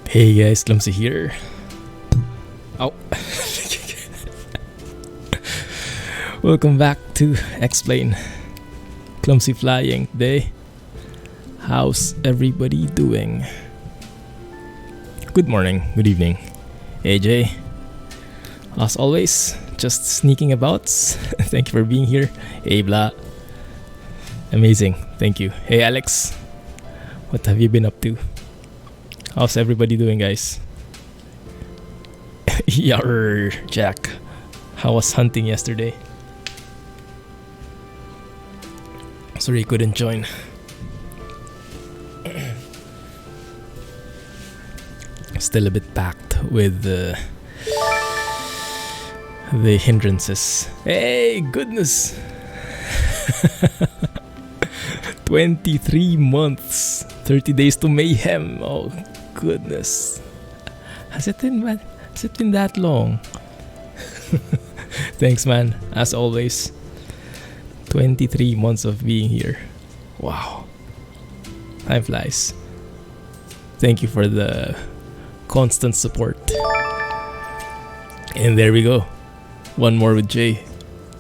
Hey guys, Clumsy here. Oh. Welcome back to Explain. Clumsy flying today. How's everybody doing? Good morning, good evening. AJ. As always, just sneaking about. Thank you for being here. Hey Blah. Amazing, thank you. Hey Alex. What have you been up to? How's everybody doing, guys? Yarr, Jack. How was hunting yesterday? Sorry, couldn't join. Still a bit packed with the hindrances. Hey, goodness! 23 months, 30 days to mayhem. Oh, goodness. Has it been that long? Thanks, man. As always. 23 months of being here. Wow. Time flies. Thank you for the constant support. And there we go. One more with Jay.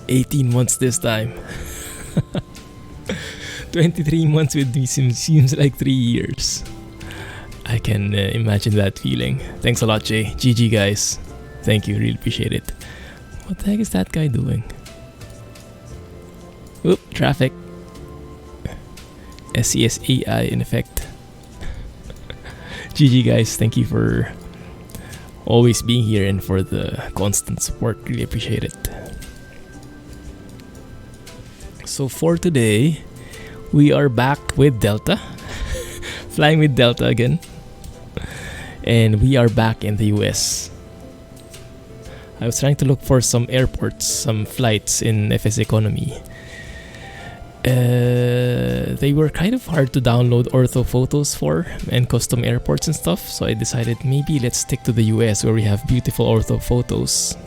18 months this time. 23 months with me seems like 3 years. I can imagine that feeling. Thanks a lot, Jay. GG, guys. Thank you. Really appreciate it. What the heck is that guy doing? Oop, traffic. SCSAI in effect. GG, guys. Thank you for always being here and for the constant support. Really appreciate it. So for today, we are back with Delta. Flying with Delta again. And we are back in the US. I was trying to look for some airports, some flights in FS Economy. They were kind of hard to download ortho photos for and custom airports and stuff, so I decided maybe let's stick to the US where we have beautiful ortho photos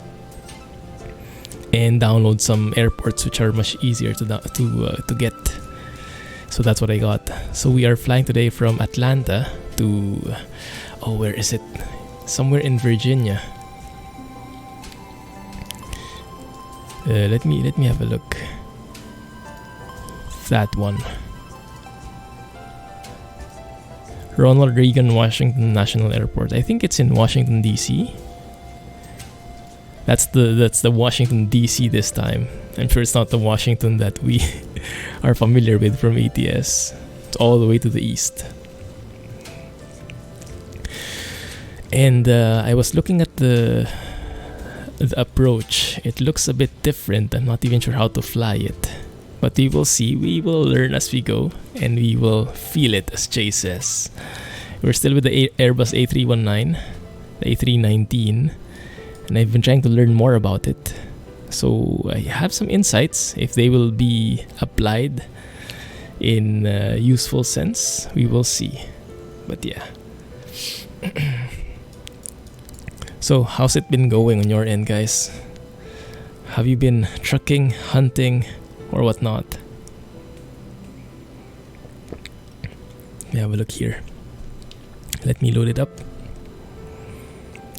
and download some airports which are much easier to get. So that's what I got. So we are flying today from Atlanta to where is it? Somewhere in Virginia. Let me have a look. That one. Ronald Reagan Washington National Airport. I think it's in Washington D.C. That's the Washington D.C. this time. I'm sure it's not the Washington that we are familiar with from ATS. It's all the way to the east. And I was looking at the approach. It looks a bit different. I'm not even sure how to fly it. But we will see. We will learn as we go. And we will feel it, as Jay says. We're still with the Airbus A319. The A319. And I've been trying to learn more about it. So I have some insights. If they will be applied in a useful sense, we will see. But yeah. So how's it been going on your end, guys? Have you been trucking, hunting, or whatnot? Let me have a look here. Let me load it up.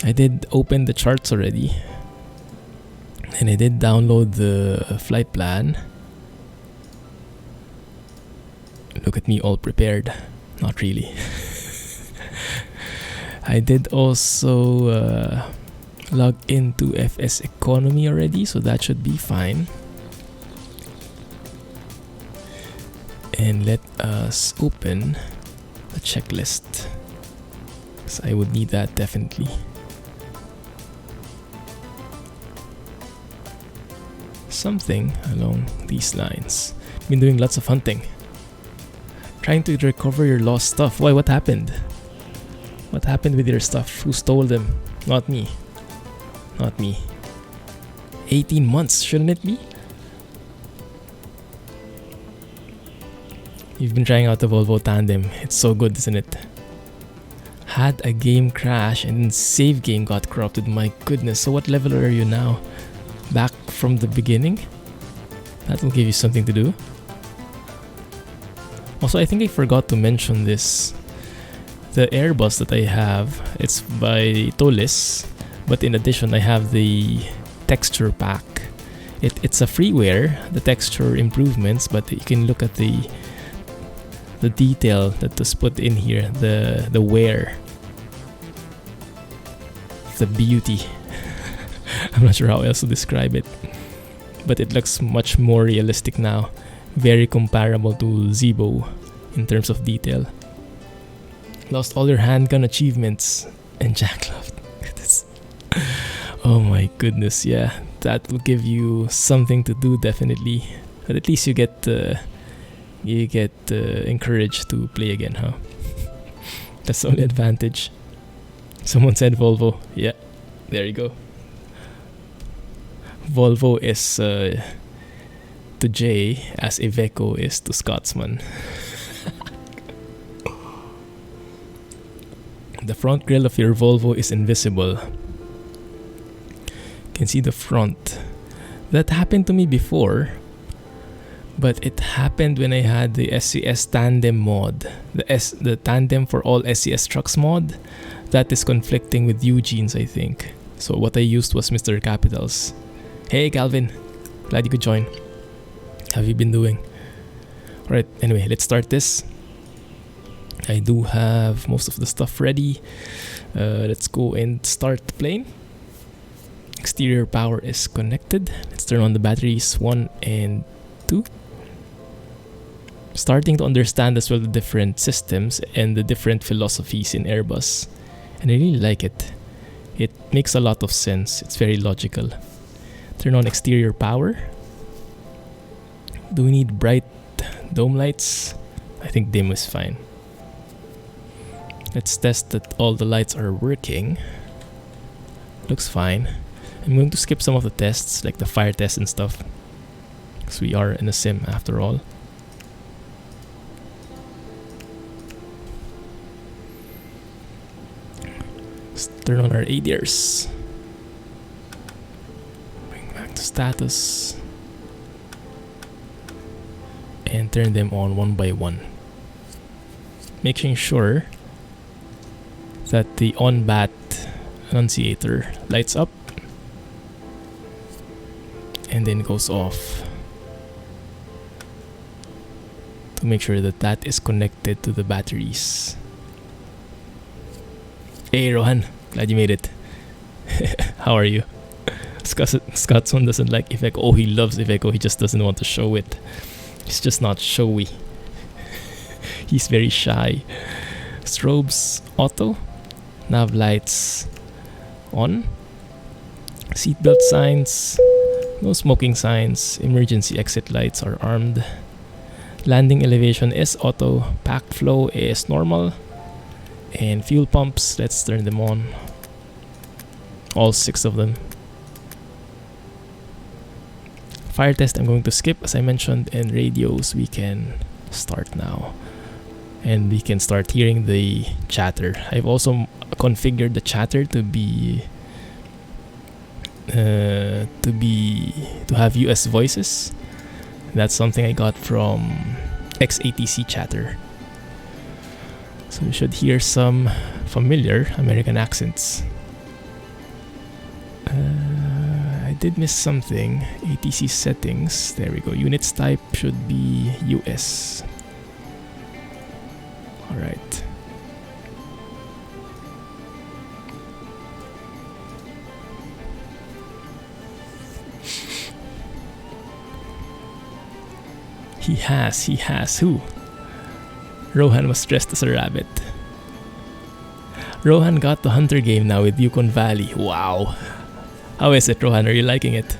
I did open the charts already. And I did download the flight plan. Look at me all prepared. Not really. I did also log into FS Economy already, so that should be fine. And let us open the checklist. So I would need that definitely. Something along these lines. Been doing lots of hunting. Trying to recover your lost stuff. Why? What happened? What happened with your stuff? Who stole them? Not me. Not me. 18 months, shouldn't it be? You've been trying out the Volvo Tandem. It's so good, isn't it? Had a game crash and then save game got corrupted. My goodness. So what level are you now? Back from the beginning? That will give you something to do. Also, I think I forgot to mention this. the Airbus that I have, it's by Toliss, but in addition I have the texture pack. It's a freeware, the texture improvements, but you can look at the detail that was put in here, the wear, the beauty. I'm not sure how else to describe it, but it looks much more realistic now, very comparable to Zibo in terms of detail. Lost all your handgun achievements and Jackloft. Oh my goodness, yeah, that will give you something to do definitely, but at least you get encouraged to play again, huh? That's the only advantage. Someone said Volvo. Yeah, there you go. Volvo is to Jay as Iveco is to Scotsman. The front grille of your Volvo is invisible. You can see the front. That happened to me before, but it happened when I had the SCS Tandem mod, the Tandem for all SCS trucks mod. That is conflicting with Eugene's, I think. So what I used was Mr. Capital's. Hey Calvin, glad you could join. How have you been doing? Alright, anyway, let's start this. I do have most of the stuff ready. Let's go and start the plane. Exterior power is connected. Let's turn on the batteries 1 and 2. Starting to understand as well the different systems and the different philosophies in Airbus. And I really like it. It makes a lot of sense. It's very logical. Turn on exterior power. Do we need bright dome lights? I think dim is fine. Let's test that all the lights are working. Looks fine. I'm going to skip some of the tests, like the fire test and stuff, because we are in a sim after all. Let's turn on our ADRs. Bring back to status. And turn them on one by one. Making sure that the on-bat annunciator lights up and then goes off, to make sure that that is connected to the batteries. Hey Rohan, glad you made it. How are you? Scotsman doesn't like Iveco. Oh, he loves Iveco, he just doesn't want to show it. He's just not showy. He's very shy. Strobes auto. Nav lights on. Seatbelt signs. No smoking signs. Emergency exit lights are armed. Landing elevation is auto. Pack flow is normal. And fuel pumps, let's turn them on. All 6 of them. Fire test I'm going to skip, as I mentioned, and radios we can start now. And we can start hearing the chatter. I've also configured the chatter to have US voices. That's something I got from XATC chatter. So we should hear some familiar American accents. I did miss something. ATC settings. There we go. Units type should be US. Alright. He has. Who? Rohan was dressed as a rabbit. Rohan got the hunter game now with Yukon Valley. Wow. How is it, Rohan? Are you liking it?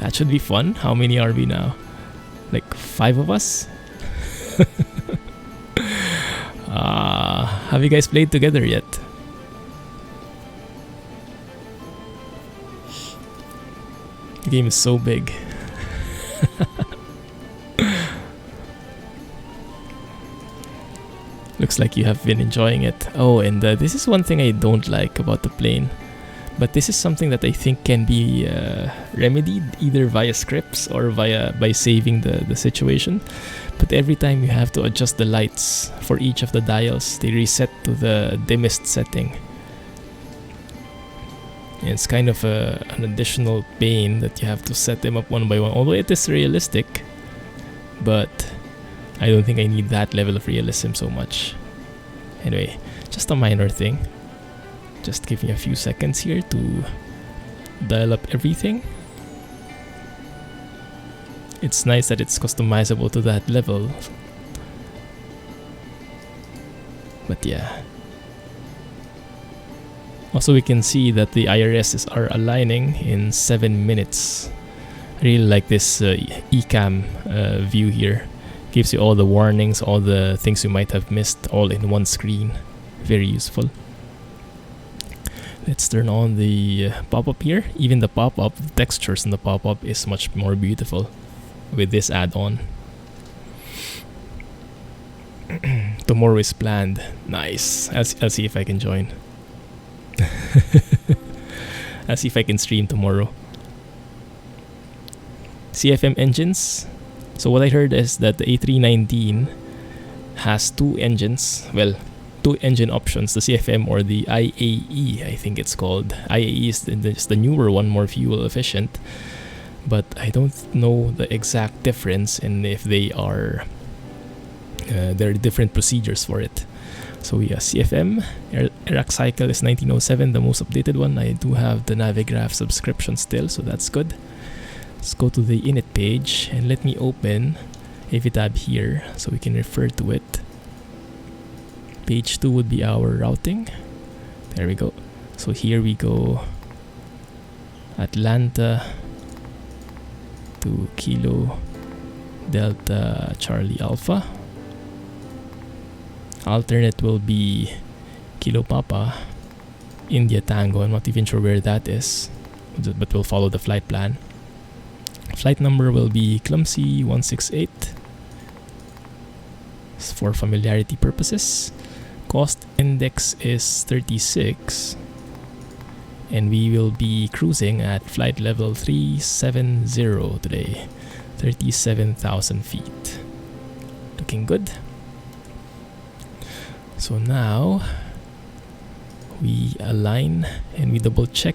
That should be fun. How many are we now? Like 5 of us? Have you guys played together yet? The game is so big. Looks like you have been enjoying it. Oh, and this is one thing I don't like about the plane. But this is something that I think can be remedied either via scripts or by saving the situation. But but every time you have to adjust the lights for each of the dials. They reset to the dimmest setting. And it's kind of an additional pain that you have to set them up one by one, although it is realistic, but I don't think I need that level of realism so much. Anyway, just a minor thing. Just give me a few seconds here to dial up everything. It's nice that it's customizable to that level. But yeah. Also, we can see that the IRSs are aligning in 7 minutes. I really like this eCam view here. Gives you all the warnings, all the things you might have missed, all in one screen. Very useful. Let's turn on the pop-up here. Even the pop-up, the textures in the pop-up is much more beautiful with this add-on. Tomorrow is planned. Nice. I'll see if I can join. I'll see if I can stream tomorrow. CFM engines. So what I heard is that the A319 has 2 engines. Well, 2 engine options, the CFM or the IAE, I think it's called. IAE is the newer one, more fuel efficient. But I don't know the exact difference and if they are there are different procedures for it. So yeah, CFM, Iraq cycle is 1907, the most updated one. I do have the Navigraph subscription still, so that's good. Let's go to the init page and let me open AVTab here so we can refer to it. Page 2 would be our routing. There we go. So here we go. Atlanta to Kilo Delta Charlie Alpha. Alternate will be Kilo Papa India Tango. I'm not even sure where that is, but we'll follow the flight plan. Flight number will be Clumsy 168 for familiarity purposes. Cost index is 36 and we will be cruising at flight level 370 today, 37,000 feet. Looking good. So now we align and we double check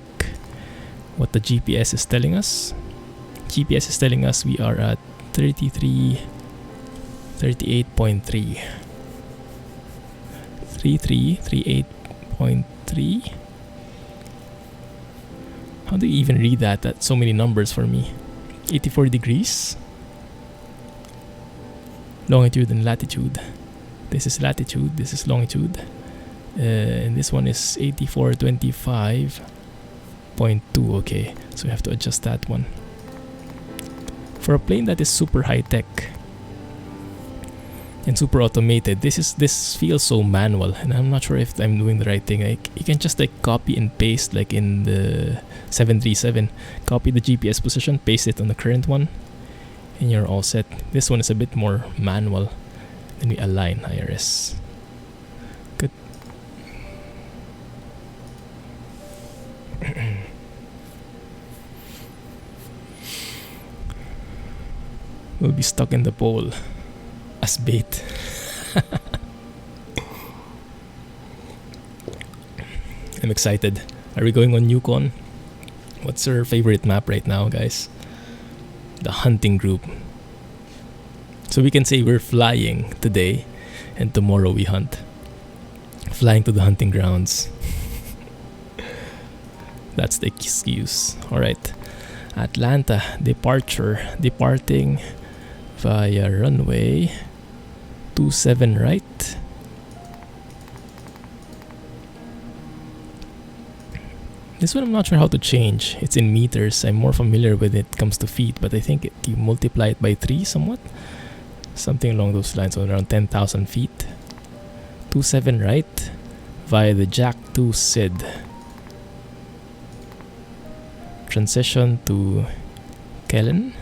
what the GPS is telling us. GPS is telling us we are at 38.3. 38.3. How do you even read that? That's so many numbers for me. 84 degrees. Longitude and latitude. This is latitude, this is longitude. And this one is 8425.2. Okay, so we have to adjust that one. For a plane that is super high-tech and super automated, this feels so manual, and I'm not sure if I'm doing the right thing. Like, you can just like copy and paste, like in the 737, copy the GPS position, paste it on the current one, and you're all set. This one is a bit more manual. Then we align IRS. Good. We'll be stuck in the pole as bait. I'm excited. Are we going on Yukon? What's your favorite map right now, guys? The hunting group. So we can say we're flying today and tomorrow we hunt. Flying to the hunting grounds. That's the excuse. Alright. Atlanta departure. Departing via runway 27 right. This one I'm not sure how to change. It's in meters. I'm more familiar with it comes to feet, but I think you multiply it by 3 somewhat. Something along those lines, so around 10,000 feet. 27 right via the Jack 2 SID. Transition to Kellen.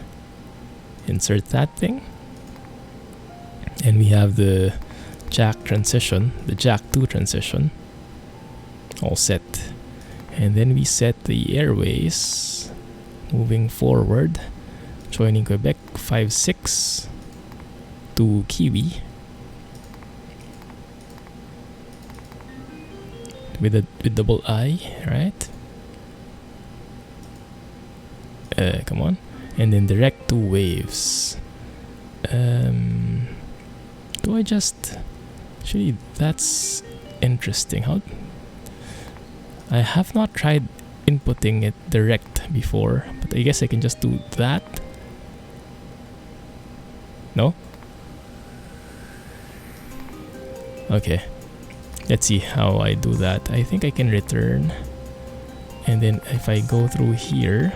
Insert that thing. And we have the Jack transition, the Jack 2 transition. All set. And then we set the airways. Moving forward. Joining Quebec 56. to Kiwi with double I, right? Come on, and then direct to waves. Do I just actually? That's interesting. How I have not tried inputting it direct before, but I guess I can just do that. No? Okay. Let's see how I do that. I think I can return. And then if I go through here,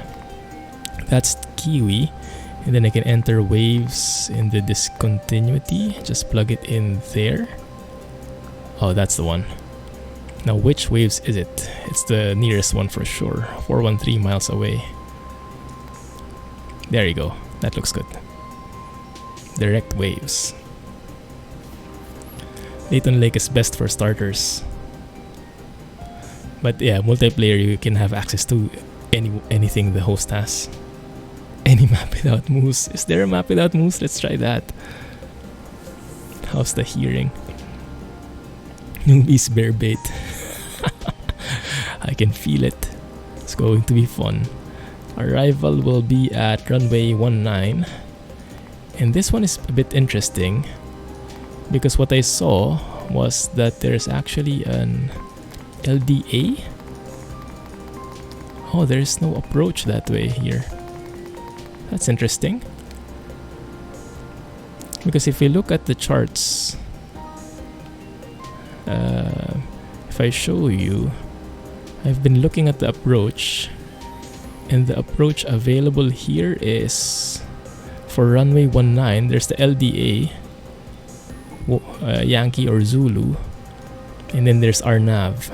that's Kiwi. And then I can enter waves in the discontinuity. Just plug it in there. Oh, that's the one. Now, which waves is it? It's the nearest one for sure. 413 miles away. There you go. That looks good. Direct waves. Layton Lake is best for starters. But yeah, multiplayer, you can have access to anything the host has. Any map without moose. Is there a map without moose? Let's try that. How's the hearing? Newbies bear bait. I can feel it. It's going to be fun. Arrival will be at runway 19. And this one is a bit interesting because what I saw was that there's actually an LDA. Oh, there's no approach that way here. That's interesting. Because if we look at the charts, if I show you, I've been looking at the approach, and the approach available here is for runway 19. There's the LDA, Yankee or Zulu, and then there's RNAV.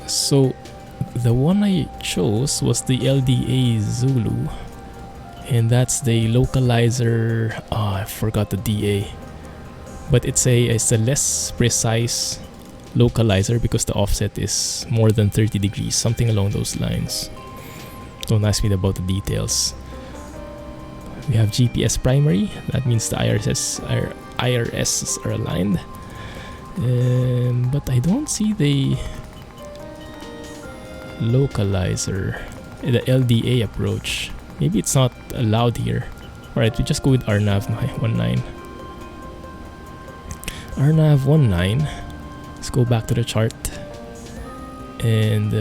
So the one I chose was the LDA Zulu, and that's the localizer. Oh, I forgot the DA, but it's a less precise localizer because the offset is more than 30 degrees, something along those lines. Don't ask me about the details. We have GPS primary. That means the IRS are aligned. But I don't see the localizer, the LDA approach. Maybe it's not allowed here. Alright, we just go with RNAV 19. RNAV 19. Let's go back to the chart. And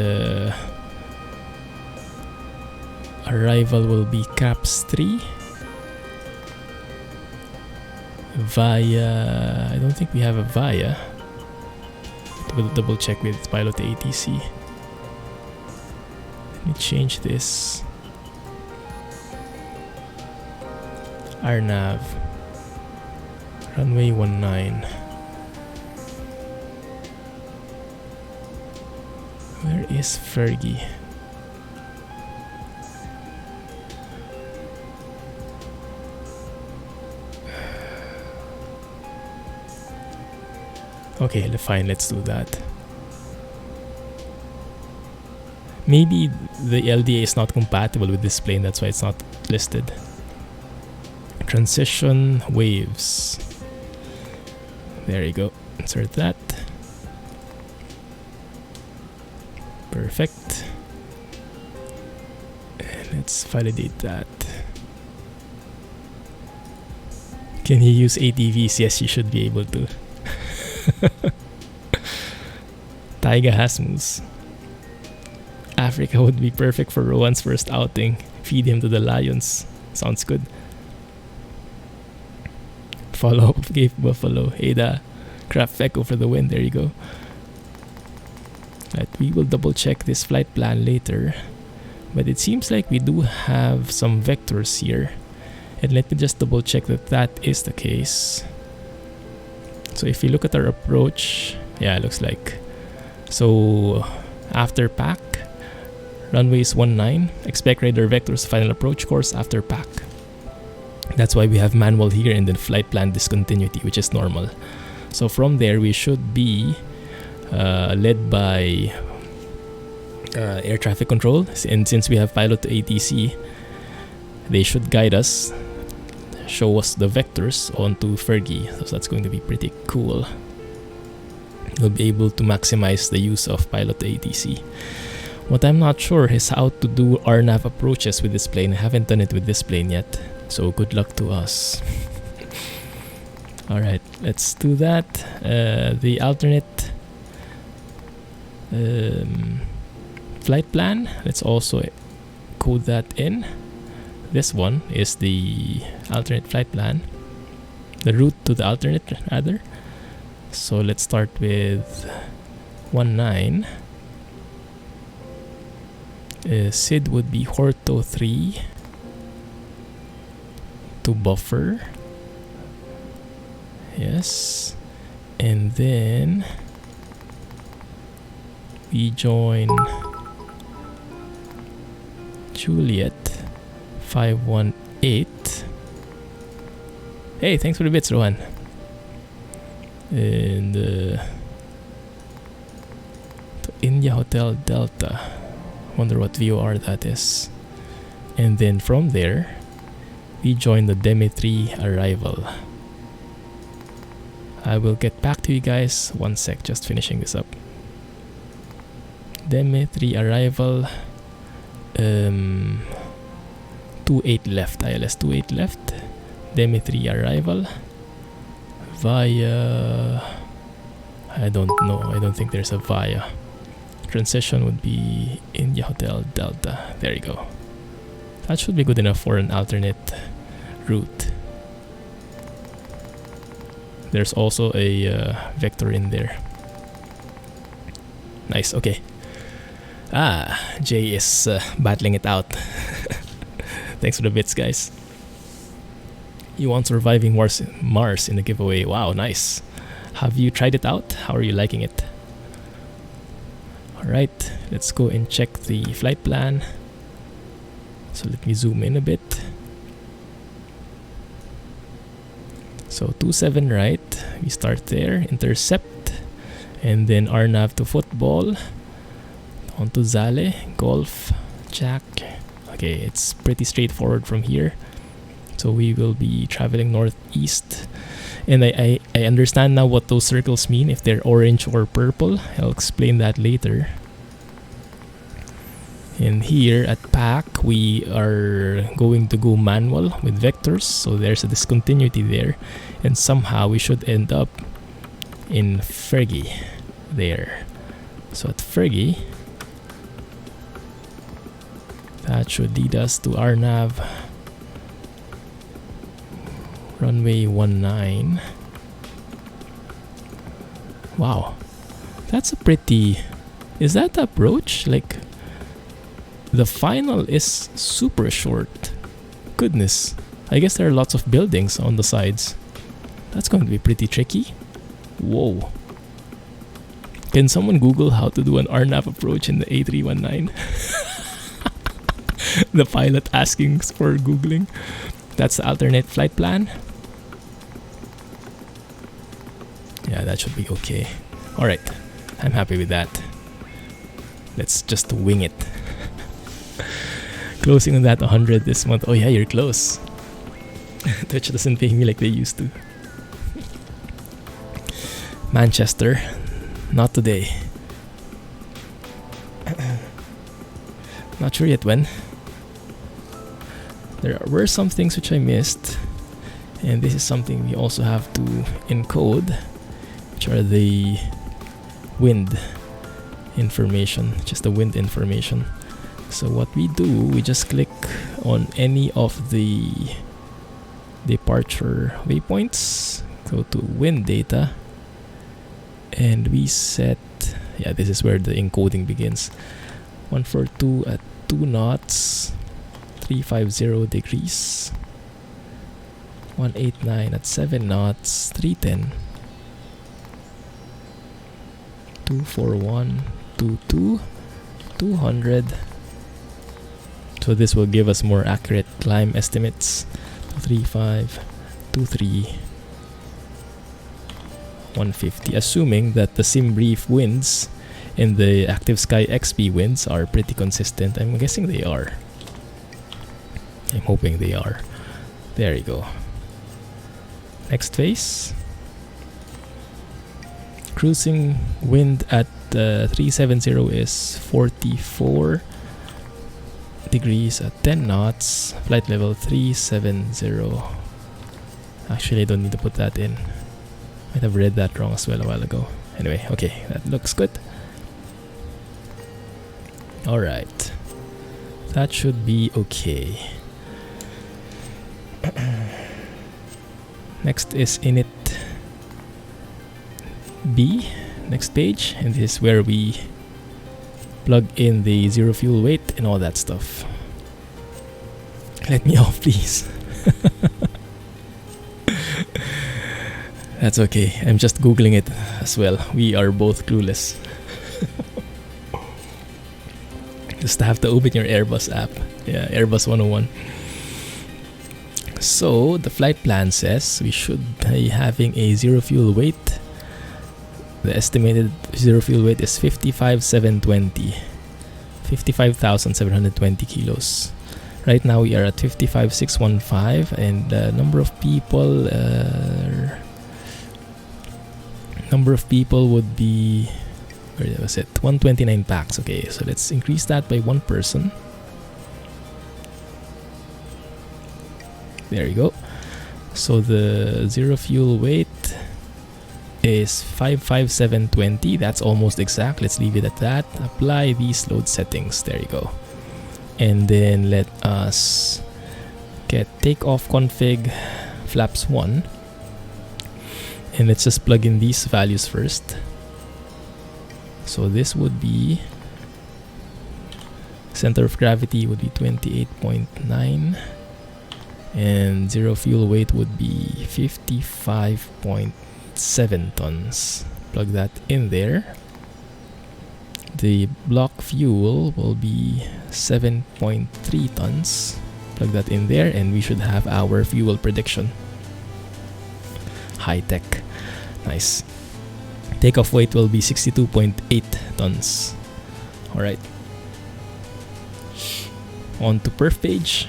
arrival will be CAPS 3. Via, I don't think we have a via. We'll double check with pilot ATC. Let me change this. RNAV runway 19. Where is Fergie? Okay, fine, let's do that. Maybe the LDA is not compatible with this plane, that's why it's not listed. Transition waves. There you go. Insert that. Perfect. And let's validate that. Can you use ATVs? Yes, you should be able to. Taiga has moose. Africa would be perfect for Rowan's first outing. Feed him to the lions. Sounds good. Follow up Cape Buffalo. Ada. Craft Echo for the win. There you go. Right, we will double check this flight plan later. But it seems like we do have some vectors here. And let me just double check that that is the case. So if you look at our approach, yeah, it looks like. So after pack, runways 19, expect radar vectors final approach course after pack. That's why we have manual here and then flight plan discontinuity, which is normal. So from there, we should be led by air traffic control. And since we have pilot to ATC, they should guide us show us the vectors onto Fergie, so that's going to be pretty cool. We'll be able to maximize the use of Pilot ATC. What I'm not sure is how to do RNAV approaches with this plane. I haven't done it with this plane yet, so good luck to us. Alright, let's do that. The alternate flight plan, let's also code that in. This one is the alternate flight plan, the route to the alternate rather. So let's start with 19. SID would be Horto 3 to buffer. Yes. And then we join Juliet 518. Hey, thanks for the bits, Rohan. And to India Hotel Delta. Wonder what VOR that is. And then from there, we join the Demi 3 arrival. I will get back to you guys. One sec, just finishing this up. Demi 3 arrival. 28 left, ILS 28 left. Demi 3 arrival. Via... I don't know, I don't think there's a via. Transition would be India Hotel Delta. There you go. That should be good enough for an alternate route. There's also a vector in there. Nice, okay. Jay is battling it out. Thanks for the bits, guys. You want surviving Mars in the giveaway. Wow, nice. Have you tried it out? How are you liking it? Alright, let's go and check the flight plan. So let me zoom in a bit. So 27 right, we start there, intercept, and then RNAV to football, onto Zale, Golf, Jack. Okay, it's pretty straightforward from here. So we will be traveling northeast. And I understand now what those circles mean, if they're orange or purple. I'll explain that later. And here at PAC, we are going to go manual with vectors. So there's a discontinuity there. And somehow we should end up in Fergie there. So at Fergie, that should lead us to RNAV. Runway 19. Wow, that's a pretty... Is that approach? Like, the final is super short. Goodness, I guess there are lots of buildings on the sides. That's going to be pretty tricky. Whoa. Can someone Google how to do an RNAV approach in the A319? The pilot asking for Googling. That's the alternate flight plan. Yeah, that should be okay. Alright, I'm happy with that. Let's just wing it. Closing on that 100 this month. Oh yeah, you're close. Twitch doesn't pay me like they used to. Manchester, not today. Not sure yet when. There were some things which I missed, and this is something we also have to encode, which are the wind information, just the wind information. So what we do, we just click on any of the departure waypoints, go to wind data, and we set, yeah, this is where the encoding begins. 142 at 2 knots, 350 degrees, 189 at 7 knots, 310, 241, 22, 200. So this will give us more accurate climb estimates. 235, 23, 150, assuming that the SimBrief winds and the Active Sky XP winds are pretty consistent. I'm guessing they are. I'm hoping they are. There you go. Next phase. Cruising wind at 370 is 44 degrees at 10 knots. Flight level 370. Actually, I don't need to put that in. Might have read that wrong as well a while ago. Anyway, okay, that looks good. Alright. That should be okay. Next is init B, next page, and this is where we plug in the zero fuel weight and all that stuff. Let me off, please. That's okay, I'm just googling it as well. We are both clueless. Just have to open your Airbus app. Yeah, Airbus 101. So the flight plan says we should be having a zero fuel weight. The estimated zero fuel weight is 55,720. 55,720 kilos. Right now we are at 55,615, and the number of people would be, where was it? 129 packs. Okay, so let's increase that by one person. There you go. So the zero fuel weight is 55,720. That's almost exact. Let's leave it at that. Apply these load settings. There you go. And then let us get takeoff config flaps 1. And let's just plug in these values first. So this would be, center of gravity would be 28.9, and zero fuel weight would be 55.7 tons. Plug that in there. The block fuel will be 7.3 tons. Plug that in there, and we should have our fuel prediction. High tech. Nice. Takeoff weight will be 62.8 tons. Alright. On to perf page.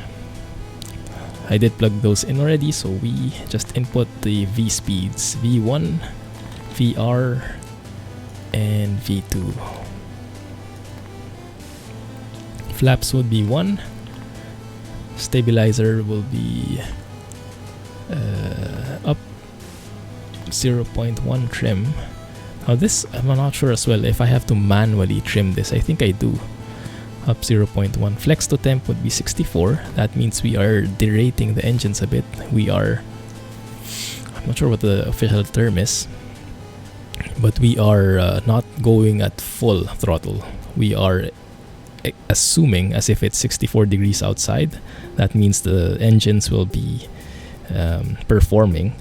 I did plug those in already, so we just input the V speeds. V1, VR, and V2. Flaps would be 1. Stabilizer will be up 0.1 trim. Now this, I'm not sure as well if I have to manually trim this. I think I do. Up 0.1. Flex to temp would be 64. That means we are derating the engines a bit. We are, I'm not sure what the official term is, but we are not going at full throttle. We are assuming as if it's 64 degrees outside. That means the engines will be performing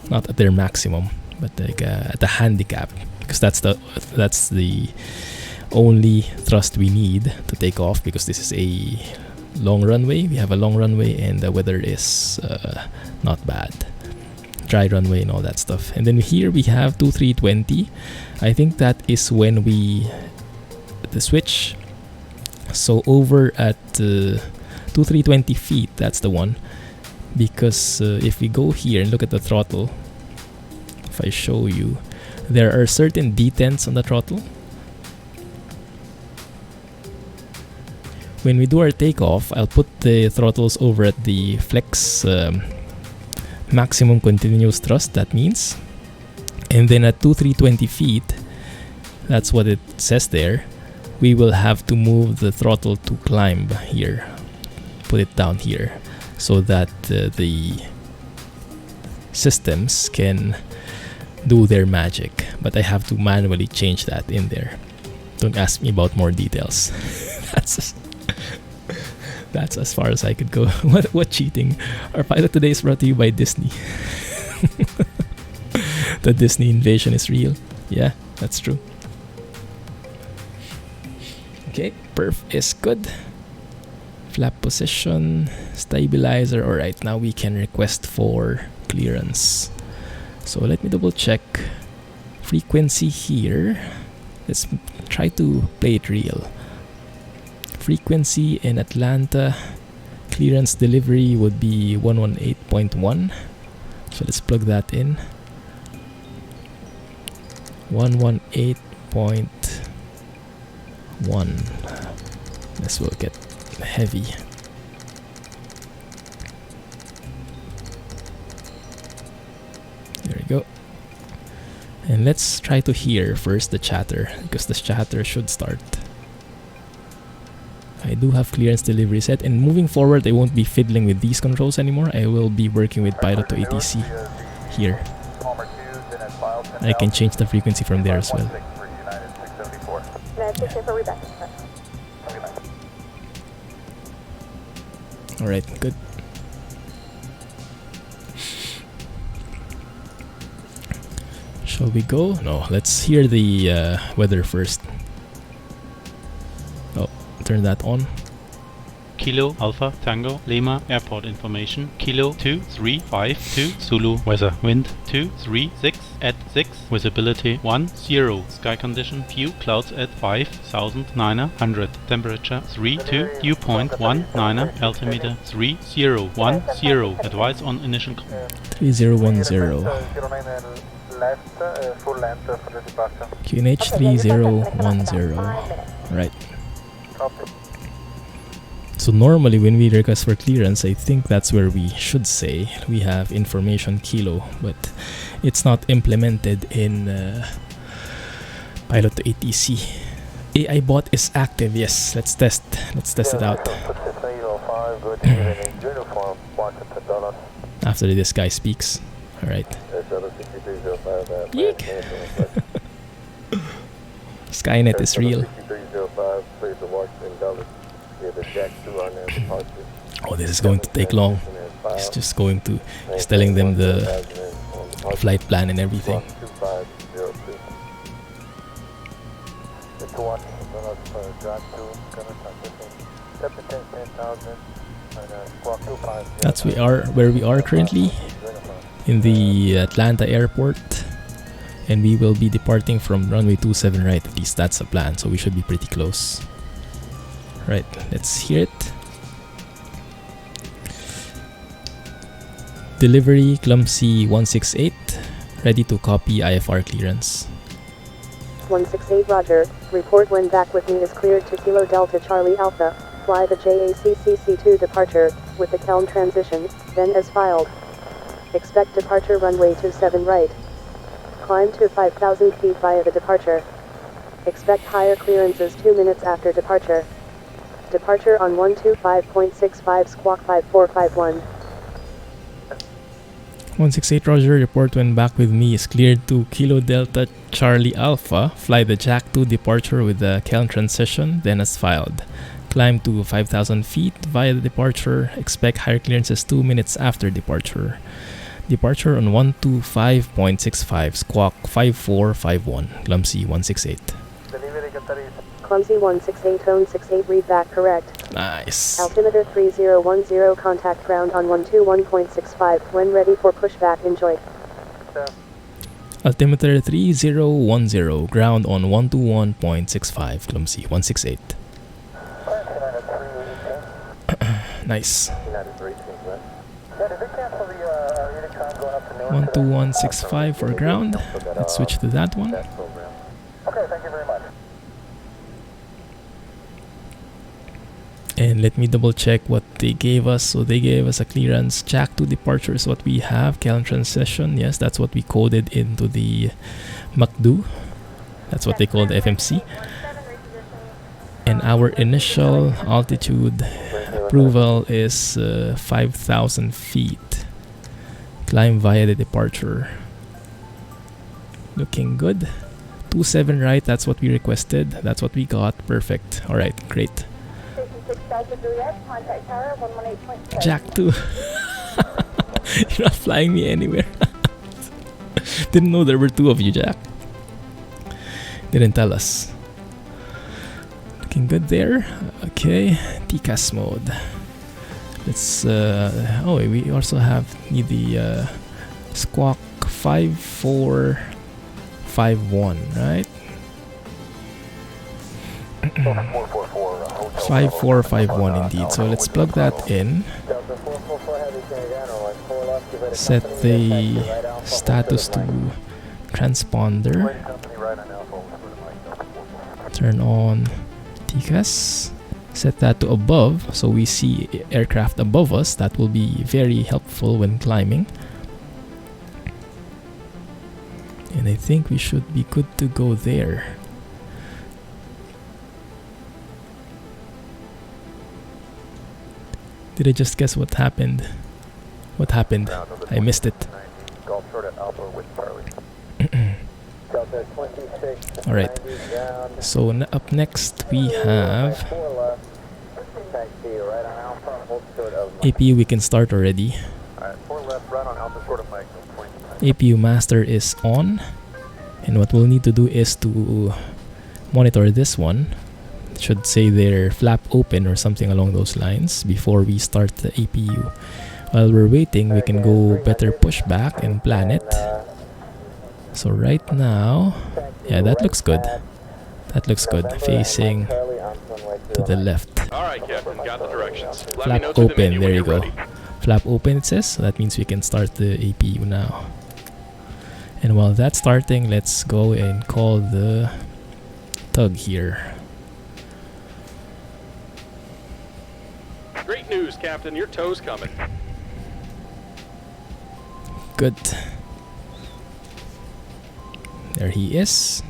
not at their maximum, but like at a handicap, because that's the only thrust we need to take off, because this is a long runway. We have a long runway and the weather is not bad. Dry runway and all that stuff. And then here we have 2320. I think that is when we the switch. So over at 2320 feet, that's the one. Because if we go here and look at the throttle, if I show you, there are certain detents on the throttle. When we do our takeoff, I'll put the throttles over at the flex maximum continuous thrust, that means. And then at 2320 feet, that's what it says there, we will have to move the throttle to climb here. Put it down here, so that the systems can do their magic. But I have to manually change that in there. Don't ask me about more details. That's as far as I could go. What cheating? Our pilot today is brought to you by Disney. The Disney invasion is real. Yeah, that's true. Okay, perf is good. Flap position, stabilizer. Alright, now we can request for clearance. So let me double check frequency here. Let's try to play it real. Frequency in Atlanta, clearance delivery would be 118.1. So let's plug that in. 118.1. This will get heavy. There we go. And let's try to hear first the chatter, because the chatter should start. I do have clearance delivery set, and moving forward I won't be fiddling with these controls anymore. I will be working with pilot to ATC here. I can change the frequency from there as well. Alright, good. Shall we go? No, let's hear the weather first. Oh, turn that on. Kilo Alpha Tango Lima Airport information. Kilo 2352 Zulu weather. Wind 236 at 6. Visibility 10. Sky condition few clouds at 5,900. Temperature 32. Dew point 19. Altimeter 3010. Advice on initial 3010. QNH 3010. Right. So normally when we request for clearance, I think that's where we should say we have information kilo, but it's not implemented in pilot to ATC. AI bot is active. Yes, let's test it out. After this guy speaks. All right. Yeek. Skynet is real. Oh, this is going to take long. He's just going to, he's telling them the flight plan and everything. That's where we are currently, in the Atlanta airport, and we will be departing from runway 27 right. At least that's the plan, so we should be pretty close. Right, let's hear it. Delivery Clumsy 168, ready to copy IFR clearance. 168 Roger, report when back with me is cleared to Kilo Delta Charlie Alpha, fly the JACCC2 departure, with the Kelm transition, then as filed. Expect departure runway 27 right. Climb to 5,000 feet via the departure. Expect higher clearances 2 minutes after departure. Departure on 125.65 squawk 5451. 168 Roger, report when back with me is cleared to Kilo Delta Charlie Alpha, fly the Jack 2 departure with the Kelm transition, then as filed. Climb to 5,000 feet via the departure, expect higher clearances 2 minutes after departure. Departure on 125.65 squawk 5451, Clumsy 168. Clumsy 168 Tone 68 read back correct. Nice. Altimeter 3010 contact ground on 121.65 when ready for pushback enjoy. Altimeter 3010 ground on 121.65 Clumsy 168. Nice. 12165 for ground. Let's switch to that one. Okay, thank you very much. And let me double check what they gave us. So they gave us a clearance. Jack 2 departure is what we have. Kelm transition, yes, that's what we coded into the MACD. That's what they call the FMC. And our initial altitude approval is 5,000 feet. Climb via the departure. Looking good. 27 right, that's what we requested. That's what we got. Perfect. Alright, great. Jack 2. You're not flying me anywhere. Didn't know there were two of you, Jack. Didn't tell us. Looking good there. Okay, TCAS mode. Let's oh, we also need the squawk 5451, right? 5451 indeed. So let's plug that in. set the status to transponder, turn on TCAS, set that to above so we see aircraft above us. That will be very helpful when climbing. And I think we should be good to go there. Did I just guess what happened? What happened? I missed it. Alright. So up next we have APU. We can start already. APU master is on, and what we'll need to do is to monitor this one. It should say their flap open or something along those lines before we start the APU. While we're waiting, we can go better pushback and plan it. So right now, yeah, that looks good. That looks good. Facing to the left. Alright, Captain, got the directions. Flap open, there you go. Flap open it says, so that means we can start the APU now. And while that's starting, let's go and call the tug here. Great news, Captain. Your tow's coming. Good. There he is.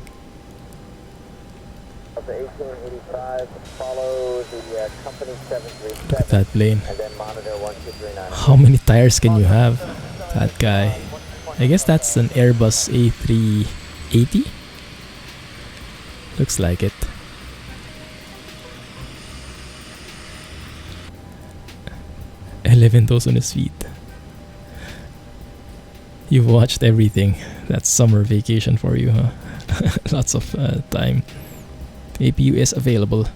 Of the 1885, follow the company 737. Look at that plane. And then monitor 1239. How many tires can you have? That guy. I guess that's an Airbus A380. Looks like it. $11 on his feet. You've watched everything. That's summer vacation for you, huh? Lots of time. APU is available.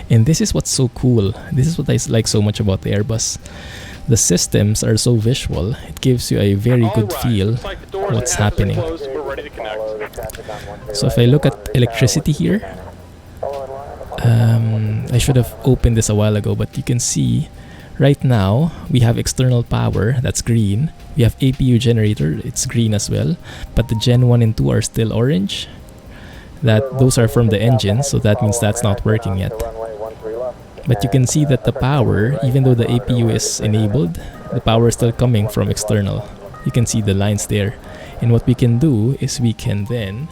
And this is what's so cool. This is what I like so much about the Airbus. The systems are so visual. It gives you a very good feel what's happening. So if I look at electricity here, I should have opened this a while ago, but you can see right now we have external power, that's green. We have APU generator, it's green as well, but the Gen 1 and 2 are still orange. Those are from the engine, so that means that's not working yet. But you can see that the power, even though the APU is enabled, the power is still coming from external. You can see the lines there. And what we can do is we can then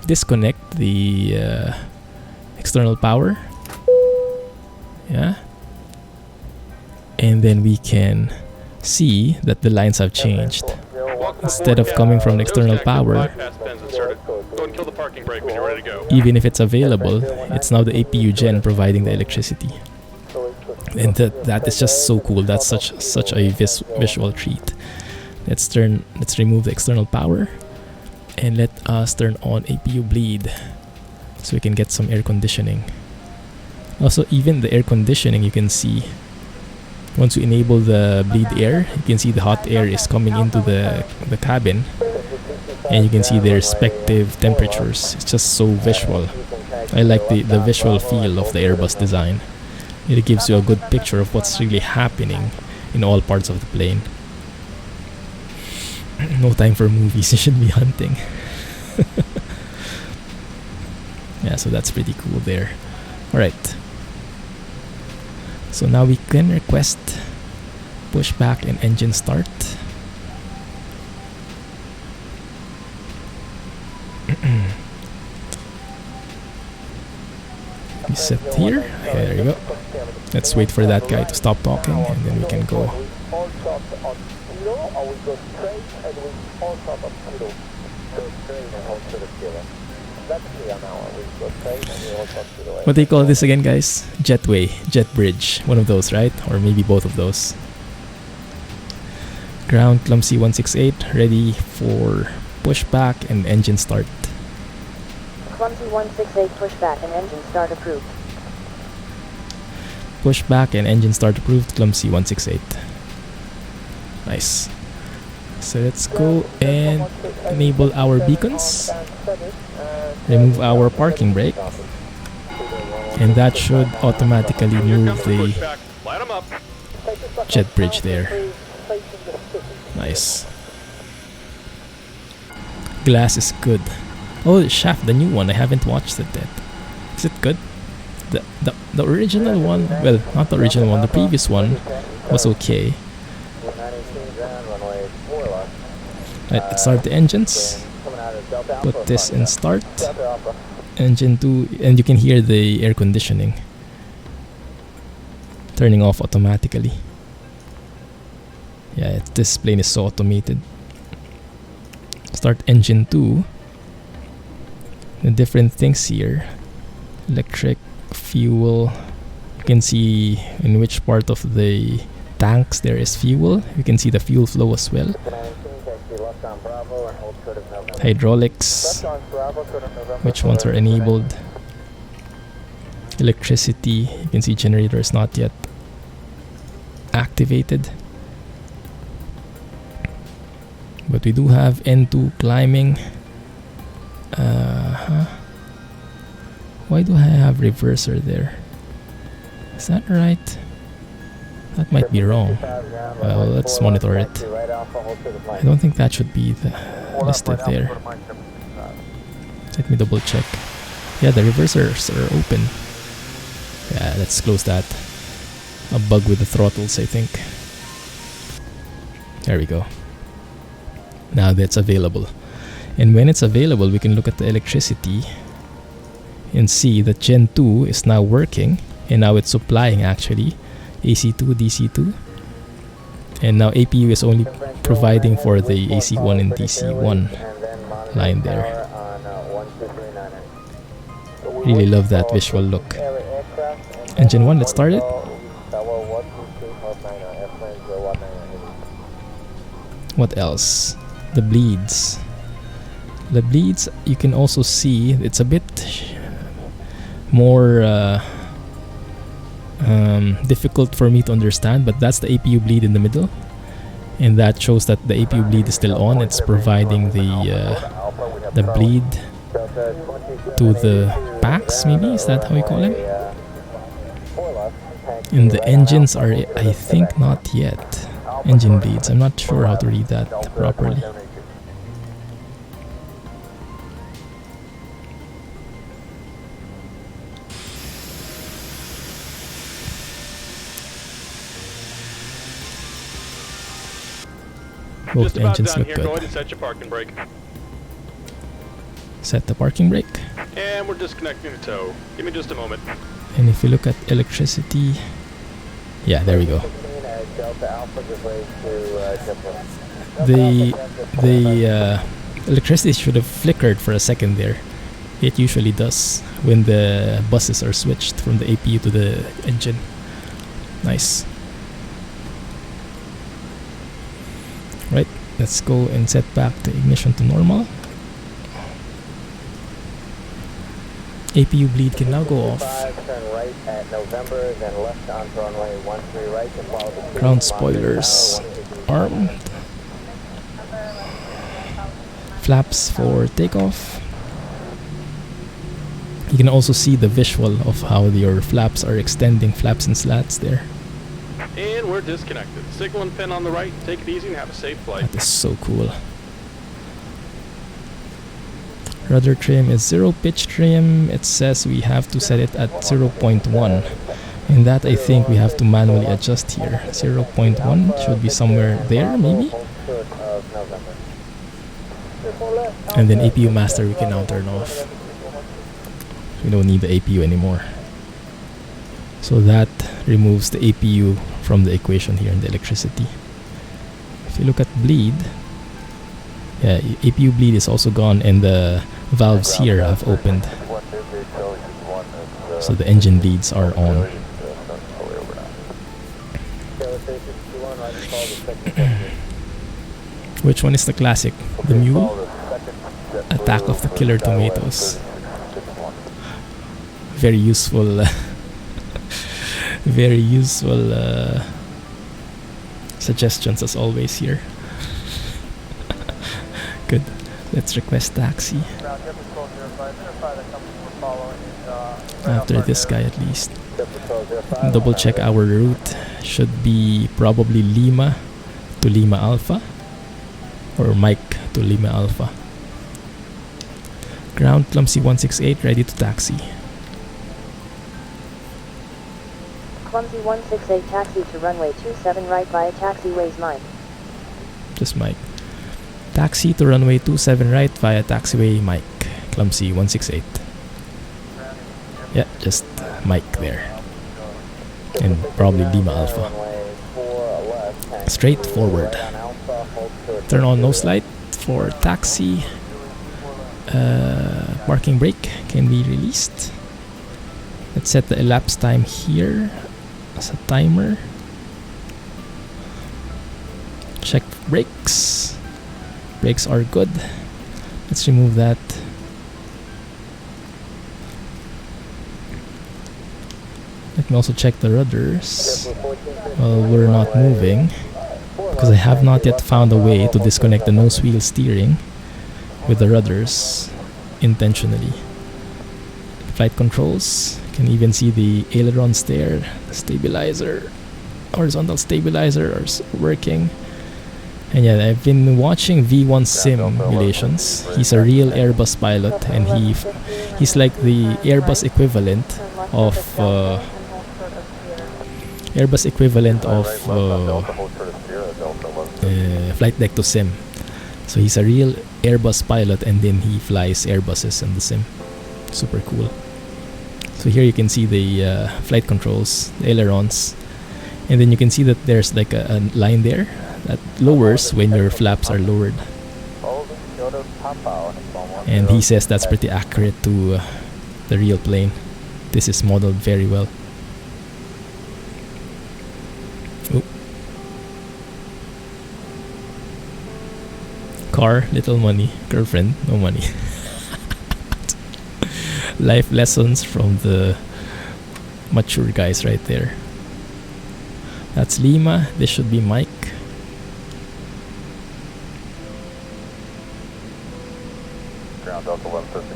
disconnect the external power. Yeah. And then we can see that the lines have changed. Instead of coming from the external power, even if it's available, it's now the APU gen providing the electricity. And that is just so cool. That's such a visual treat. Let's remove the external power and let us turn on APU bleed so we can get some air conditioning. Also, even the air conditioning, you can see once you enable the bleed air, you can see the hot air is coming into the cabin, and you can see their respective temperatures. It's just so visual. I like the visual feel of the Airbus design. It gives you a good picture of what's really happening in all parts of the plane. No time for movies, you should be hunting. Yeah, so that's pretty cool there. Alright. So now we can request pushback and engine start. We set here. Okay, there you go. Let's wait for that guy to stop talking and then we can go. What do you call this again, guys? Jetway, jet bridge, one of those, right? Or maybe both of those. Ground Clumsy 168, ready for pushback and engine start. Clumsy 168 pushback and engine start approved. Pushback and engine start approved, Clumsy 168. Nice. So let's go and enable our beacons. Remove our parking brake. And that should automatically move the jet bridge there. Nice. Glass is good. Oh, Shaft, the new one. I haven't watched it yet. Is it good? The original one, well, not the original one, the previous one was okay. Right, let's start the engines. Put this in start. Engine 2, and you can hear the air conditioning turning off automatically. Yeah, this plane is so automated. Start engine 2. The different things here: electric, fuel. You can see in which part of the tanks there is fuel. You can see the fuel flow as well. Hydraulics, which ones are enabled. Electricity, you can see generator is not yet activated. But we do have N2 climbing. Why do I have reverser there? Is that right? That might be wrong. Well, let's monitor it. I don't think that should be listed there. Let me double check. Yeah, the reversers are open. Yeah, let's close that. A bug with the throttles, I think. There we go. Now that's available. And when it's available, we can look at the electricity and see that Gen 2 is now working. And now it's supplying actually AC2, DC2. And now APU is only providing for the AC1 and DC1 line there. Really love that visual look. Engine 1, let's start it. What else? The bleeds. The bleeds, you can also see it's a bit more difficult for me to understand, but that's the APU bleed in the middle, and that shows that the APU bleed is still on. It's providing the bleed to the packs, maybe, is that how we call them? And the engines are, I think, not yet engine bleeds. I'm not sure how to read that properly. Both engines look Go ahead good. and set your parking brake. Set the parking brake. And we're disconnecting the tow. Give me just a moment. And if you look at electricity, yeah, there we go. The electricity should have flickered for a second there. It usually does when the buses are switched from the APU to the engine. Nice. Right, let's go and set back the ignition to normal. APU bleed can now go off. Ground spoilers armed. Flaps for takeoff. You can also see the visual of how your flaps are extending, flaps and slats there. And we're disconnected. Signal and pin on the right. Take it easy and have a safe flight. That is so cool. Rudder trim is 0 pitch trim. It says we have to set it at 0.1. And that I think we have to manually adjust here. 0.1 should be somewhere there, maybe? And then APU master we can now turn off. We don't need the APU anymore. So that removes the APU from the equation here in the electricity. If you look at bleed, yeah, APU bleed is also gone, and the valves here have opened. So the engine bleeds are on. Which one is the classic? The mule? Attack of the Killer Tomatoes. Very useful. Very useful suggestions as always here. Good. Let's request taxi. After this guy at least. Double check our route. Should be probably Lima to Lima Alpha. or Mike to Lima Alpha. Ground Clumsy 168 ready to taxi. Clumsy 168 taxi to runway 27 right via taxiways Mike. Just Mike. Taxi to runway 27 right via taxiway Mike. Clumsy 168. Yeah, just Mike there. And probably Lima Alpha. Straight forward. Turn on nose light for taxi. Parking brake can be released. Let's set the elapsed time here as a timer. Check brakes. Brakes are good. Let's remove that. Let me also check the rudders. Well, we're not moving because I have not yet found a way to disconnect the nose wheel steering with the rudders intentionally. Flight controls, you can even see the ailerons there. The stabilizer, horizontal stabilizer are working. And yeah, I've been watching V1 simulations. He's a real Airbus pilot, and he's like the Airbus equivalent of flight deck to sim. So he's a real Airbus pilot, and then he flies Airbuses in the sim. Super cool. So here you can see the flight controls, the ailerons, and then you can see that there's like a line there that lowers when your flaps are lowered. And he says that's pretty accurate to the real plane. This is modeled very well. Oop. Car, little money. Girlfriend, no money. Life lessons from the mature guys right there. That's Lima. This should be Mike. Ground Delta 150.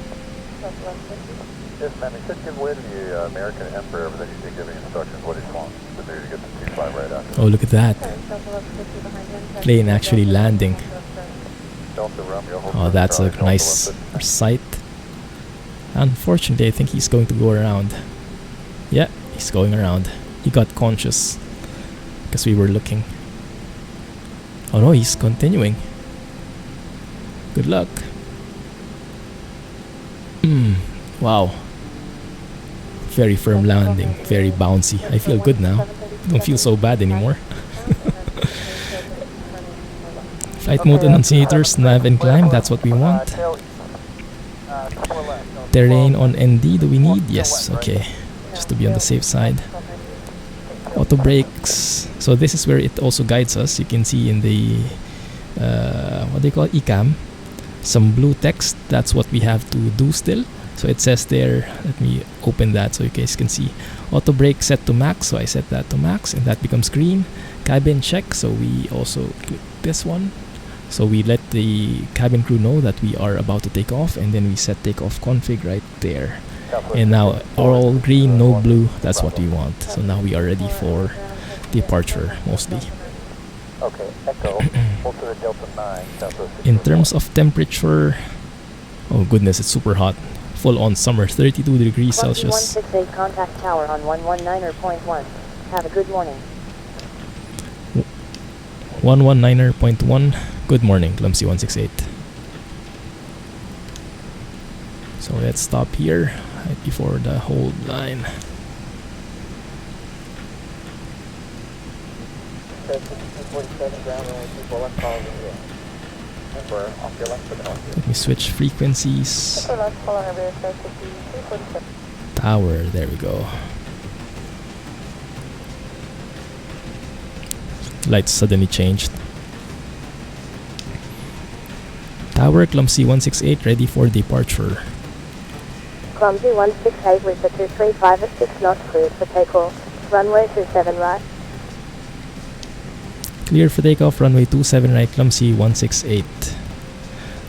Yes, ma'am. He said give way to the American Emperor, but then you did give instructions what he wants to do to get the T5 right after. Oh, look at that. Plane actually landing. Oh, that's a nice sight. Unfortunately, I think he's going to go around. Yeah, he's going around. He got conscious because we were looking. Oh no, he's continuing. Good luck. Wow. Very firm landing, very bouncy. I feel good now. Don't feel so bad anymore. Flight mode annunciators, nav and climb, that's what we want. Terrain on ND, do we need? Yes, okay. Just to be on the safe side. Auto brakes. So this is where it also guides us. You can see in the what they call ECAM, some blue text. That's what we have to do still. So it says there, let me open that so you guys can see. Auto brake set to max, so I set that to max and that becomes green. Cabin check, so we also click this one. So we let the cabin crew know that we are about to take off, and then we set takeoff config right there. And now all green, no blue, that's what we want. So now we are ready for departure mostly. Okay, Echo, Delta 9, in terms of temperature, oh goodness, it's super hot. Full on summer, 32 degrees Celsius. 168 contact tower on 119.1. Have a good morning. 119.1. Good morning, Clumsy 168. So let's stop here right before the hold line. Let me switch frequencies. Tower, there we go. Lights suddenly changed. Tower, Clumsy 168, ready for departure. Clumsy 168 with the 235 at 6 knots cleared for takeoff. Runway 27 right. Clear for takeoff, runway 27 right, Clumsy 168.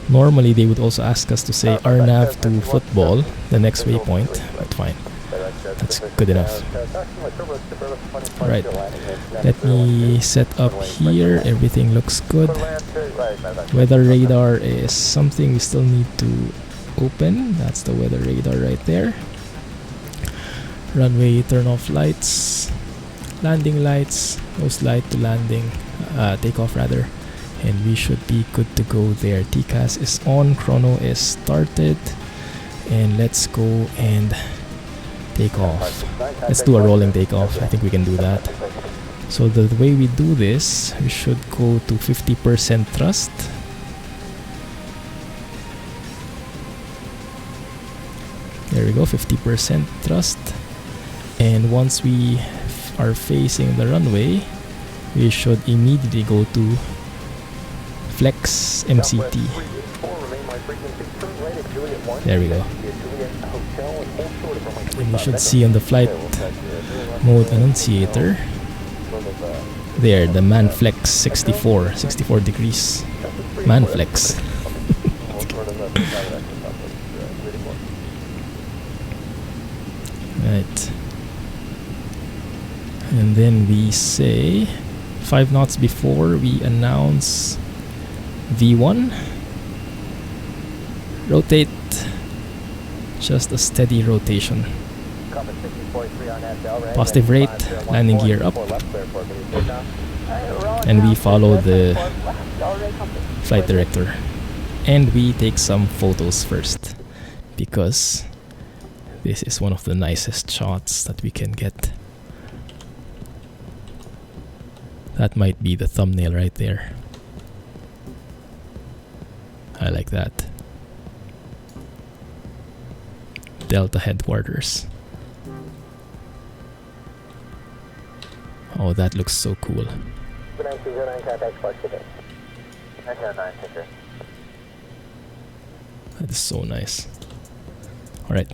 Normally they would also ask us to say RNAV to football, the next waypoint, but fine. That's good enough. Right. Let me set up here. Everything looks good. Weather radar is something we still need to open. That's the weather radar right there. Runway turn off lights. Landing lights. Nose light to landing. Takeoff rather. And we should be good to go there. TCAS is on. Chrono is started. And let's go and take off. Let's do a rolling takeoff. I think we can do that. So the way we do this, we should go to 50% thrust. There we go, 50% thrust. And once we are facing the runway, we should immediately go to flex MCT. There we go. And we should see on the flight mode annunciator there, the man flex 64 degrees. Man flex. Right. And then we say 5 knots before we announce V1. Rotate. Just a steady rotation. Positive rate, landing gear up. And we follow the flight director. And we take some photos first, because this is one of the nicest shots that we can get. That might be the thumbnail right there. I like that. Delta headquarters. Oh, that looks so cool. That is so nice. Alright.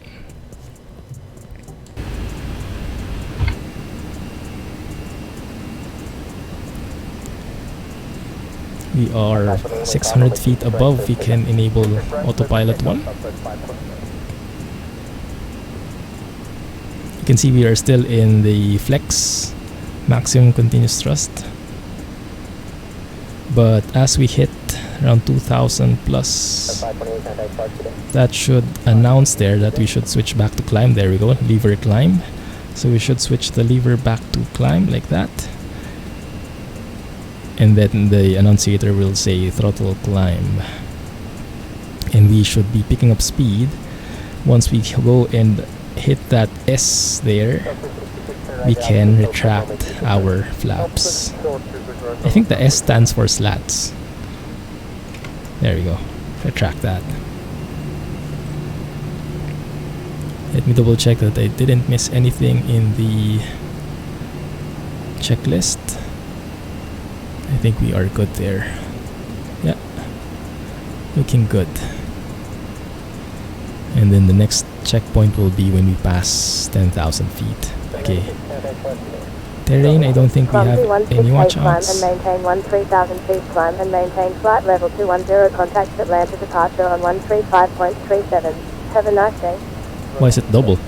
We are 600 feet above. We can enable autopilot 1. You can see we are still in the flex maximum continuous thrust, but as we hit around 2000 plus, that should announce there that we should switch back to climb. There we go, lever climb. So we should switch the lever back to climb like that, and then the annunciator will say throttle climb, and we should be picking up speed. Once we go and hit that S there, we can retract our flaps. I think the S stands for slats. There we go. Retract that. Let me double check that I didn't miss anything in the checklist. I think we are good there. Yeah. Looking good. And then the next checkpoint will be when we pass 10,000 feet. Okay. Terrain, I don't think we have any watch outs. And maintain 13,000 feet, climb and maintain flight level 210, contact Atlanta departure on 135.37. Have a nice day. Why is it double?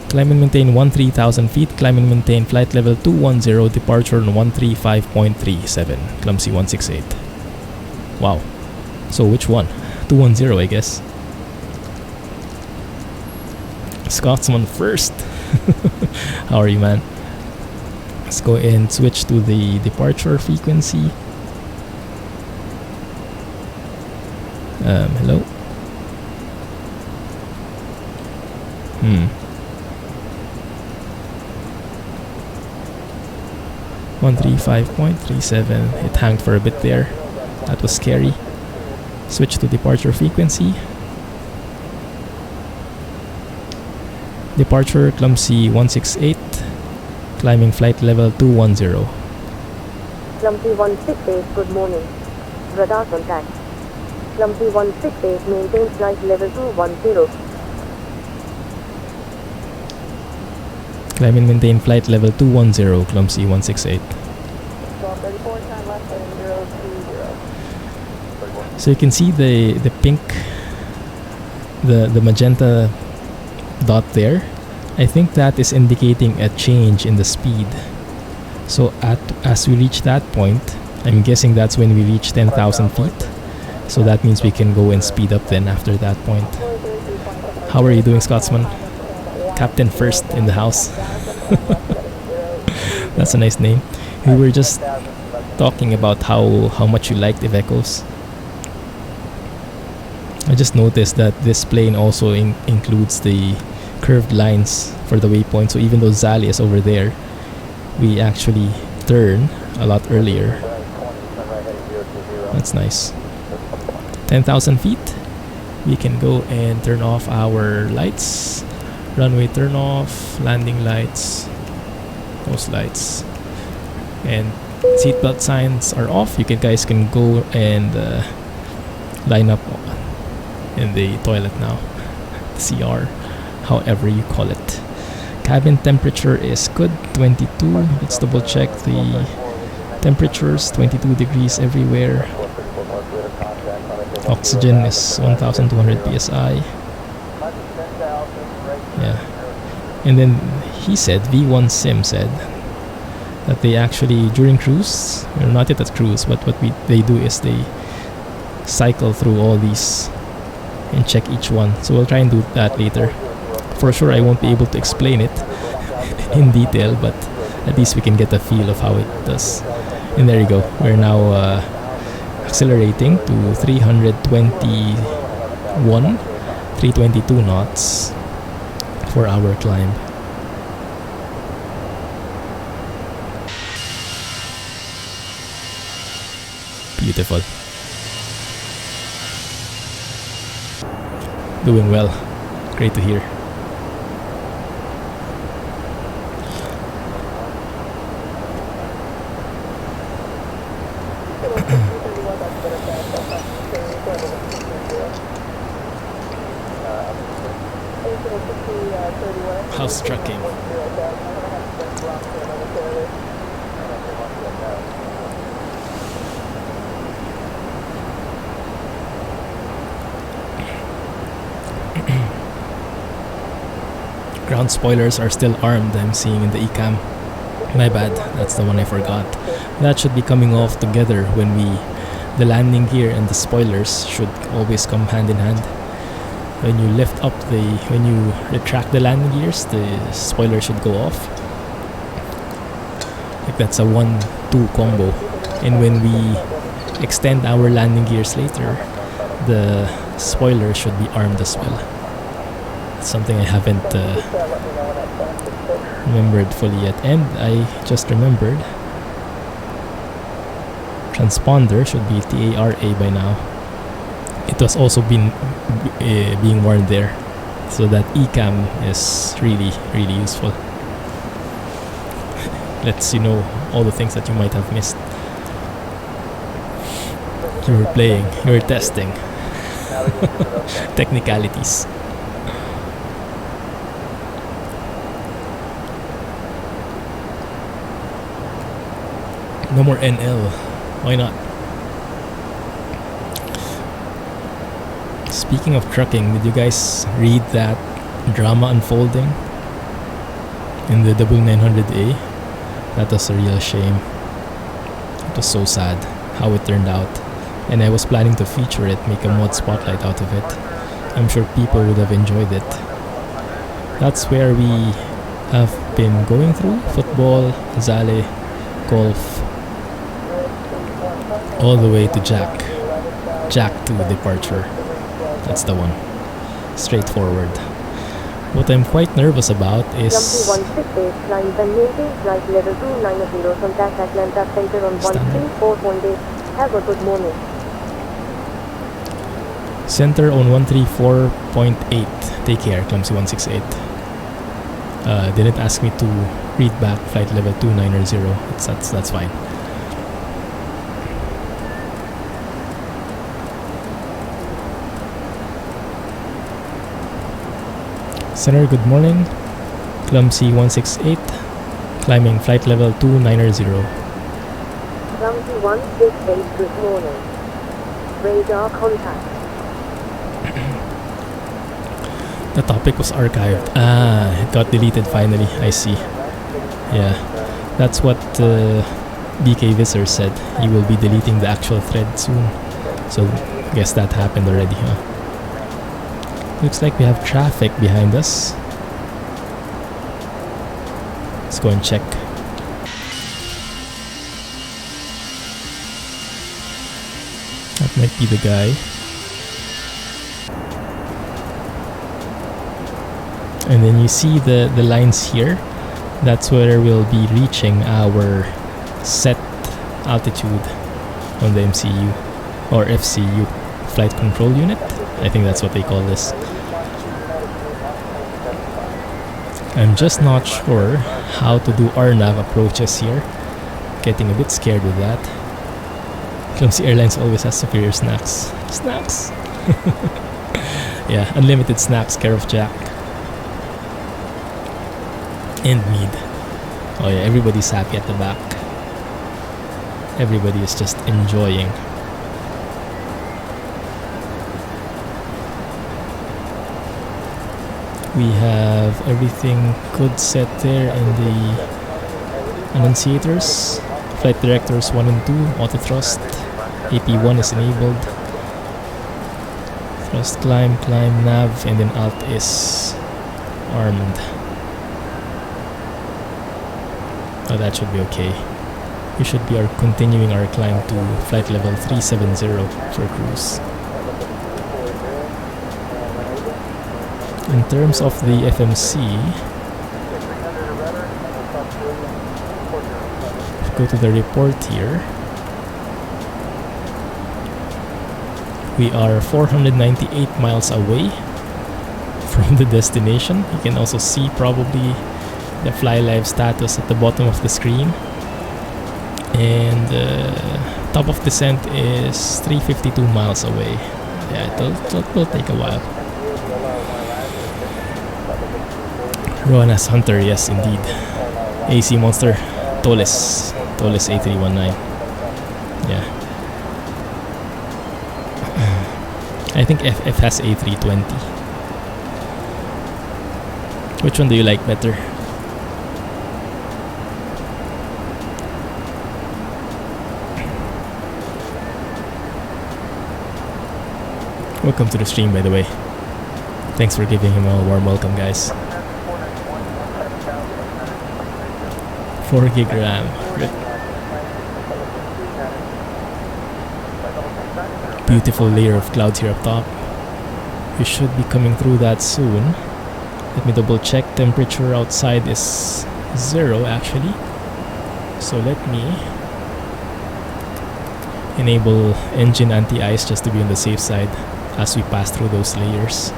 Climb and maintain 13,000 feet, climb and maintain flight level 210, departure on 135.37. Clumsy 168. Wow. So which one? 210, I guess. Scotsman first. How are you, man? Let's go and switch to the departure frequency. Hello? 135.37. It hanged for a bit there. That was scary. Switch to departure frequency. Departure Clumsy 168. Climbing flight level 210. Clumsy 168, good morning. Radar contact. Clumsy 168, maintain flight level 210. Climb and maintain flight level 210, Clumsy 168. So you can see the pink, the magenta dot there I think that is indicating a change in the speed. So as we reach that point, I'm guessing that's when we reach 10,000 feet. So that means we can go and speed up then after that point. How are you doing, Scotsman? Captain First in the house. That's a nice name. We were just talking about how much you liked Ivecos. I just noticed that this plane also includes the curved lines for the waypoint. So even though Zali is over there, we actually turn a lot earlier. That's nice. 10,000 feet. We can go and turn off our lights. Runway turn off, landing lights, those lights, and seatbelt signs are off. You guys can go and line up in the toilet now, CR, however you call it. Cabin temperature is good, 22. Let's double check the temperatures, 22 degrees everywhere. Oxygen is 1200 psi. Yeah. And then he said, V1 Sim said that they actually, during cruise, we're not yet at cruise, but what they do is they cycle through all these and check each one. So we'll try and do that later. For sure I won't be able to explain it in detail, but at least we can get a feel of how it does. And there you go. We're now accelerating to 322 knots for our climb. Beautiful. Doing well. Great to hear. How's trucking? Ground spoilers are still armed, I'm seeing in the ECAM. My bad, that's the one I forgot. That should be coming off together when the landing gear and the spoilers should always come hand in hand. When you lift up when you retract the landing gears, the spoiler should go off. Like that's a 1-2 combo. And when we extend our landing gears later, the spoiler should be armed as well. It's something I haven't remembered fully yet. And I just remembered, transponder should be TARA by now. It was also being warned there, so that ECAM is really useful. Lets you know all the things that you might have missed. You were playing, you were testing. Technicalities. No more NL. Why not? Speaking of trucking, did you guys read that drama unfolding in the 900A? That was a real shame. It was so sad how it turned out. And I was planning to feature it, make a mod spotlight out of it. I'm sure people would have enjoyed it. That's where we have been going through football, Zale, golf, all the way to Jack to departure. That's the one. Straightforward. What I'm quite nervous about is Have a good morning. Center on 134.8. Take care, Clumsy 168. Didn't ask me to read back flight level 290. That's fine. Center, good morning. Clumsy 168, climbing flight level 290. Clumsy 168, good morning. Radar contact. The topic was archived. Ah, it got deleted finally. I see. Yeah, that's what BK Visor said. He will be deleting the actual thread soon. So, guess that happened already, huh? Looks like we have traffic behind us. Let's go and check. That might be the guy. And then you see the lines here. That's where we'll be reaching our set altitude on the MCU or FCU, Flight Control Unit. I think that's what they call this. I'm just not sure how to do RNAV approaches here. Getting a bit scared with that. Clumsy Airlines always has superior snacks. Snacks! Yeah, unlimited snacks, care of Jack. And mead. Oh yeah, everybody's happy at the back. Everybody is just enjoying. We have everything good set there in the annunciators. Flight directors 1 and 2, auto thrust. AP1 is enabled. Thrust climb, nav, and then alt is armed. Oh, that should be okay. We should be continuing our climb to flight level 370 for cruise. In terms of the FMC, go to the report here. We are 498 miles away from the destination. You can also see probably the fly live status at the bottom of the screen. And top of descent is 352 miles away. Yeah, it'll take a while. Roanas Hunter, yes indeed. AC Monster, Toliss A319. Yeah. I think FF has A320. Which one do you like better? Welcome to the stream, by the way. Thanks for giving him a warm welcome, guys. 4 gig RAM. Beautiful layer of clouds here up top. We should be coming through that soon. Let me double check. Temperature outside is 0 actually. So let me enable engine anti-ice just to be on the safe side as we pass through those layers.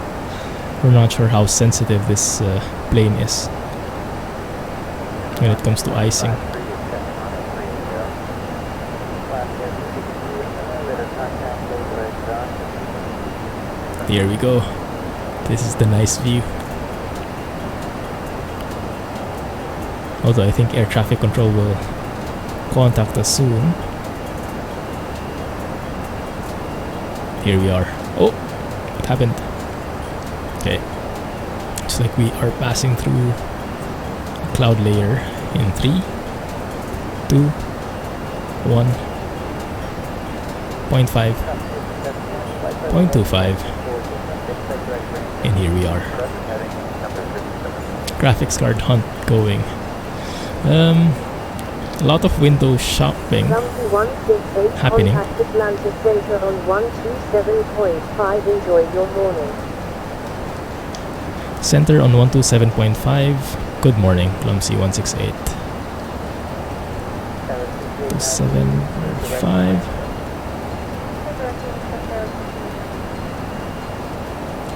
We're not sure how sensitive this plane is when it comes to icing. Here we go. This is the nice view. Although I think air traffic control will contact us soon. Here we are. Oh, what happened? Okay. Looks like we are passing through a cloud layer in 3, 2, 1, 0.5, 0.25. And here we are. Graphics card hunt going. A lot of window shopping happening. Center on 127.5. Good morning, Clumsy 168. 7.5.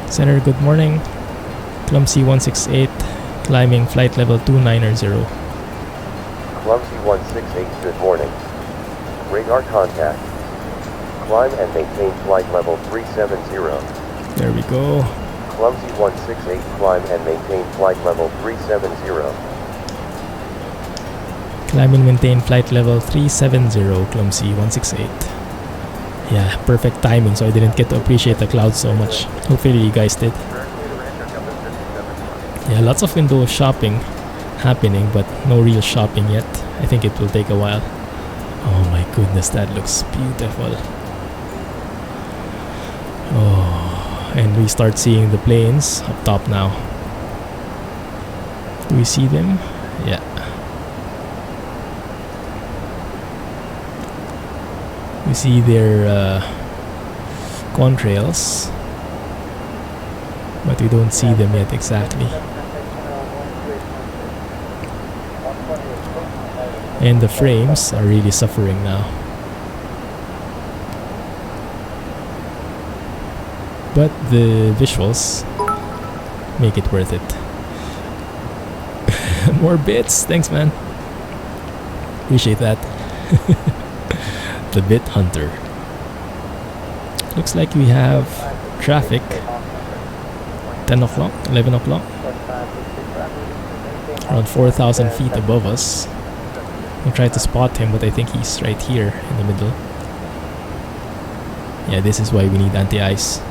Center, good morning. Clumsy 168, climbing flight level 290. Clumsy 168, good morning. Radar contact. Climb and maintain flight level 370. There we go. Clumsy 168, climb and maintain flight level 370. Climb and maintain flight level 370, Clumsy 168. Yeah, perfect timing, so I didn't get to appreciate the clouds so much. Hopefully you guys did. Yeah, lots of window shopping happening, but no real shopping yet. I think it will take a while. Oh my goodness, that looks beautiful. Oh, and we start seeing the planes up top now. Do we see them? Yeah. We see their contrails, but we don't see them yet exactly. And the frames are really suffering now. But the visuals make it worth it. More bits, thanks man. Appreciate that. The Bit Hunter. Looks like we have traffic. 10 o'clock, 11 o'clock. Around 4,000 feet above us. I'll try to spot him, but I think he's right here in the middle. Yeah, this is why we need anti-ice.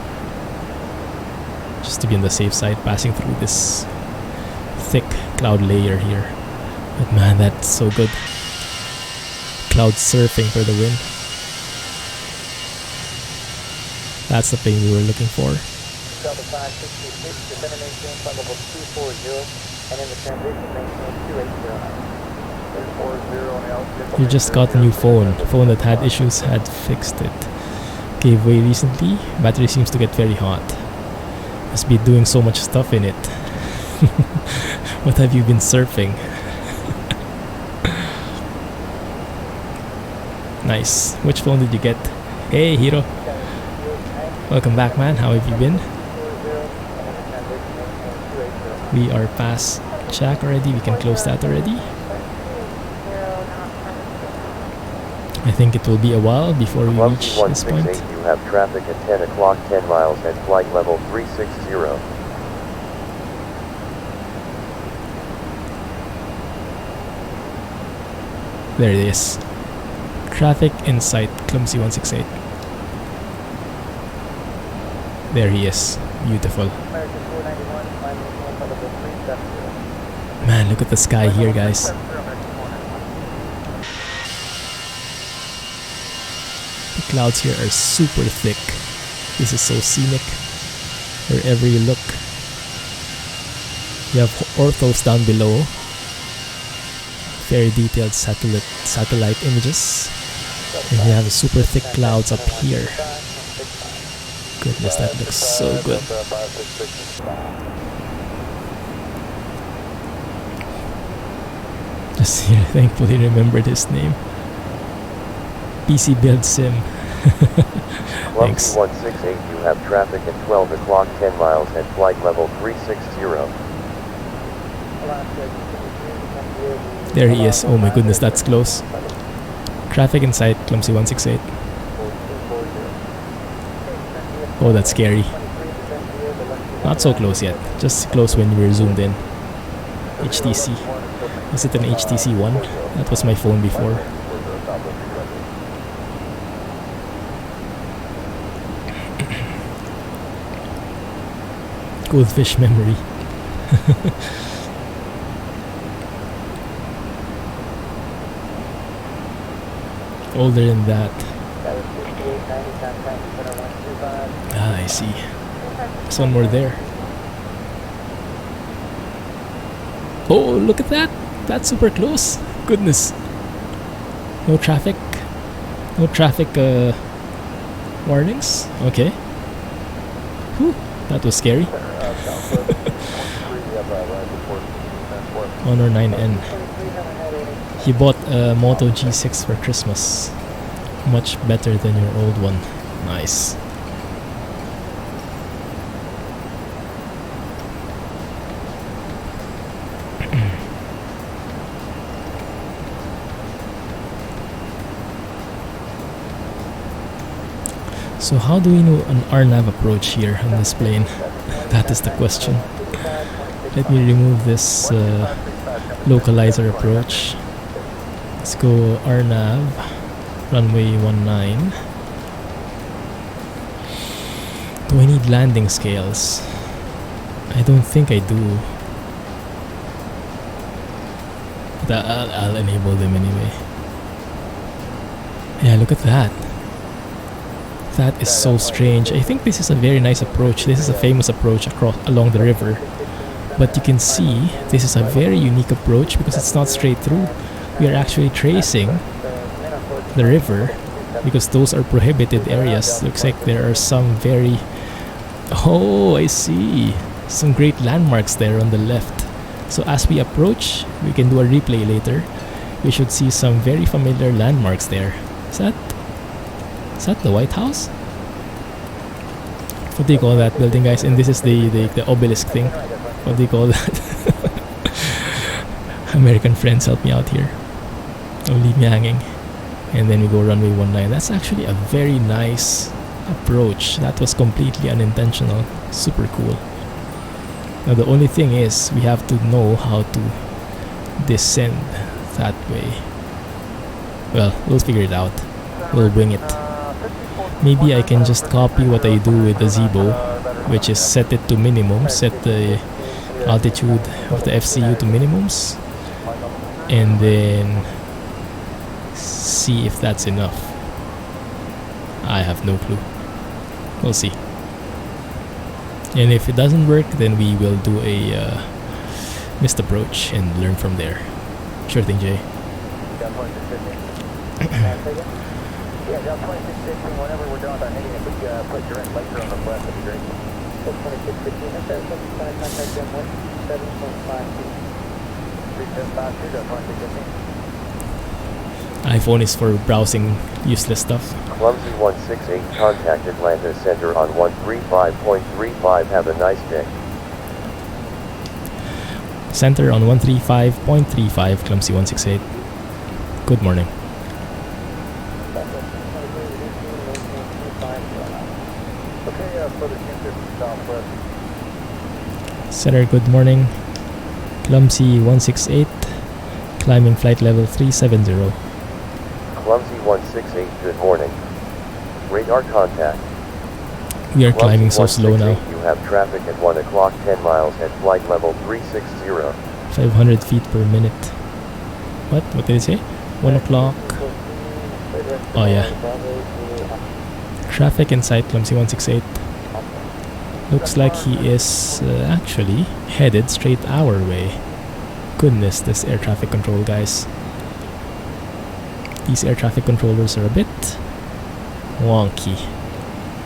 Just to be on the safe side, passing through this thick cloud layer here. But man, that's so good. Cloud surfing for the win. That's the plane we were looking for. Delta 566, descend and maintain flight level 240, and in the transition maintain 280. You just got a new phone. The phone that had issues had fixed it. Gave way recently. Battery seems to get very hot. Must be doing so much stuff in it. What have you been surfing? Nice. Which phone did you get? Hey Hiro. Welcome back man. How have you been? We are past Jack already. We can close that already. I think it will be a while before we reach this point. You have traffic at 10 o'clock, 10 miles at flight level 360. There it is. Traffic in sight, Clumsy 168. There he is. Beautiful. Man, look at the sky here, guys. The clouds here are super thick. This is so scenic. Wherever you look. You have orthos down below. Very detailed satellite images. And you have super thick clouds up here. Goodness, that looks so good. Just here, thankfully remembered his name. PC Build Sim. Thanks. Clumsy 168, you have traffic at 12 o'clock, 10 miles at flight level 360. There he is. Oh my goodness, that's close. Traffic in sight, Clumsy 168. Oh, that's scary. Not so close yet. Just close when we were zoomed in. HTC. Was it an HTC One? That was my phone before. Goldfish memory. Older than that. Ah, I see. There's one more there. Oh, look at that! That's super close. Goodness. No traffic. No traffic warnings. Okay. Whew, that was scary. Honor 9N. He bought a Moto G6 for Christmas. Much better than your old one. Nice. So how do we know an RNAV approach here on this plane? That is the question. Let me remove this localizer approach. Let's go RNAV, runway 19. Do I need landing scales? I don't think I do. But I'll enable them anyway. Yeah, look at that. That is so strange. I think this is a very nice approach. This is a famous approach along the river. But you can see this is a very unique approach because it's not straight through. We are actually tracing the river because those are prohibited areas. Looks like there are some very... Oh, I see. Some great landmarks there on the left. So as we approach, we can do a replay later. We should see some very familiar landmarks there. Is that the White House? What do you call that building, guys? And this is the obelisk thing. What do you call that? American friends, help me out here. Don't leave me hanging. And then we go runway 19. That's actually a very nice approach. That was completely unintentional. Super cool. Now the only thing is we have to know how to descend that way. Well, we'll figure it out. We'll bring it. Maybe I can just copy what I do with the Zibo, which is set it to minimum, set the altitude of the FCU to minimums, and then see if that's enough. I have no clue. We'll see. And if it doesn't work, then we will do a missed approach and learn from there. Sure thing, Jay. Yeah, Down 2615, whenever we're done with our heading, if we put your laser on the left, that'd be great. 2615, that's our contact them 7.52. 3752, Down 2615. iPhone is for browsing useless stuff. Clumsy 168, contact Atlanta Center on 135.35. Have a nice day. Center on 135.35, Clumsy 168. Good morning. Center, good morning. Clumsy 168, climbing flight level 370. Clumsy 168, good morning. Radar contact. We are Clumsy climbing so slow now. 168, you have traffic at 1 o'clock, 10 miles at flight level 360. 500 feet per minute. What? What did it say? 1 o'clock. Oh yeah. Traffic inside Clumsy 168. Looks like he is actually headed straight our way. Goodness, this air traffic control, guys. These air traffic controllers are a bit wonky.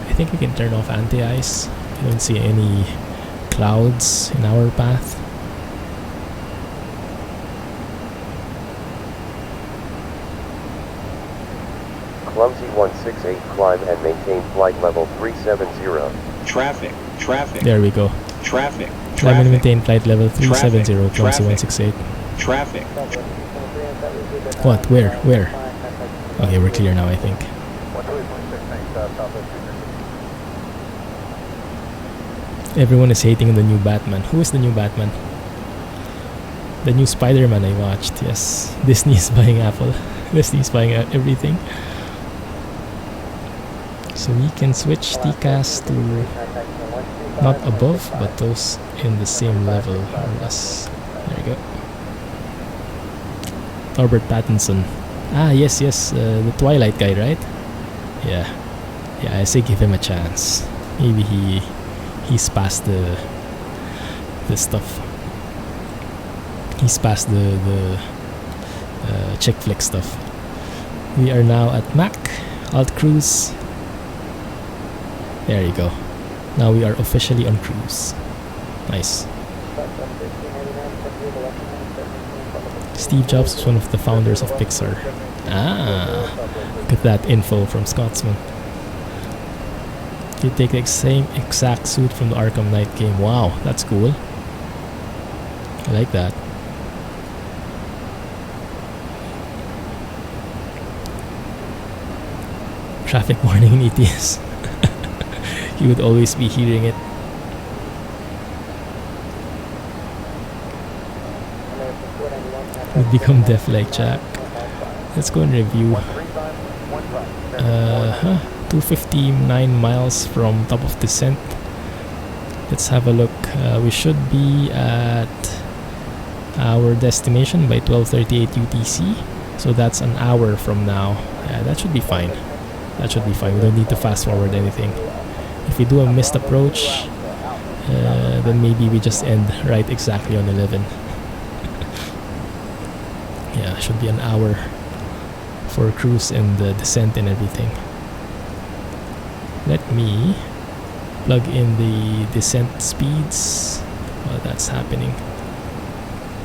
I think we can turn off anti-ice. I don't see any clouds in our path. Clumsy 168, climb and maintain flight level 370. Traffic. There we go. Traffic. Climb and maintain flight level 370, Clumsy 168. Traffic. What? Where? Okay, we're clear now, I think. Everyone is hating the new Batman. Who is the new Batman? The new Spider-Man I watched, yes. Disney is buying Apple. Disney is buying everything. So we can switch TCAS to not above, but those in the same level or less. There we go. Robert Pattinson. Ah, yes, the Twilight guy, right? Yeah, I say give him a chance. Maybe he's past the stuff. He's past the chick flick stuff. We are now at Mac, Alt Cruise. There you go. Now we are officially on cruise. Nice. Steve Jobs was one of the founders of Pixar. Ah, look at that info from Scotsman. You take the same exact suit from the Arkham Knight game. Wow, that's cool. I like that. Traffic warning in ETS. You would always be hearing it. Would become deaf like Jack. Let's go and review. 259 miles from top of descent. Let's have a look. We should be at our destination by 12:38 UTC. So that's an hour from now. Yeah, that should be fine. That should be fine. We don't need to fast forward anything. If we do a missed approach, then maybe we just end right exactly on 11. Yeah, should be an hour for cruise and the descent and everything. Let me plug in the descent speeds while that's happening.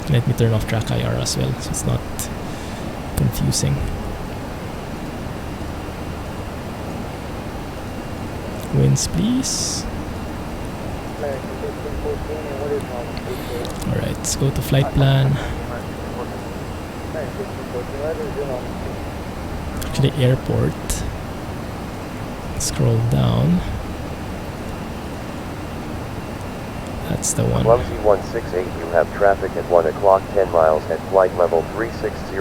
Let me turn off track IR as well so it's not confusing. Winds, please. Alright, let's go to flight plan. Actually, airport. Scroll down. That's the one. Clumsy 168, you have traffic at 1 o'clock 10 miles at flight level 360.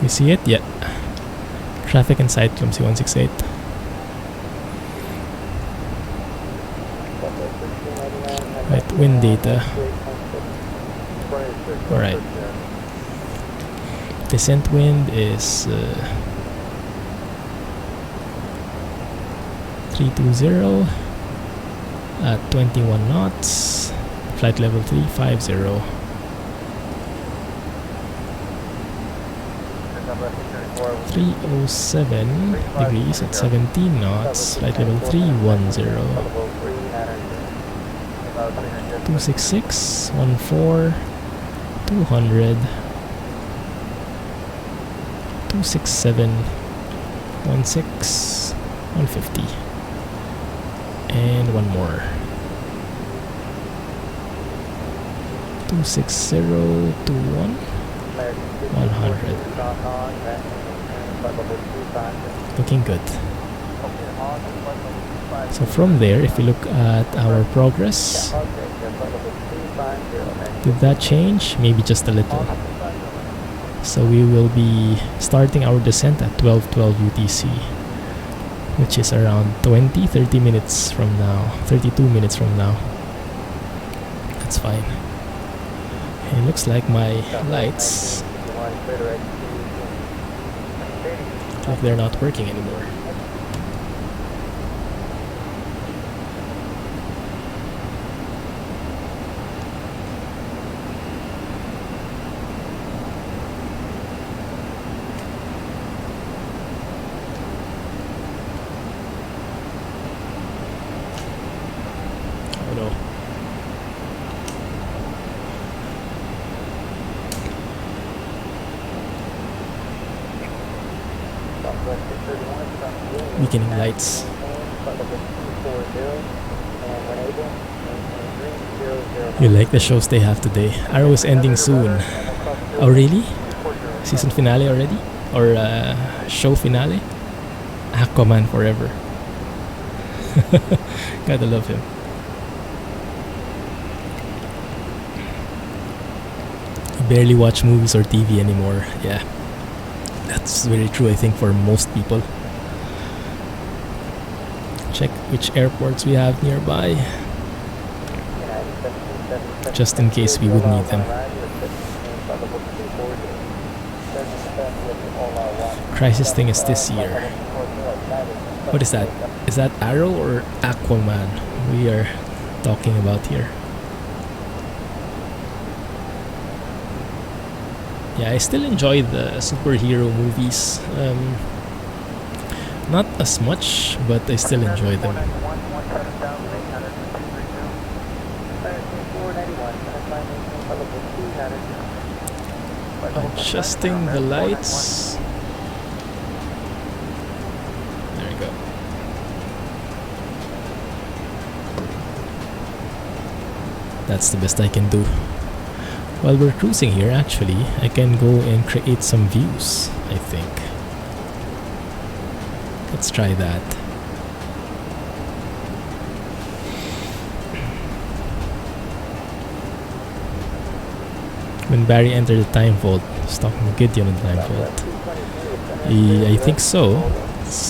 You see it? Yeah. Traffic inside Clumsy 168. Right, wind data. Alright. Descent wind is 320 at 21 knots. Flight level 350. 307 degrees at 17 knots. Flight level 310. 266, 14, 200, 267, 16, 150, and one more. 26021, 100. Looking good. So from there, if you look at our progress, did that change? Maybe just a little. So we will be starting our descent at 12:12 UTC, which is around 30 minutes from now, 32 minutes from now. That's fine. It looks like my lights, like they're not working anymore. Beginning lights. You like the shows they have today? Arrow is ending soon. Oh really? Season finale already? Or show finale? Aquaman forever. Gotta love him. You barely watch movies or TV anymore. Yeah. That's very true, I think, for most people. Check which airports we have nearby, just in case we would need them. Crisis thing is this year. What is that? Is that Arrow or Aquaman we are talking about here? Yeah, I still enjoy the superhero movies. Not as much, but I still enjoy them. Adjusting the lights. There we go. That's the best I can do. While we're cruising here, actually, I can go and create some views, I think. Let's try that. When Barry entered the time vault, I was talking to Gideon in the time vault. I think so.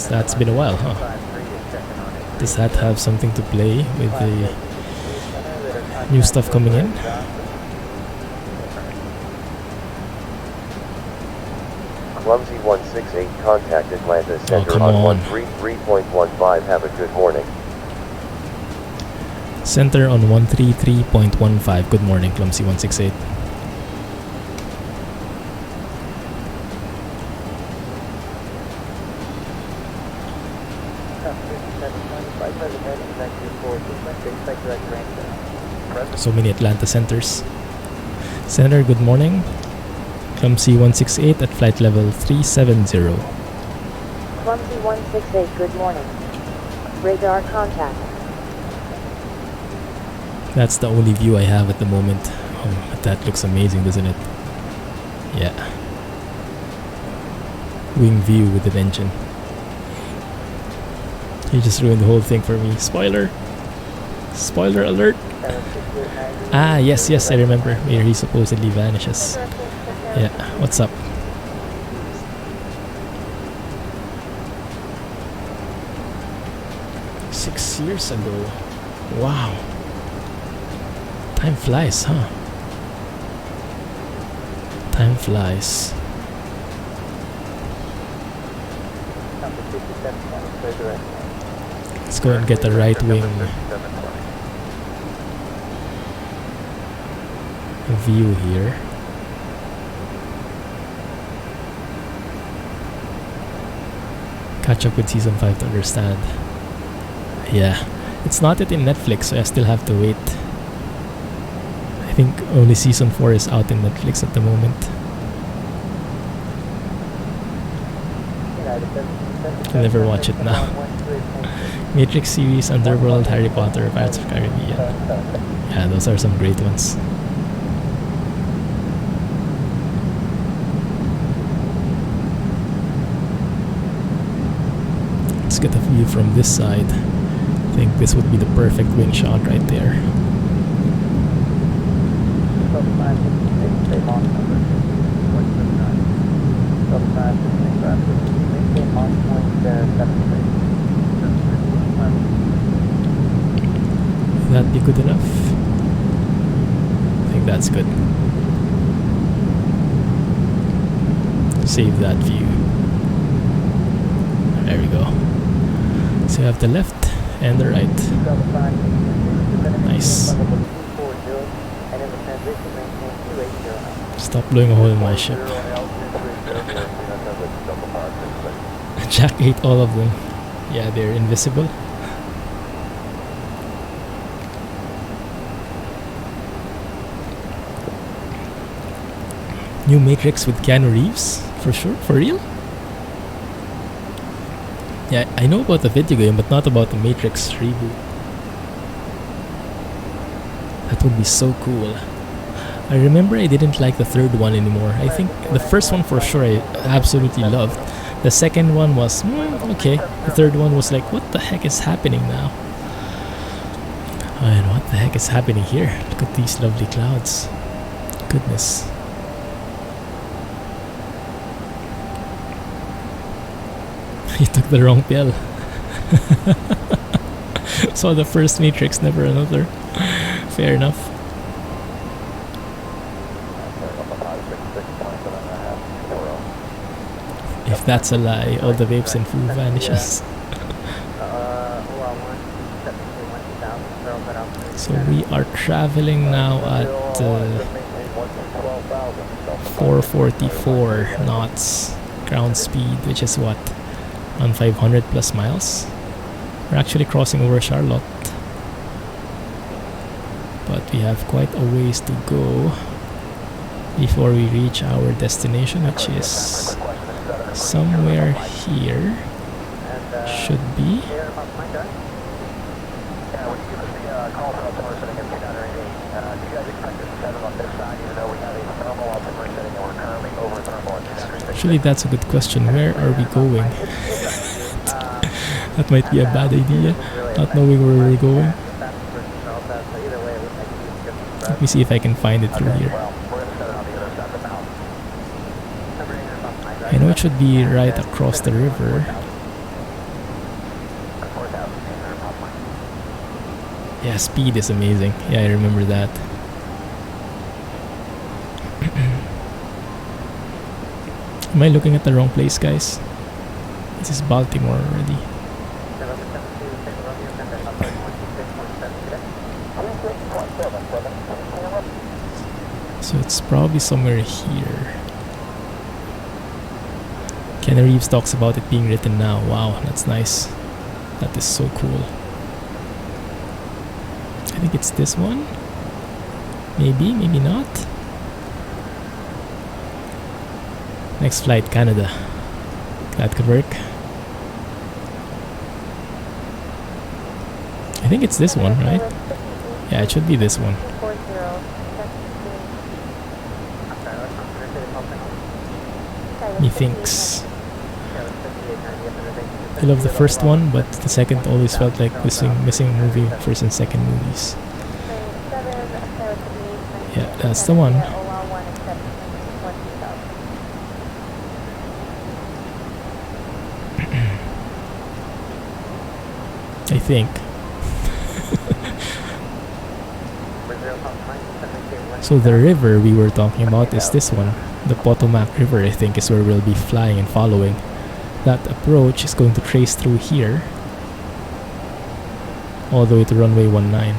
That's been a while, huh? Does that have something to play with the new stuff coming in? Clumsy 168 contact Atlanta Center come on on. 133.15. Have a good morning. Center on 133.15. Good morning, Clumsy 168. So many Atlanta centers. Center, good morning. Clumsy 168 at flight level 370. Clumsy 168, good morning. Radar contact. That's the only view I have at the moment. But that looks amazing, doesn't it? Yeah. Wing view with an engine. You just ruined the whole thing for me. Spoiler! Spoiler alert! Ah, yes, I remember where he supposedly vanishes. Yeah, what's up? Six years ago. Wow. Time flies, huh? Time flies. Let's go and get the right wing view here. Catch up with season 5 to understand. Yeah, it's not yet in Netflix, so I still have to wait. I think only season 4 is out in Netflix at the moment. I'll never watch it now. Matrix series, Underworld, Harry Potter, Pirates of the Caribbean. Yeah, those are some great ones. Let's get a view from this side. I think this would be the perfect wing shot right there. Will that be good enough? I think that's good. Save that view. There we go. So you have the left and the right. Nice. Stop blowing a hole in my ship. Jack ate all of them. Yeah, they're invisible. New Matrix with Keanu Reeves? For sure? For real? Yeah, I know about the video game, but not about the Matrix reboot. That would be so cool. I remember I didn't like the third one anymore. I think the first one for sure I absolutely loved. The second one was, okay. The third one was like, what the heck is happening now? And what the heck is happening here? Look at these lovely clouds. Goodness. You took the wrong pill. So the first Matrix, never another. Fair enough. If that's a lie, all the vapes and food vanishes. So we are traveling now at 444 knots ground speed, which is what? On 500 plus miles. We're actually crossing over Charlotte, but we have quite a ways to go before we reach our destination, which is somewhere here. Should be. Actually, that's a good question. Where are we going? That might be a bad idea, not knowing where we're going. Let me see if I can find it through here. I know it should be right across the river. Yeah, speed is amazing. Yeah, I remember that. Am I looking at the wrong place, guys? This is Baltimore already. So it's probably somewhere here. Ken Reeves talks about it being written now. Wow, that's nice. That is so cool. I think it's this one. Maybe, maybe not. Next flight, Canada. That could work. I think it's this one, right? Yeah, it should be this one. Methinks. I love the first one, but the second always felt like missing a movie, first and second movies. Yeah, that's the one. I think. So the river we were talking about is this one. The Potomac River, I think, is where we'll be flying and following. That approach is going to trace through here all the way to runway 19.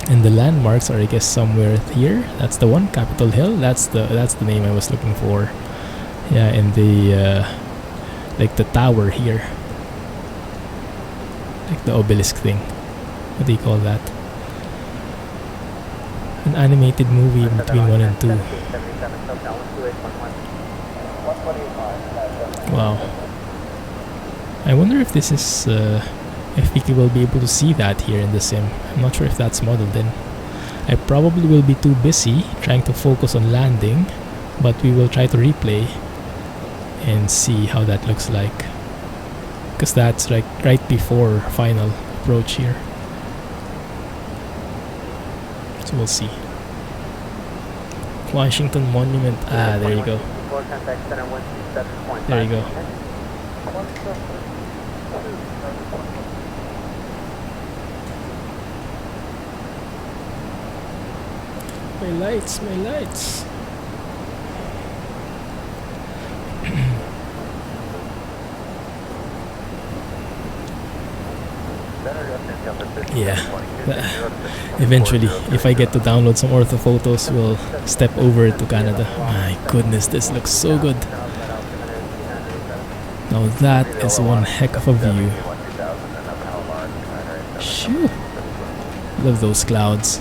And the landmarks are, I guess, somewhere here. That's the one, Capitol Hill. That's the name I was looking for. Yeah, and the like the tower here, like the obelisk thing. What do you call that? An animated movie in between 1 and 2. Wow. I wonder if this is if we will be able to see that here in the sim. I'm not sure if that's modeled in. I probably will be too busy trying to focus on landing, but we will try to replay and see how that looks like, because that's like right before final approach here. So we'll see. Washington Monument. Ah, there you go. There you go. My lights, my lights. Yeah. Eventually, if I get to download some ortho photos, we'll step over to Canada. My goodness, this looks so good. Now that is one heck of a view. Shoo. Love those clouds.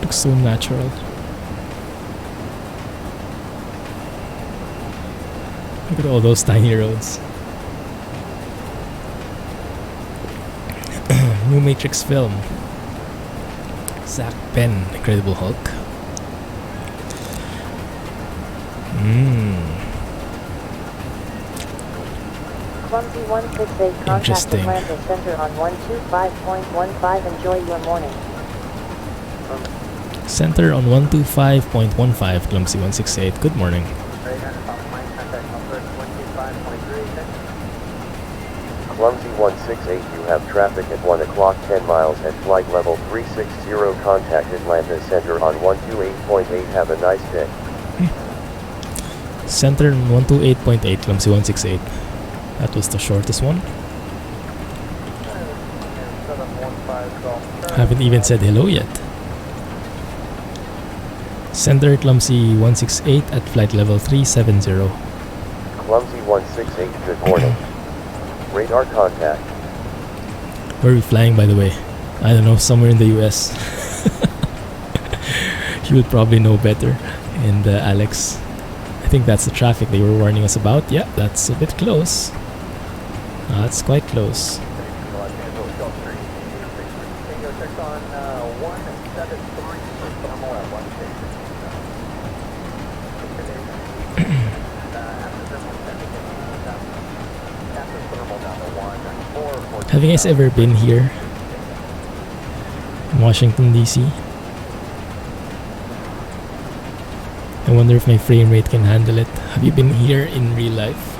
Looks so natural. Look at all those tiny roads. New Matrix film. Zach Penn, Incredible Hulk. Clumsy 168 contact Atlanta Center on 125.15. Enjoy your morning. Center on 125.15, Clumsy 168. Good morning. Clumsy 168, you have traffic at 1 o'clock 10 miles at flight level 360, contact Atlanta Center on 128.8, have a nice day. Center on 128.8, Clumsy 168. That was the shortest one. Haven't even said hello yet. Center Clumsy 168 at flight level 370. Clumsy 168, good morning. Radar contact. Where are we flying, by the way? I don't know, somewhere in the US. You would probably know better. And Alex, I think that's the traffic they were warning us about. Yeah, that's a bit close. That's quite close. Have you guys ever been here in Washington D.C? I wonder if my frame rate can handle it. Have you been here in real life?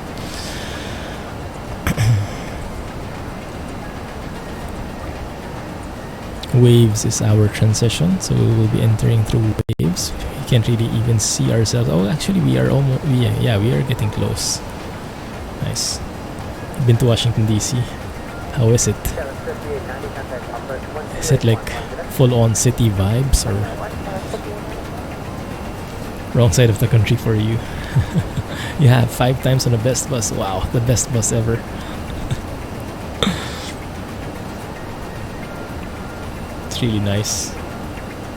Waves is our transition, so we will be entering through waves. We can't really even see ourselves. Oh, actually, we are almost. Yeah, we are getting close. Nice. Been to Washington D.C. How is it? Is it like full-on city vibes or wrong side of the country for you? You have 5 times on the best bus. Wow, the best bus ever. It's really nice.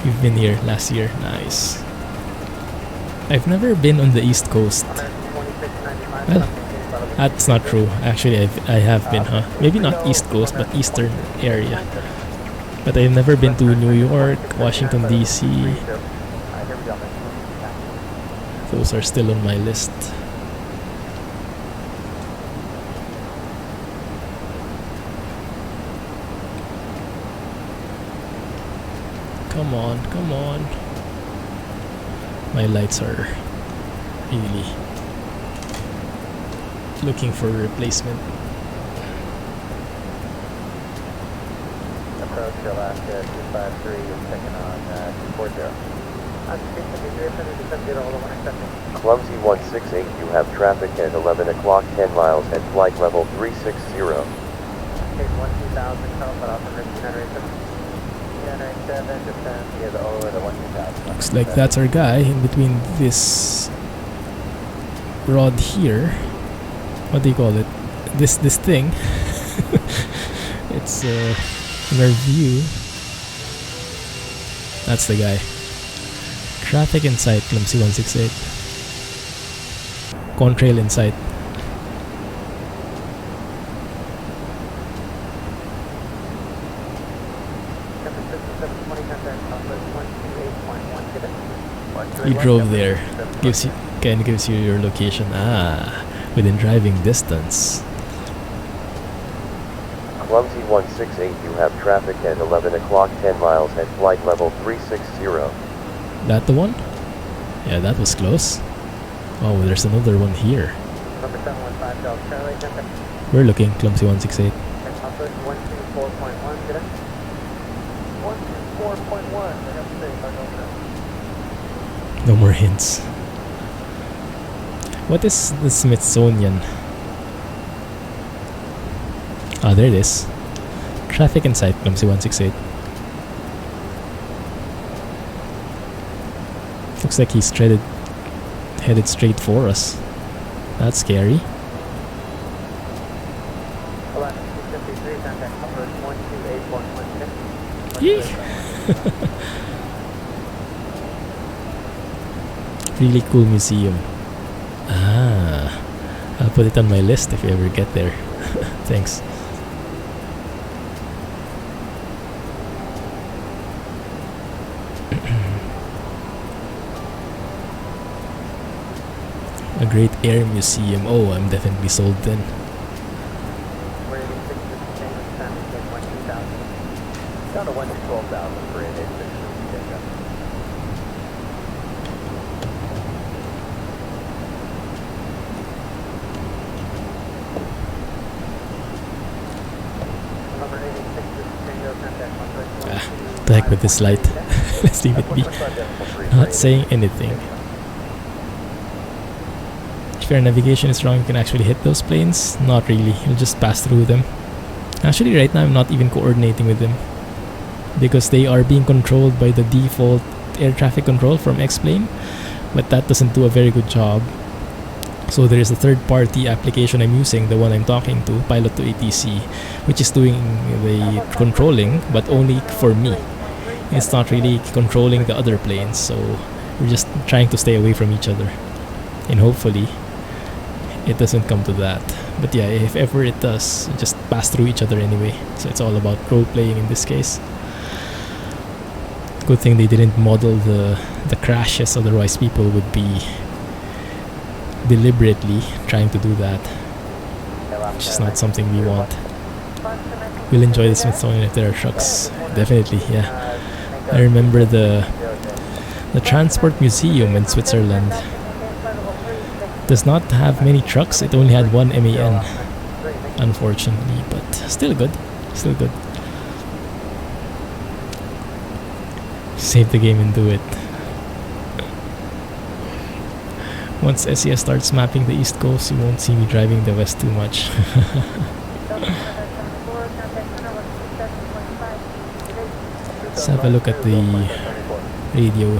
You've been here last year. Nice. I've never been on the East Coast. Well, that's not true. Actually, I have been, huh? Maybe not East Coast, but Eastern area. But I've never been to New York, Washington D.C. Those are still on my list. Come on, come on. My lights are really looking for replacement. Approach Alaska 253 is checking on 240. Clumsy 168, you have traffic at 11 o'clock 10 miles at flight level 360. Stage 12000, come off of generation. Generation 7, descend via the over the 12000. Looks like that's our guy in between this rod here. What do you call it? This thing. It's in our view. That's the guy. Traffic in sight, Clumsy 168. Contrail in sight. You drove there. Gives you your location. Within driving distance. Clumsy 168, you have traffic at 11 o'clock 10 miles at flight level 360. That the one? Yeah, that was close. Oh, there's another one here. We're looking, Clumsy 168. 124.1. No more hints. What is the Smithsonian? Ah, there it is. Traffic in sight, Clumsy 168. Looks like he's headed straight for us. That's scary. Yee! Really cool museum. I'll put it on my list if you ever get there. Thanks. A great air museum. Oh, I'm definitely sold then. Down to 112,000 for an 86. The heck with this light. Let's leave it be. Not saying anything. If your navigation is wrong, you can actually hit those planes. Not really. You'll just pass through them. Actually, right now I'm not even coordinating with them, because they are being controlled by the default air traffic control from X-Plane, but that doesn't do a very good job. So there is a third-party application I'm using, the one I'm talking to, Pilot to ATC, which is doing the controlling, but only for me. It's not really controlling the other planes, so we're just trying to stay away from each other. And hopefully, it doesn't come to that. But yeah, if ever it does, just pass through each other anyway. So it's all about role-playing in this case. Good thing they didn't model the crashes, otherwise people would be deliberately trying to do that, which is not something we want. We'll enjoy the Smithsonian if there are trucks. Definitely, yeah. I remember the Transport Museum in Switzerland does not have many trucks. It only had one MAN, unfortunately, but still good. Still good. Save the game and do it. Once SES starts mapping the East Coast, you won't see me driving the West too much. Let's have a look at the radio.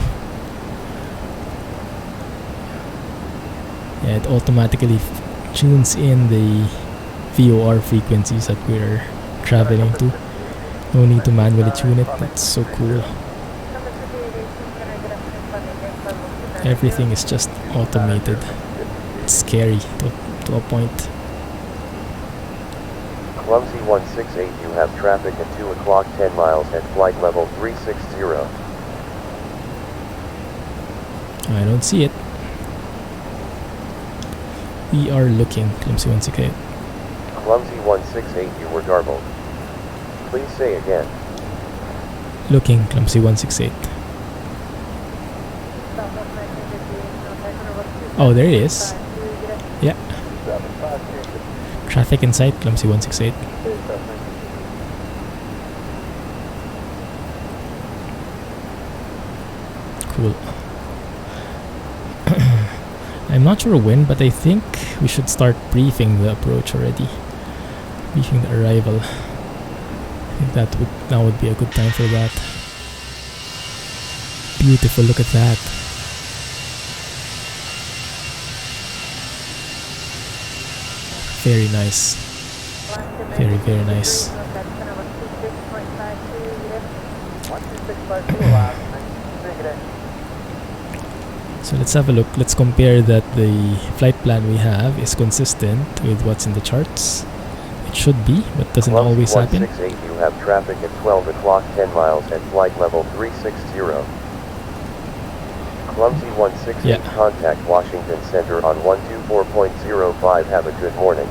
Yeah, it automatically tunes in the VOR frequencies that we're traveling to. No need to manually tune it. That's so cool. Everything is just automated. It's scary to a point. Clumsy 168, you have traffic at 2 o'clock 10 miles at flight level 360. I don't see it. We are looking, Clumsy 168. Clumsy 168, you were garbled. Please say again. Looking, Clumsy 168. Oh, there it is. Yeah. Traffic in sight, Clumsy 168. Cool. I'm not sure when, but I think we should start briefing the approach already. Briefing the arrival. I think that would be a good time for that. Beautiful, look at that. Very nice. Very, very nice. So let's have a look. Let's compare that the flight plan we have is consistent with what's in the charts. It should be, but doesn't always happen. 168, you have traffic at 12 o'clock 10 miles at flight level 360. Clumsy 168, Yeah. contact Washington Center on 124.05. Have a good morning.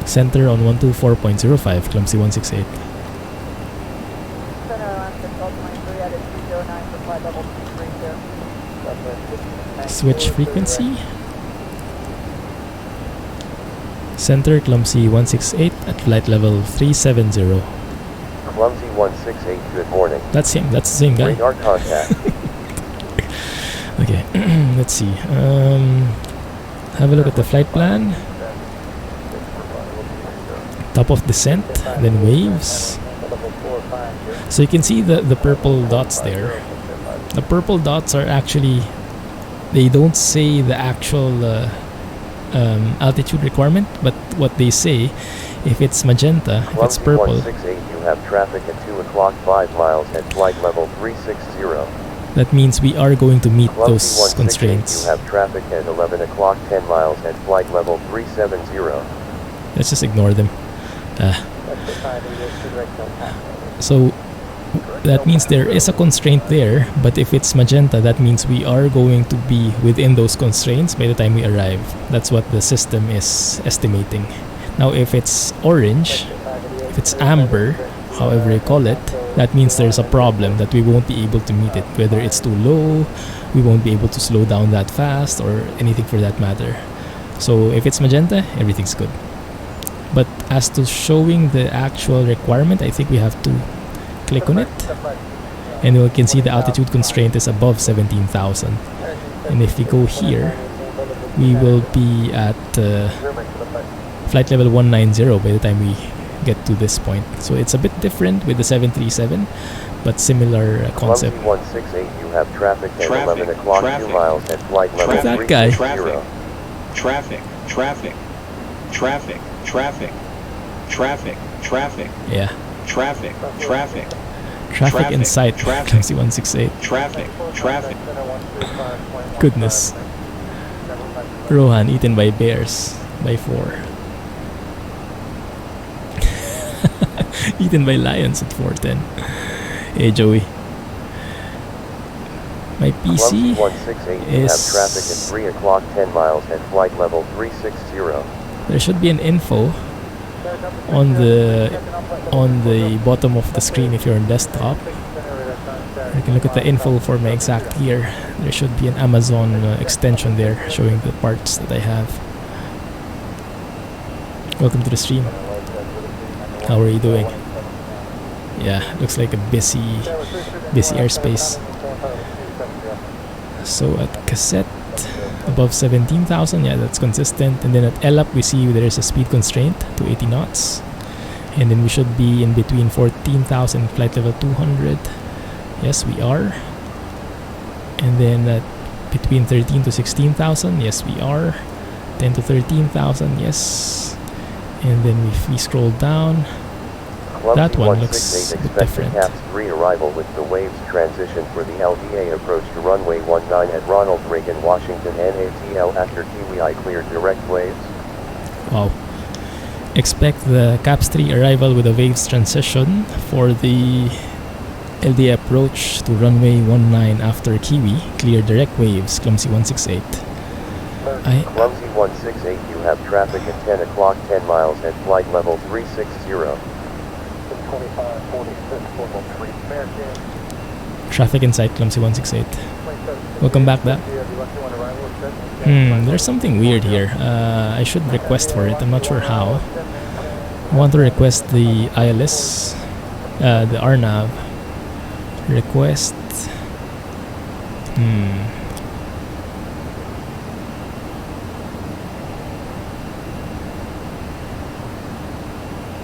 Center on 124.05, Clumsy 168. Switch frequency. Center Clumsy 168 at flight level 370. Clumsy 168, good morning. That's him. That's the same guy. Radar contact. Okay, let's see. Have a look at the flight plan. Top of descent, then waves. So you can see the purple dots there. The purple dots are actually, they don't say the actual altitude requirement, but what they say, if it's magenta, if it's purple, 168, you have traffic at 2 o'clock 5 miles at flight level 360. that means we are going to meet Clumsy those 168, constraints. you have traffic at 11 o'clock 10 miles at flight level 370. Let's just ignore them. So that means there is a constraint there, but if it's magenta, that means we are going to be within those constraints by the time we arrive. That's what the system is estimating. Now if it's orange, if it's amber, however you call it, that means there's a problem that we won't be able to meet it. Whether it's too low, we won't be able to slow down that fast, or anything for that matter. So if it's magenta, everything's good. But as to showing the actual requirement, I think we have to click on it, and we can see the altitude constraint is above 17,000. And if we go here, we will be at flight level 190 by the time we get to this point. So it's a bit different with the 737, but similar concept. Clumsy 168, you have traffic at 11 o'clock 2 miles at flight level That guy. 360. Yeah. Traffic in sight. Clumsy 168. Goodness. Rohan eaten by bears by 4. Eaten by lions at 4:10. Hey Joey. My Clumsy PC 168, you have traffic at 3 o'clock 10 miles at flight level 360. there should be an info on the bottom of the screen if you're on desktop. You can look at the info for my exact gear. There should be an Amazon extension there showing the parts that I have. Welcome to the stream. How are you doing? Yeah, looks like a busy airspace. So at Cassette, above 17,000, yeah, that's consistent. And then at LAP, we see there is a speed constraint to 80 knots. And then we should be in between 14,000 flight level 200. Yes, we are. And then at between 13 to 16,000, yes, we are. 10 to 13,000, yes. And then if we scroll down, that one looks a bit different. CAPS 3 arrival with the waves transition for the LDA approach to runway 19 at Ronald Reagan, Washington NATL after Kiwi cleared direct waves. Wow. Expect the CAPS 3 arrival with a waves transition for the LDA approach to runway 19 after Kiwi clear direct waves, Clumsy 168. Clumsy 168, you have traffic at 10 o'clock 10 miles at flight level 360. Traffic inside Clumsy 168. Welcome back, Dad. There's something weird here. I should request for it. I'm not sure how. I want to request the ILS, the RNAV. Request.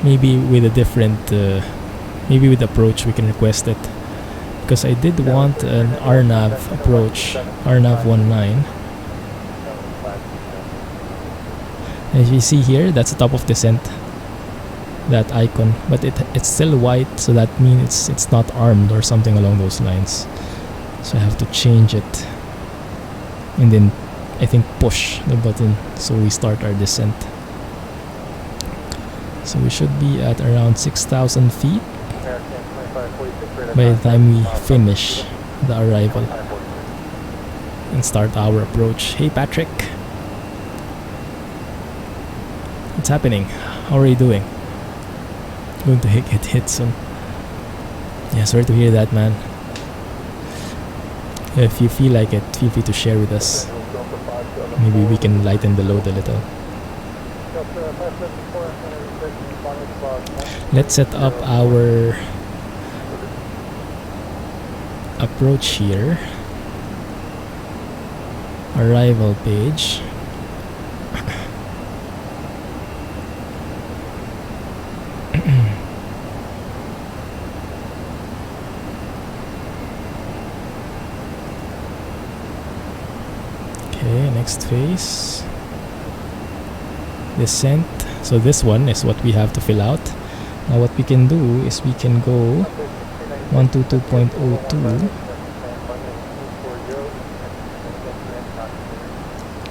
Maybe with a different, maybe with approach we can request it. Because I did want an RNAV approach, RNAV 19. As you see here, that's the top of descent. That icon, but it's still white, so that means it's not armed or something along those lines. So I have to change it, and then I think push the button so we start our descent. So we should be at around 6,000 feet by the time we finish the arrival and start our approach. Hey Patrick, what's happening? How are you doing? Going to get hit soon. Yeah, sorry to hear that, man. If you feel like it, feel free to share with us. Maybe we can lighten the load a little. Let's set up our approach here. Arrival page. Okay, next phase. Descent. So this one is what we have to fill out. Now what we can do is we can go 122.02.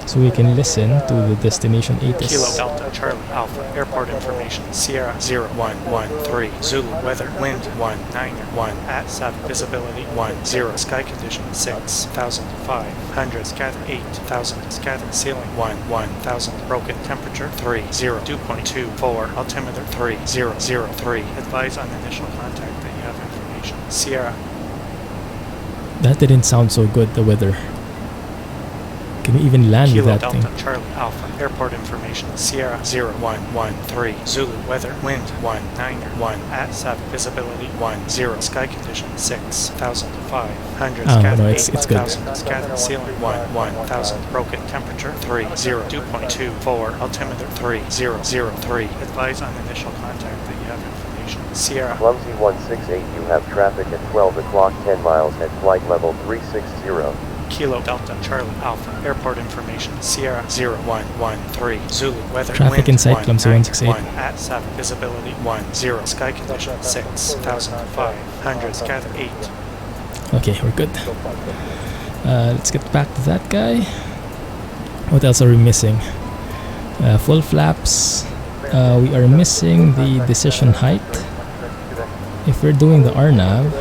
So we can listen to the destination ATIS. Kilo Delta Charlie Alpha Airport information Sierra 0113 Zulu weather wind 191 at 7 visibility 10 sky condition 6,500 scatter 8,000 scatter ceiling 1,000 broken temperature 302.24 altimeter 3003 advise on initial contact that you have information Sierra. That didn't sound so good, the weather. Can we even land Kilo that Delta thing? Charlie Alpha Airport information Sierra 0113 Zulu weather wind 191 at 7 visibility 10 sky condition 6,500 scatter no, it's good. 8,000 scatter ceiling 1,000 broken temperature 302.24 altimeter 3003 advise on initial contact that you have information Sierra. Clumsy 168, you have traffic at 12 o'clock 10 miles at flight level 360. Kilo Delta Charlie Alpha Airport information Sierra 0113 Zulu weather Traffic wind inside Clumsy 168. 191 at 7 visibility 10 sky condition 6,500 scatter 8. Okay, we're good. Let's get back to that guy. What else are we missing? Full flaps. We are missing the decision height. If we're doing the RNAV,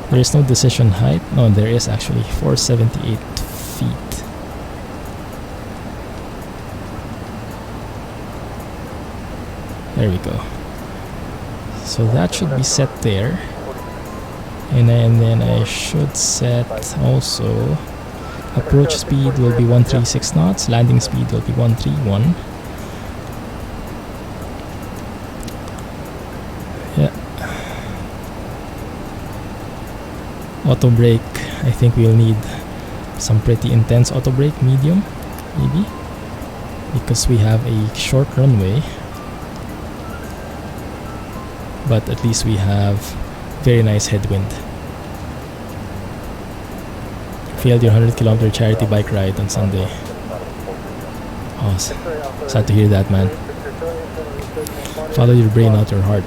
there is no decision height. No, there is actually 478 feet. There we go. So that should be set there. And then I should set also approach speed will be 136 knots, landing speed will be 131. Auto brake, I think we'll need some pretty intense auto brake, medium, maybe, because we have a short runway. But at least we have very nice headwind. Failed your 100-kilometer charity bike ride on Sunday. Oh, sad to hear that, man. Follow your brain, not your heart.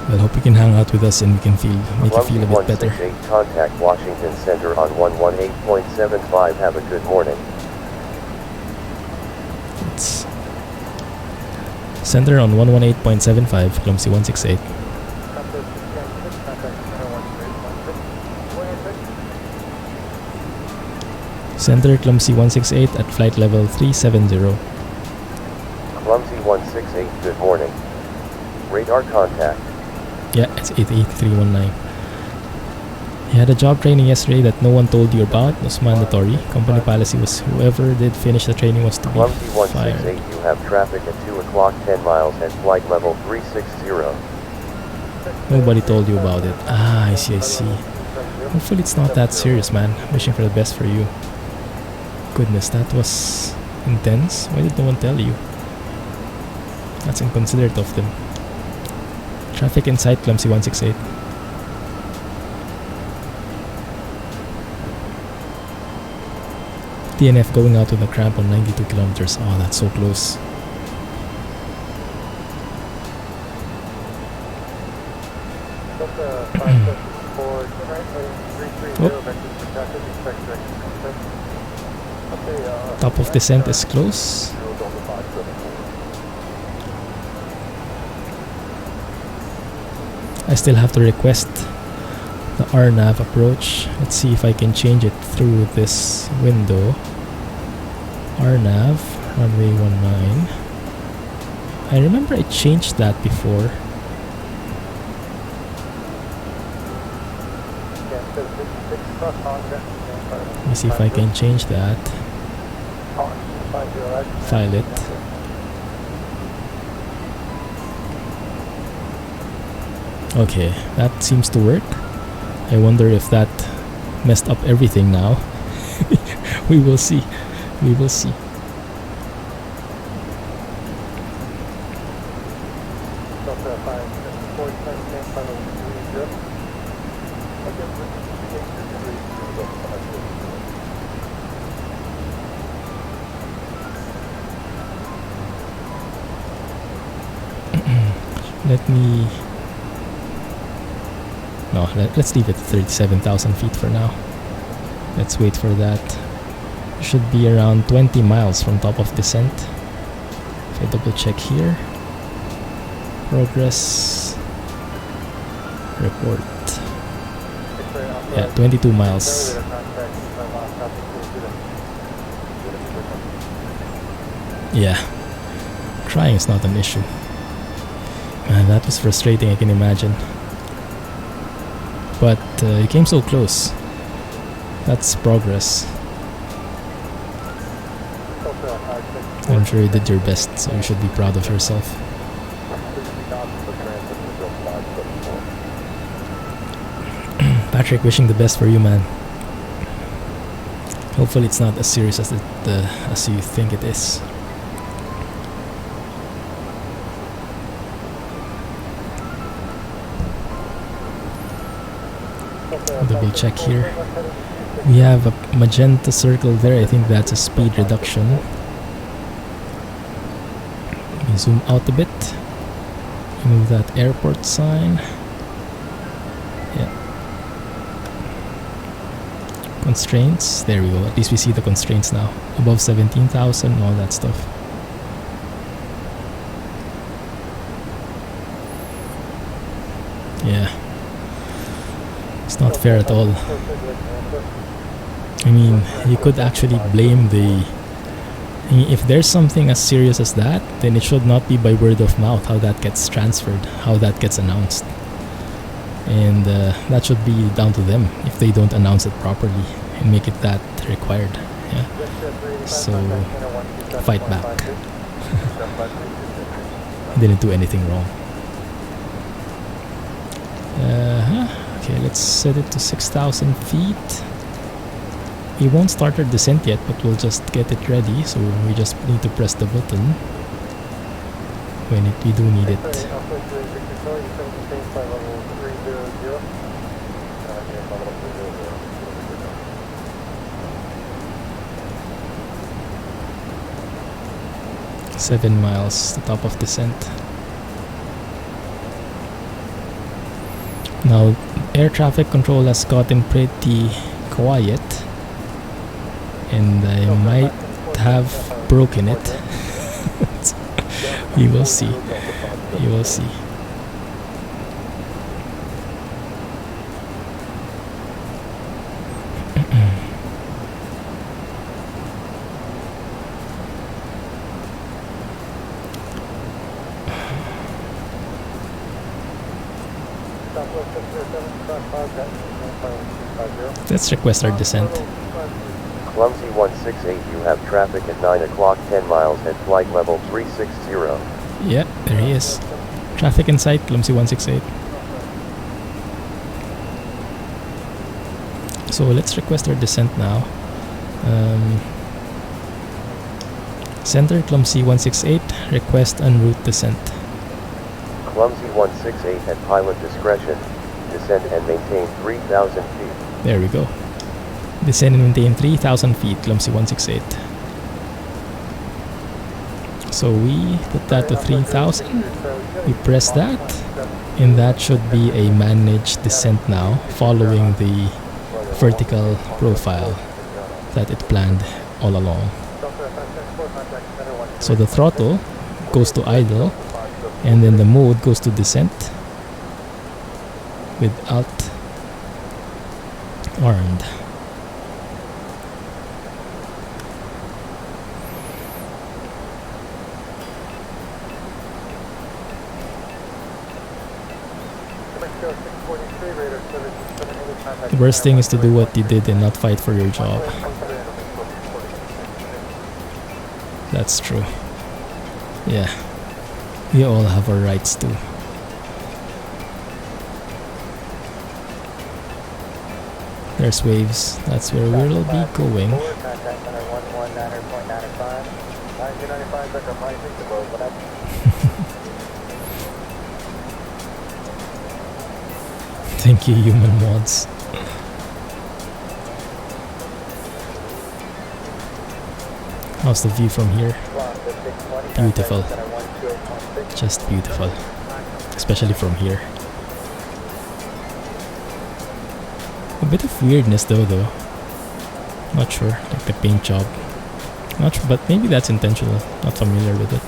Well, hope you can hang out with us and we can make you feel a bit better. 168 contact Washington Center on 118.75. Have a good morning. It's center on 118.75, Clumsy 168. Center Clumsy 168 at flight level 370. Clumsy 168, good morning. Radar contact. Yeah, it's 88319. You had a job training yesterday that no one told you about. It was mandatory. Company policy was whoever did finish the training was to be Clumsy 168, fired. you have traffic at 2 o'clock 10 miles at flight level 360. Nobody told you about it. Ah, I see. Hopefully it's not that serious, man. Wishing for the best for you. Goodness, that was intense. Why did no one tell you? That's inconsiderate of them. Traffic in sight, Clumsy 168. DNF going out with a cramp on 92 kilometers. Oh, that's so close. Top of descent is close. I still have to request the RNAV approach. Let's see if I can change it through this window. RNAV, runway 19. I remember I changed that before. Let me see if I can change that. File it. Okay, that seems to work. I wonder if that messed up everything now. We will see. We will see. Let me... No, let's leave it at 37,000 feet for now. Let's wait for that. Should be around 20 miles from top of descent. If I double check here. Progress. Report. Yeah, 22 miles. Yeah. Crying is not an issue. Man, that was frustrating, I can imagine. But you came so close. That's progress. I'm sure you did your best, so you should be proud of yourself. Patrick, wishing the best for you, man. Hopefully it's not as serious as as you think it is. Double check here. We have a magenta circle there. I think that's a speed reduction. Let me zoom out a bit. Remove that airport sign. Yeah. Constraints. There we go. At least we see the constraints now. Above 17,000 and all that stuff. Yeah. It's not fair at all. I mean, you could actually blame if there's something as serious as that, then it should not be by word of mouth how that gets transferred, how that gets announced. And that should be down to them if they don't announce it properly and make it that required. Yeah. So, fight back. I didn't do anything wrong. Okay, let's set it to 6,000 feet. We won't start our descent yet, but we'll just get it ready, so we just need to press the button when we do need it. Seven miles, the top of descent. Now, air traffic control has gotten pretty quiet, and I might have broken it. We will see. We will see. Let's request our descent. Clumsy 168, you have traffic at 9 o'clock 10 miles at flight level 360. Yeah, there he is. Traffic in sight, Clumsy 168. So let's request our descent now. Center Clumsy 168, request en route descent. Clumsy 168 at pilot discretion, descend and maintain 3,000 feet. There we go. Descend and maintain 3,000 feet, Clumsy 168. So we put that to 3,000. We press that, and that should be a managed descent now, following the vertical profile that it planned all along. So the throttle goes to idle, and then the mode goes to descent without armed. The worst thing is to do what you did and not fight for your job. That's true. Yeah. We all have our rights too. There's waves. That's where we'll be going. Thank you, human mods. How's the view from here? Beautiful. Just beautiful. Especially from here. A bit of weirdness though. Not sure. Like the paint job. Not sure, but maybe that's intentional. Not familiar with it.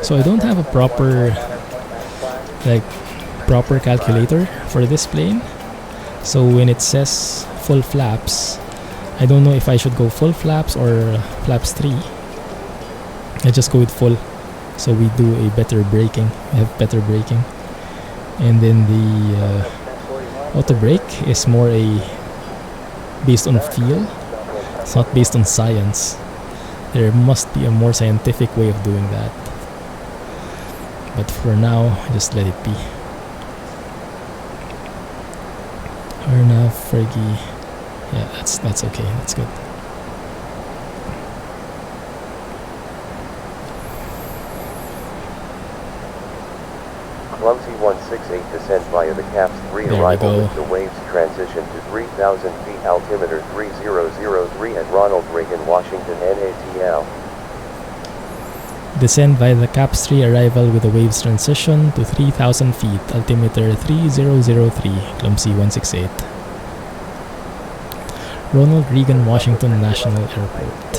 So I don't have a proper calculator for this plane. So when it says full flaps, I don't know if I should go full flaps or flaps 3. I just go with full, so we do a better braking. We have better braking, and then the auto brake is more based on feel. It's not based on science. There must be a more scientific way of doing that. But for now, just let it be. RNAV, Fergie. Yeah, that's okay. That's good. Clumsy 168 descend via the CAPS 3 arrival with the waves transition to 3,000 feet altimeter 3003 at Ronald Reagan, Washington NATL. Descend via the CAPS 3 arrival with the waves transition to 3,000 feet altimeter 3003, Clumsy 168. Ronald Reagan Washington National Airport.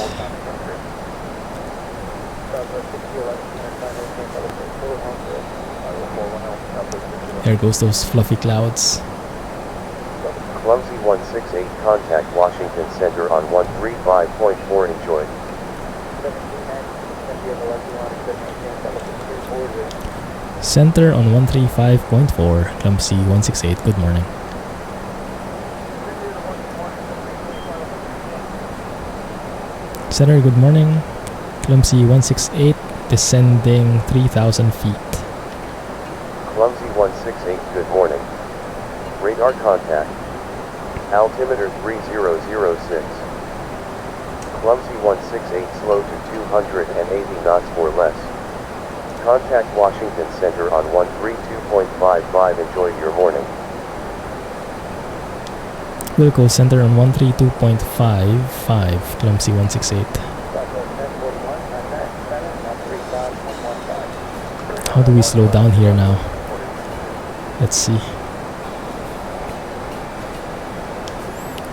There goes those fluffy clouds. Clumsy 168, contact Washington Center on 135.4. Enjoy. Center on 135.4, Clumsy 168, good morning. Center, good morning. Clumsy 168 descending 3,000 feet. Clumsy 168, good morning. Radar contact. Altimeter 3006. Clumsy 168 slow to 280 knots or less. Contact Washington Center on 132.55. Enjoy your morning. Wilco Center on 132.55, Clumsy 168. How do we slow down here now? Let's see.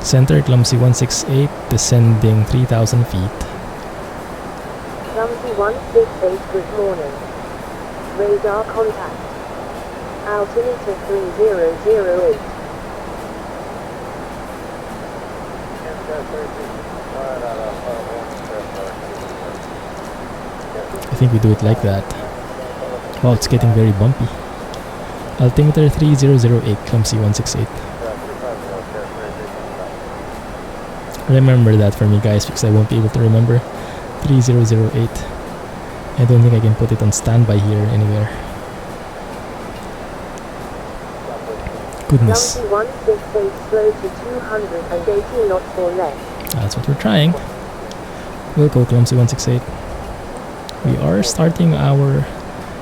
Center Clumsy 168 descending 3,000 feet. Clumsy 168, good morning. Radar contact. Altimeter 3008. I think we do it like that. Wow, it's getting very bumpy. Altimeter 3008, Clumsy 168. Remember that for me, guys, because I won't be able to remember 3008. I don't think I can put it on standby here anywhere. Goodness. Clumsy 168 slow to 280 knots or less. That's what we're trying. We'll go Clumsy 168. We are starting our...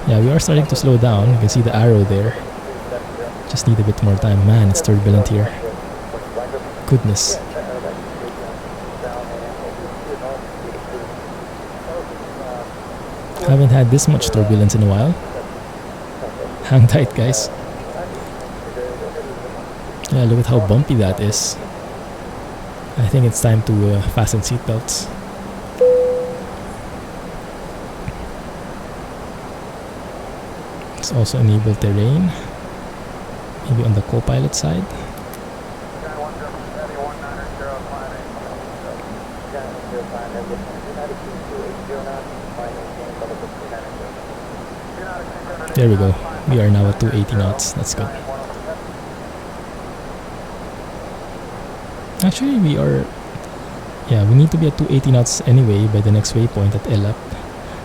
Yeah, we are starting to slow down. You can see the arrow there. Just need a bit more time. Man, it's turbulent here. Goodness. Haven't had this much turbulence in a while. Hang tight, guys. Yeah, look at how bumpy that is. I think it's time to fasten seatbelts. Let's also enable terrain. Maybe on the co-pilot side. There we go. We are now at 280 knots. That's good. Actually, we are... Yeah, we need to be at 280 knots anyway by the next waypoint at ELAP.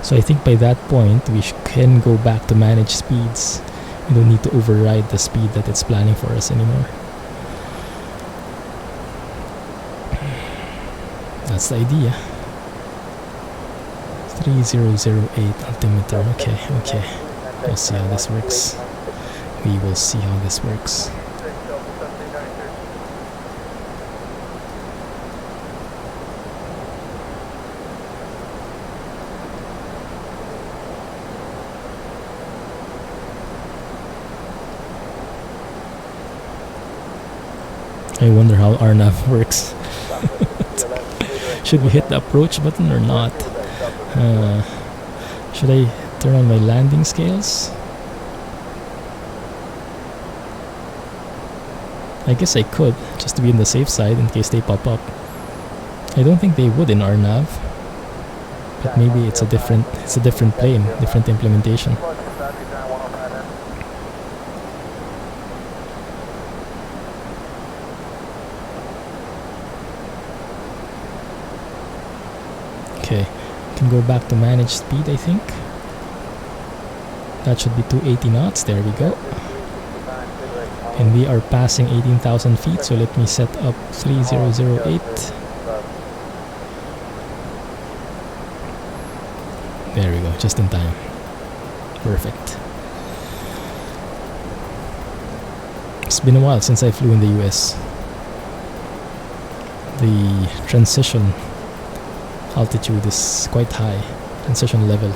So I think by that point, we can go back to manage speeds. We don't need to override the speed that it's planning for us anymore. That's the idea. 3008 altimeter. Okay. We'll see how this works. We will see how this works. I wonder how RNAV works. Should we hit the approach button or not? Should I turn on my landing scales? I guess I could, just to be on the safe side in case they pop up. I don't think they would in RNAV, but maybe it's a different plane, different implementation. Okay, can go back to manage speed, I think. That should be 280 knots. There we go. And we are passing 18,000 feet, so let me set up 3008. There we go, just in time. Perfect. It's been a while since I flew in the US. The transition altitude is quite high. Transition level.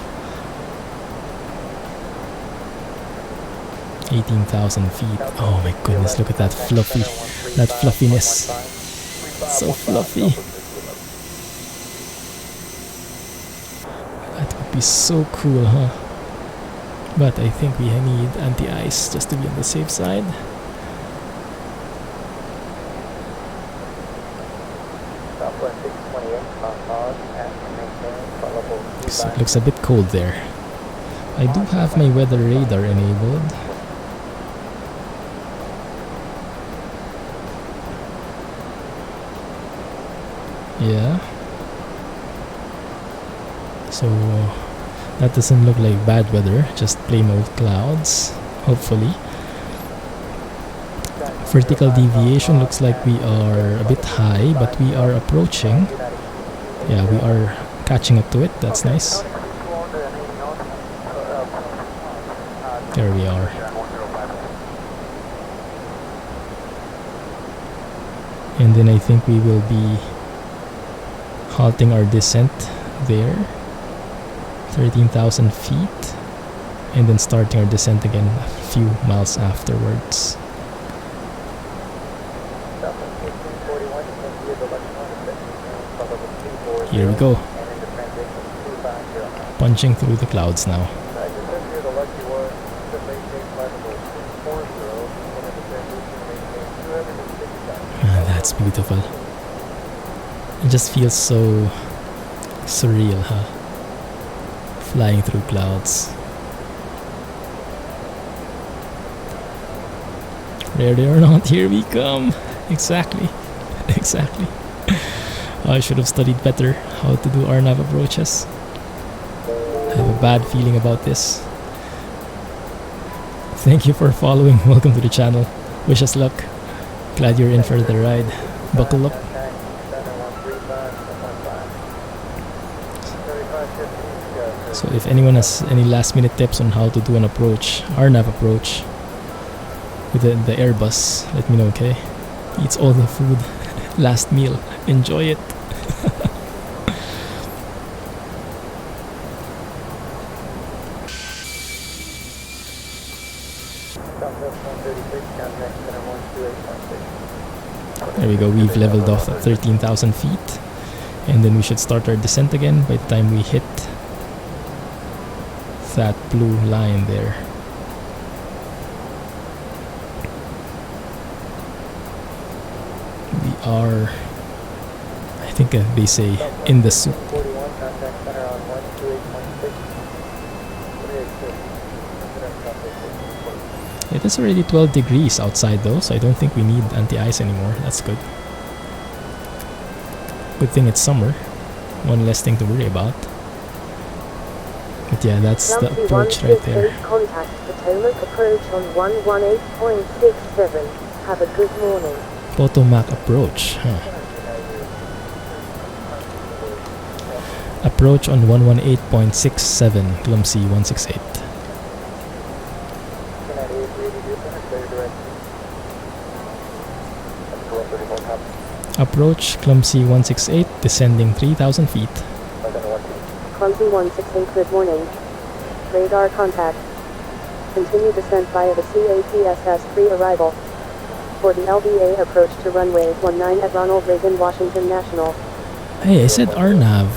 18,000 feet. Oh my goodness, look at that fluffiness. So fluffy. That would be so cool, huh? But I think we need anti-ice just to be on the safe side. So it looks a bit cold there. I do have my weather radar enabled. Yeah. So that doesn't look like bad weather, just plain old clouds, hopefully. Vertical deviation looks like we are a bit high, but we are approaching. Yeah, we are catching up to it. That's nice. There we are. And then I think we will be halting our descent there, 13,000 feet, and then starting our descent again a few miles afterwards. Here we go. Punching through the clouds now. That's beautiful. It just feels so surreal, huh? Flying through clouds. Ready or not, here we come. Exactly. Exactly. I should have studied better how to do RNAV approaches. I have a bad feeling about this. Thank you for following. Welcome to the channel. Wish us luck. Glad you're in for the ride. Buckle up. So if anyone has any last minute tips on how to do an approach, RNAV approach, with the Airbus, let me know, okay? Eats all the food. Last meal. Enjoy it. There we go, we've leveled off at 13,000 feet, and then we should start our descent again by the time we hit that blue line there. We are, I think they say, in the soup. It is already 12 degrees outside though, so I don't think we need anti-ice anymore. That's good. Good thing it's summer. One less thing to worry about. But yeah, that's the approach right there. Contact Potomac approach on 118.67. Have a good morning. Potomac approach, huh? Approach on 118.67, Clumsy 168. Approach Clumsy 168, descending 3,000 feet. Clumsy 168, good morning. Radar contact. Continue descent via the CAPSS-3 arrival. For the LBA approach to runway 19 at Ronald Reagan Washington National. Hey, I said RNAV.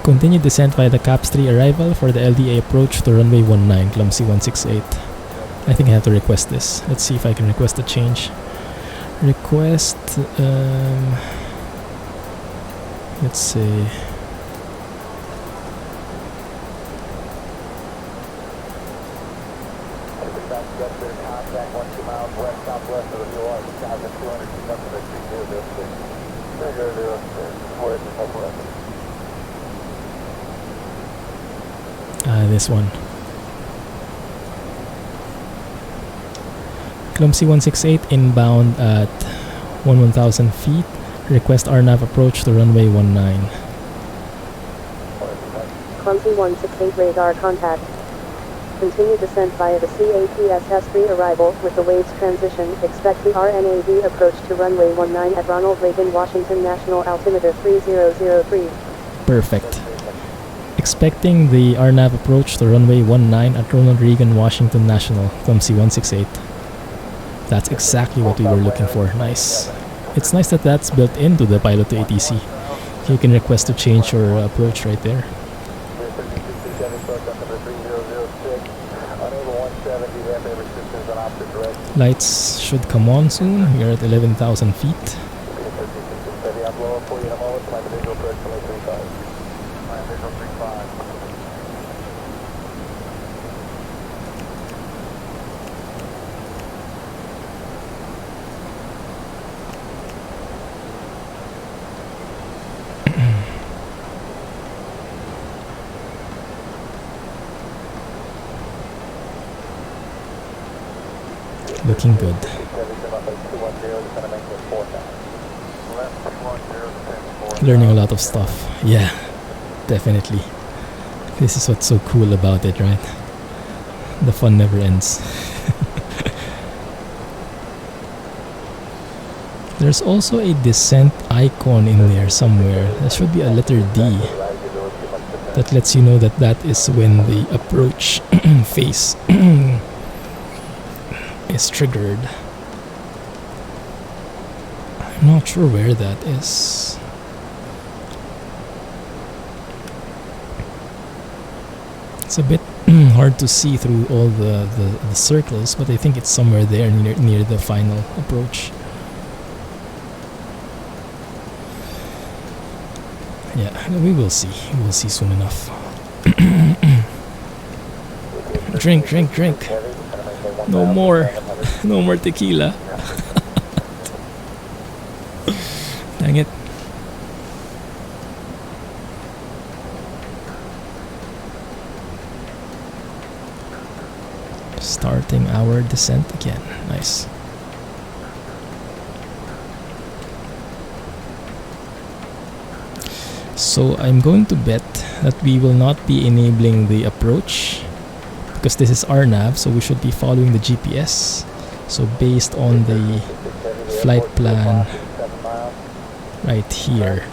Continue descent via the CAPS-3 arrival for the LDA approach to runway 19, Clumsy 168. I think I have to request this. Let's see if I can request a change. Request, let's see. This one. Clumsy 168 inbound at 1,000 feet. Request RNAV approach to runway 19. Clumsy 168 radar contact. Continue descent via the CAPSS-3 arrival with the waves transition. Expect the RNAV approach to runway 19 at Ronald Reagan Washington National altimeter 3003. Perfect. Expecting the RNAV approach to runway 19 at Ronald Reagan Washington National, Clumsy 168. That's exactly what we were looking for. Nice. It's nice that that's built into the pilot to ATC. You can request to change your approach right there. Lights should come on soon. We are at 11,000 feet. Looking good. Learning a lot of stuff. Yeah, definitely. This is what's so cool about it, right? The fun never ends. There's also a descent icon in there somewhere. There should be a letter D. That lets you know that that is when the approach phase is triggered. I'm not sure where that is. It's a bit hard to see through all the circles, but I think it's somewhere there near the final approach. Yeah, we will see. We will see soon enough. Drink, drink, drink. No more. No more tequila. Dang it. Starting our descent again. Nice. So I'm going to bet that we will not be enabling the approach because this is RNAV, so we should be following the GPS. So based on the flight plan right here,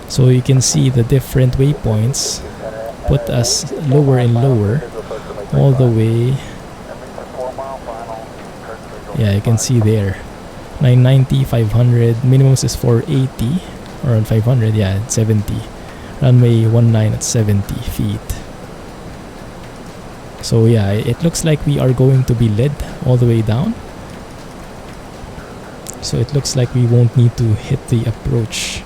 so you can see the different waypoints put us lower and lower all the way. Yeah, you can see there 990, 500, minimum is 480, around 500, yeah, at 70. Runway 19 at 70 feet. So yeah, it looks like we are going to be led all the way down. So it looks like we won't need to hit the approach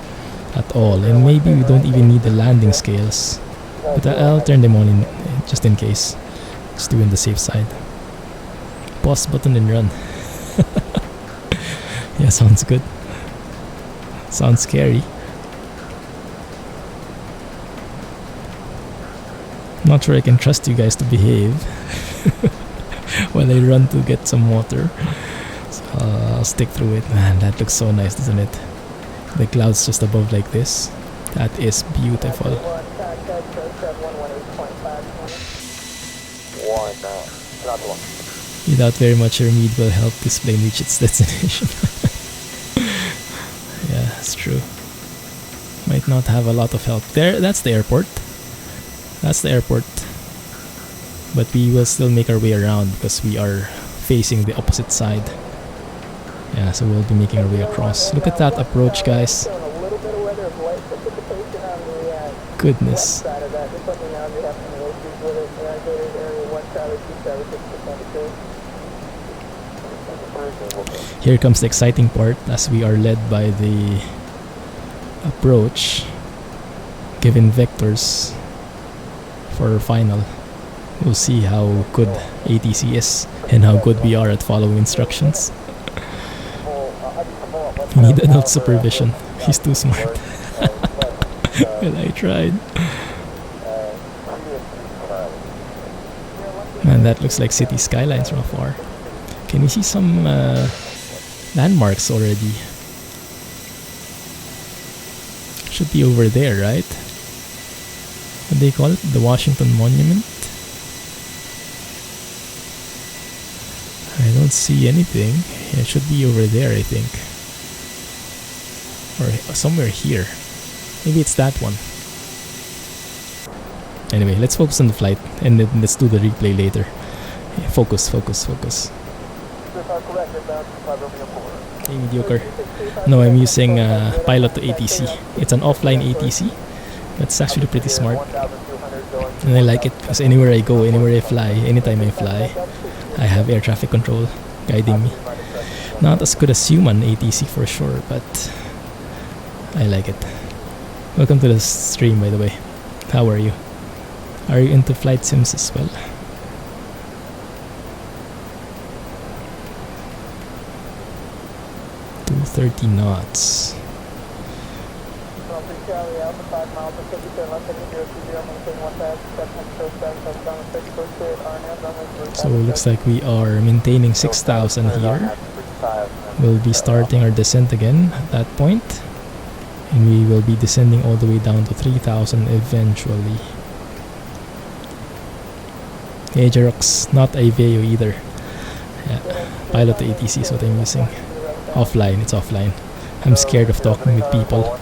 at all, and maybe we don't even need the landing scales. But I'll turn them on just in case. Just do on the safe side. Pause button and run. Yeah, sounds good. Sounds scary. Not sure I can trust you guys to behave while I run to get some water. So I'll stick through it. Man, that looks so nice, doesn't it? The clouds just above like this. That is beautiful. Without very much remede will help this plane reach its destination. Yeah, that's true. Might not have a lot of help. There, that's the airport. That's the airport. But we will still make our way around because we are facing the opposite side. Yeah, so we'll be making our way across. Look at that approach, guys. Goodness. Here comes the exciting part as we are led by the approach, given vectors for final. We'll see how good ATC is and how good we are at following instructions. We need adult supervision. He's too smart. Well, I tried. Man, that looks like city skylines from afar. Can you see some landmarks already? Should be over there, right? What do they call it? The Washington Monument? I don't see anything. It should be over there, I think. Or somewhere here. Maybe it's that one. Anyway, let's focus on the flight and then let's do the replay later. Yeah, focus, focus, focus. Okay, mediocre. No, I'm using pilot to ATC. It's an offline ATC. That's actually pretty smart. And I like it because anywhere I go, anywhere I fly, anytime I fly, I have air traffic control guiding me. Not as good as human ATC for sure, but I like it. Welcome to the stream, by the way. How are you? Are you into flight sims as well? .230 knots. Charlie Alpha 5 miles to 57 left heading 020, maintain 1 fast, 7 touchdown, 6 goes clear, RNAV, runway 3. So it looks like we are maintaining 6,000 here. We'll be starting our descent again at that point, and we will be descending all the way down to 3,000 eventually. Ajarox, not a VEO either. Yeah. Pilot ATC is what I'm using. Offline, it's offline. I'm scared of talking with people.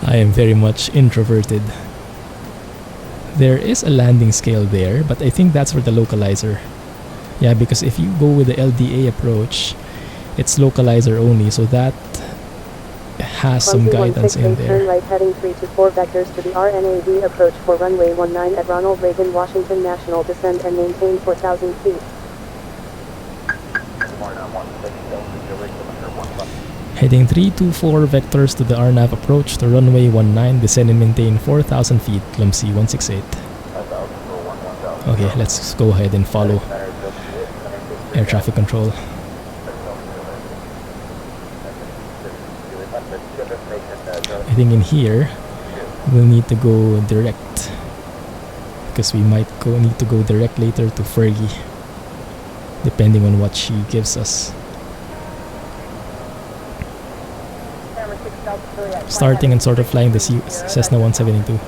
I am very much introverted. There is a landing scale there, but I think that's for the localizer. Yeah, because if you go with the LDA approach, it's localizer only, so that has some guidance in there. Turn right heading 324 vectors to the RNAV approach for runway 19 at Ronald Reagan Washington National. Descend and maintain 4,000 feet. Heading 324 vectors to the RNAV approach to runway 19, descend and maintain 4,000 feet, Clumsy 168. Okay, let's go ahead and follow air traffic control. I think in here we'll need to go direct, because we might need to go direct later to Fergie, depending on what she gives us. Starting and sort of flying the Cessna 172.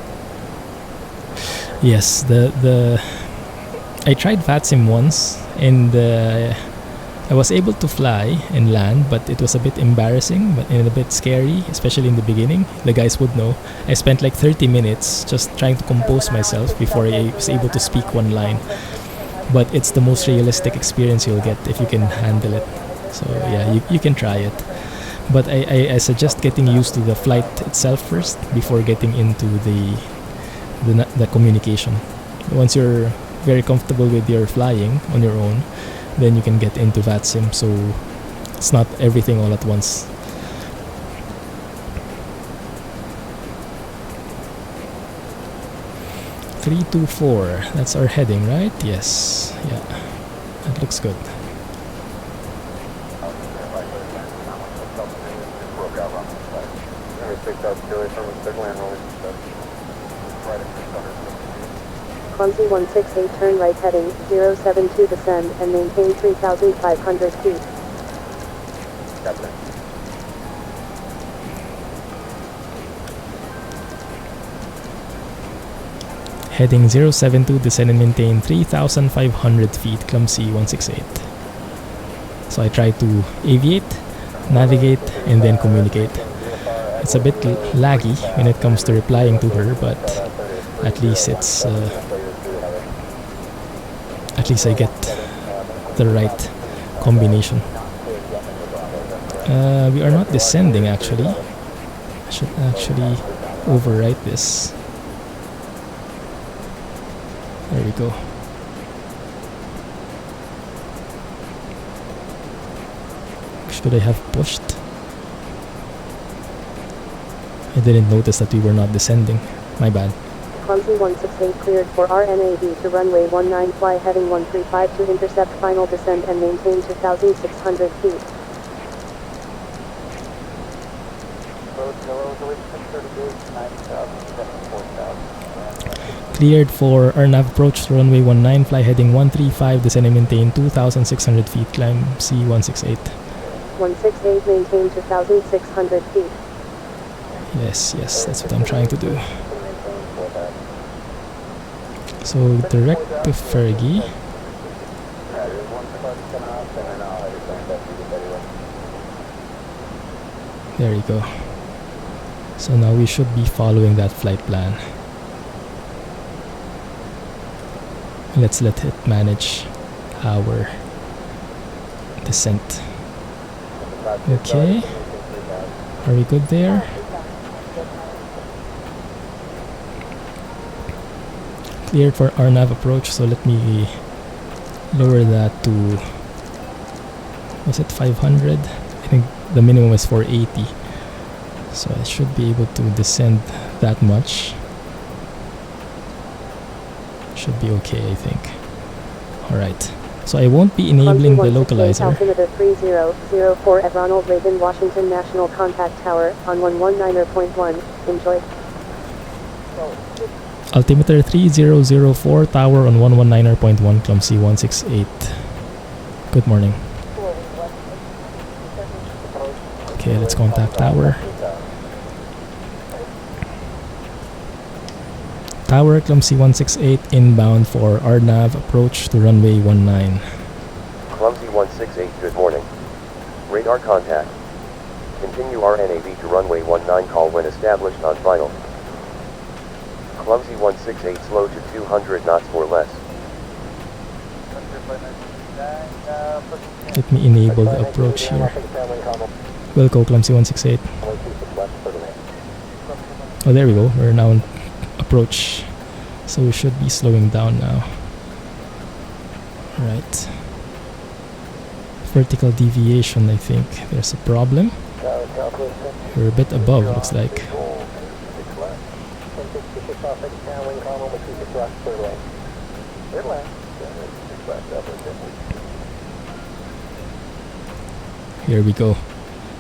Yes, I tried VATSIM once, and I was able to fly and land, but it was a bit embarrassing and a bit scary, especially in the beginning. The guys would know. I spent like 30 minutes just trying to compose myself before I was able to speak one line. But it's the most realistic experience you'll get if you can handle it. So yeah, you can try it. But I suggest getting used to the flight itself first before getting into the communication. Once you're very comfortable with your flying on your own, then you can get into VATSIM, so it's not everything all at once. (324), that's our heading, right? Yes, yeah, that looks good. Clumsy 168, turn right heading 072, descend and maintain 3,500 feet. Heading 072, descend and maintain 3,500 feet, Clumsy 168. So I try to aviate, navigate, and then communicate. It's a bit laggy when it comes to replying to her, but at least it's at least I get the right combination. We are not descending actually. I should actually overwrite this. There we go. Should I have pushed? I didn't notice that we were not descending. My bad. Clumsy 168 cleared for RNAV to runway 19, fly heading 135 to intercept final descent and maintain 2,600 feet. Cleared for RNAV approach to runway 19, fly heading 135, descend and maintain 2,600 feet, climb C168. 168, maintain 2,600 feet. Yes, that's what I'm trying to do. So direct to Fergie. There you go. So now we should be following that flight plan. Let's let it manage our descent. Okay. Are we good there? Cleared for RNAV approach, so let me lower that to, was it 500? I think the minimum is 480. So I should be able to descend that much. Should be okay, I think. Alright, So I won't be enabling the localizer. Altimeter 3004 at Ronald Reagan Washington National Contact Tower on 119.1. Enjoy. Altimeter 3004 tower on 119.1 Clumsy 168. Good morning. Okay, let's contact tower. Tower Clumsy 168 inbound for RNAV approach to runway 19. Clumsy 168, good morning. Radar contact. Continue RNAV to runway 19, call when established on final. Clumsy 168, slow to 200 knots or less. Let me enable the approach here. We'll go Clumsy 168. Oh, there we go. We're now on approach. So we should be slowing down now. Right. Vertical deviation, I think there's a problem. We're a bit above, looks like. Here we go.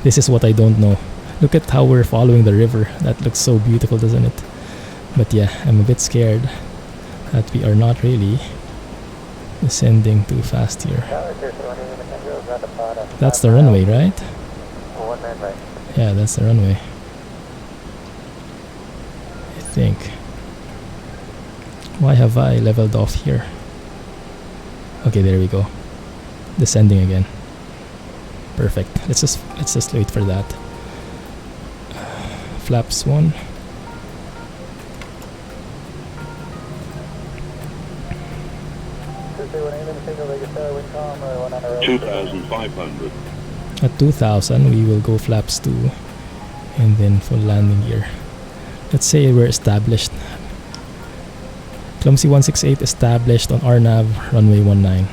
This is what I don't know. Look at how we're following the river. That looks so beautiful, doesn't it? But yeah, I'm a bit scared that we are not really descending too fast here. That's the runway, right? Yeah, that's the runway. I think. Why have I leveled off here? Okay, there we go. Descending again. Perfect. Let's just wait for that. Flaps 1. At 2000 we will go flaps 2 and then full landing gear. Let's say we're established. Clumsy 168 established on RNAV runway 19.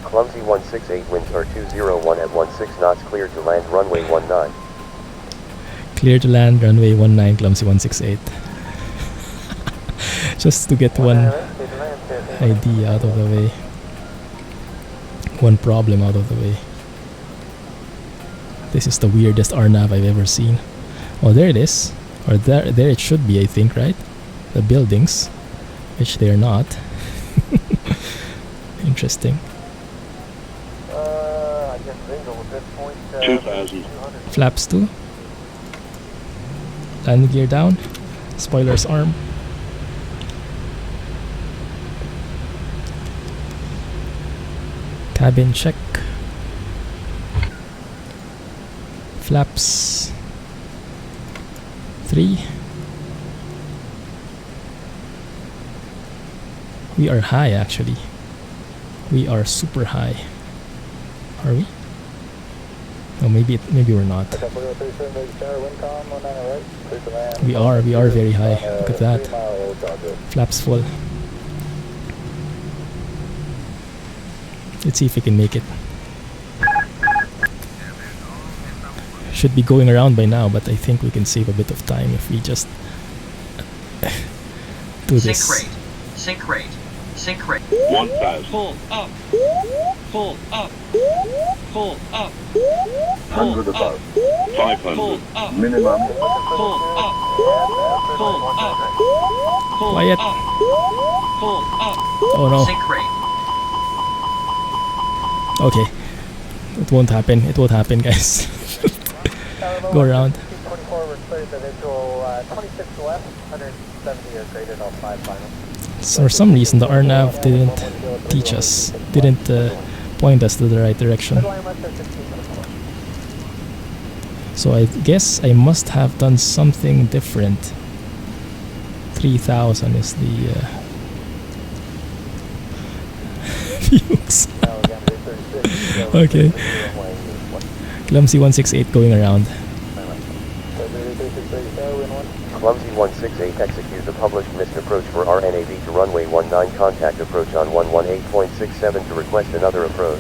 Clumsy 168, winds are 201 at 16 knots, clear to land runway 19. Clear to land runway 19 Clumsy 168. Just to get one idea out of the way. One problem out of the way. This is the weirdest RNAV I've ever seen. Oh, there it is. Or there it should be, I think, right? The buildings, which they are not. Interesting. 2,000. Flaps 2. Landing gear down. Spoilers arm. Cabin check. Flaps 3. We are high, actually. We are super high. Are we? Oh, maybe we're not. We are very high. Look at that. Flaps full. Let's see if we can make it. Should be going around by now, but I think we can save a bit of time if we just do this. Sync rate. 1,000. Pull up. Pull up. 100 above. 500. Minimum. Pull up. Quiet. Oh no. Sync rate. Okay. It won't happen. It won't happen, guys. Go around. 26 left, 170 or greater, all 5 final. So for some reason the RNAV didn't teach us, didn't point us to the right direction. So I guess I must have done something different. 3000 is the views. Okay. Clumsy 168 going around. Clumsy 168, execute the published missed approach for RNAV to runway 19, contact approach on 118.67 to request another approach.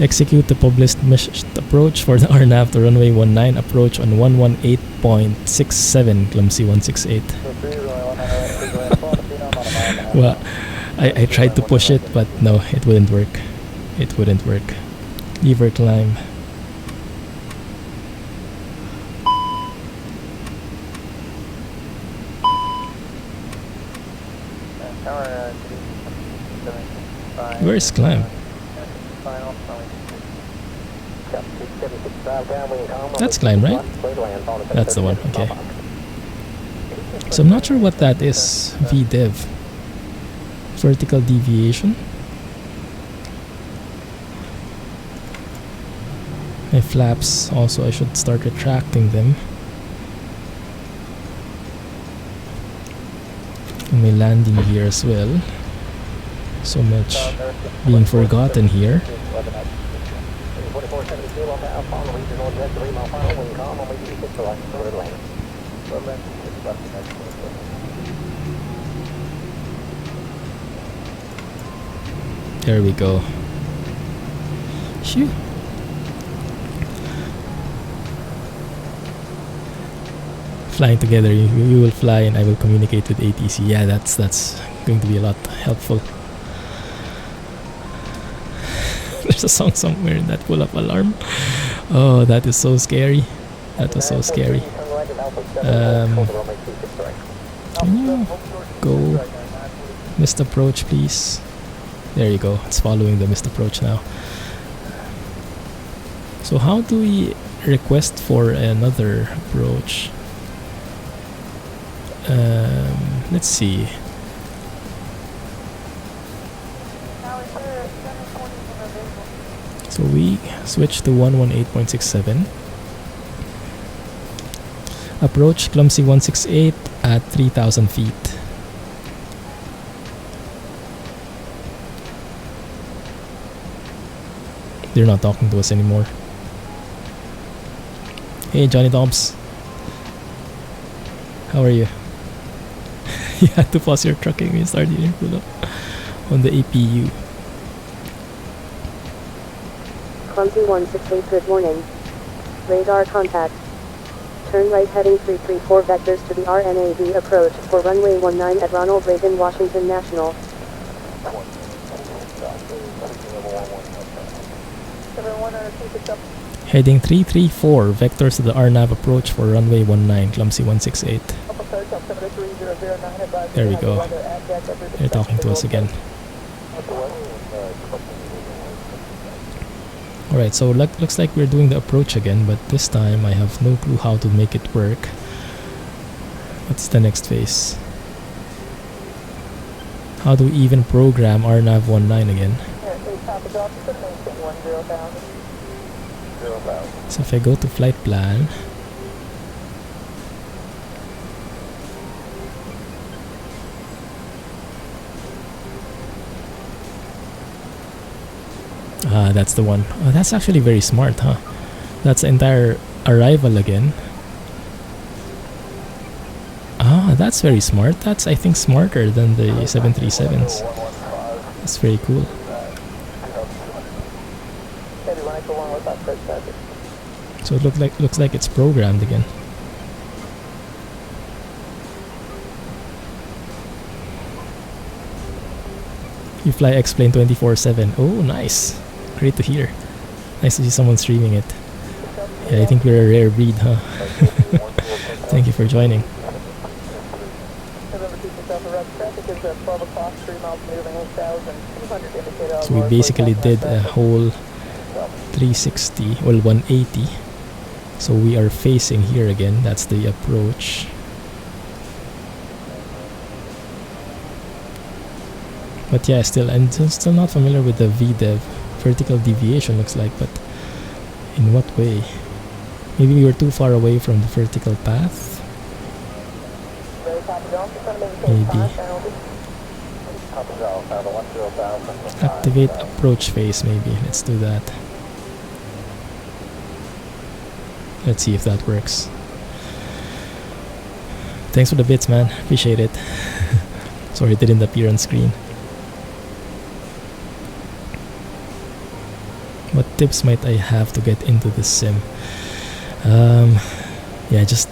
Execute the published missed approach for the RNAV to runway 19, approach on 118.67, Clumsy 168. Well, I tried to push it, but no, it wouldn't work. It wouldn't work. Lever climb. Where's climb? That's climb, right? That's the one, okay. So I'm not sure what that is. VDEV. Vertical deviation. My flaps also, I should start retracting them. And my landing gear as well. So much being forgotten here. There we go. Phew. Flying together, you will fly and I will communicate with ATC. Yeah, that's going to be a lot helpful. There's a song somewhere in that pull-up alarm. Oh, that is so scary. That was so scary. Can you go missed approach, please? There you go. It's following the missed approach now. So how do we request for another approach? Let's see. So we switch to 118.67. Approach Clumsy 168 at 3,000 feet. They're not talking to us anymore. Hey Johnny Dobbs. How are you? You had to pause your trucking when you started your pull up on the APU. Clumsy 168, good morning. Radar contact. Turn right heading 334 vectors to the RNAV approach for runway 19 at Ronald Reagan Washington National. Heading 334 vectors to the RNAV approach for runway 19, Clumsy 168. There we go. They're talking to us again. Alright, so looks like we're doing the approach again, but this time I have no clue how to make it work. What's the next phase? How do we even program RNAV 19 again? So if I go to flight plan, that's the one. Oh, that's actually very smart, huh? That's the entire arrival again. That's very smart. That's, I think, smarter than the 737s. That's very cool. So it looks like it's programmed again. You fly X-Plane 24/7. Oh, nice. Great to hear. Nice to see someone streaming it. Yeah, I think we're a rare breed, huh? Thank you for joining. So we basically did a whole 360, well 180. So we are facing here again. That's the approach. But yeah, I'm still not familiar with the VDEV. Vertical deviation looks like, but in what way? Maybe we were too far away from the vertical path. Maybe. Activate approach phase, maybe. Let's do that. Let's see if that works. Thanks for the bits, man. Appreciate it. Sorry it didn't appear on screen. What tips might I have to get into this sim? Yeah, just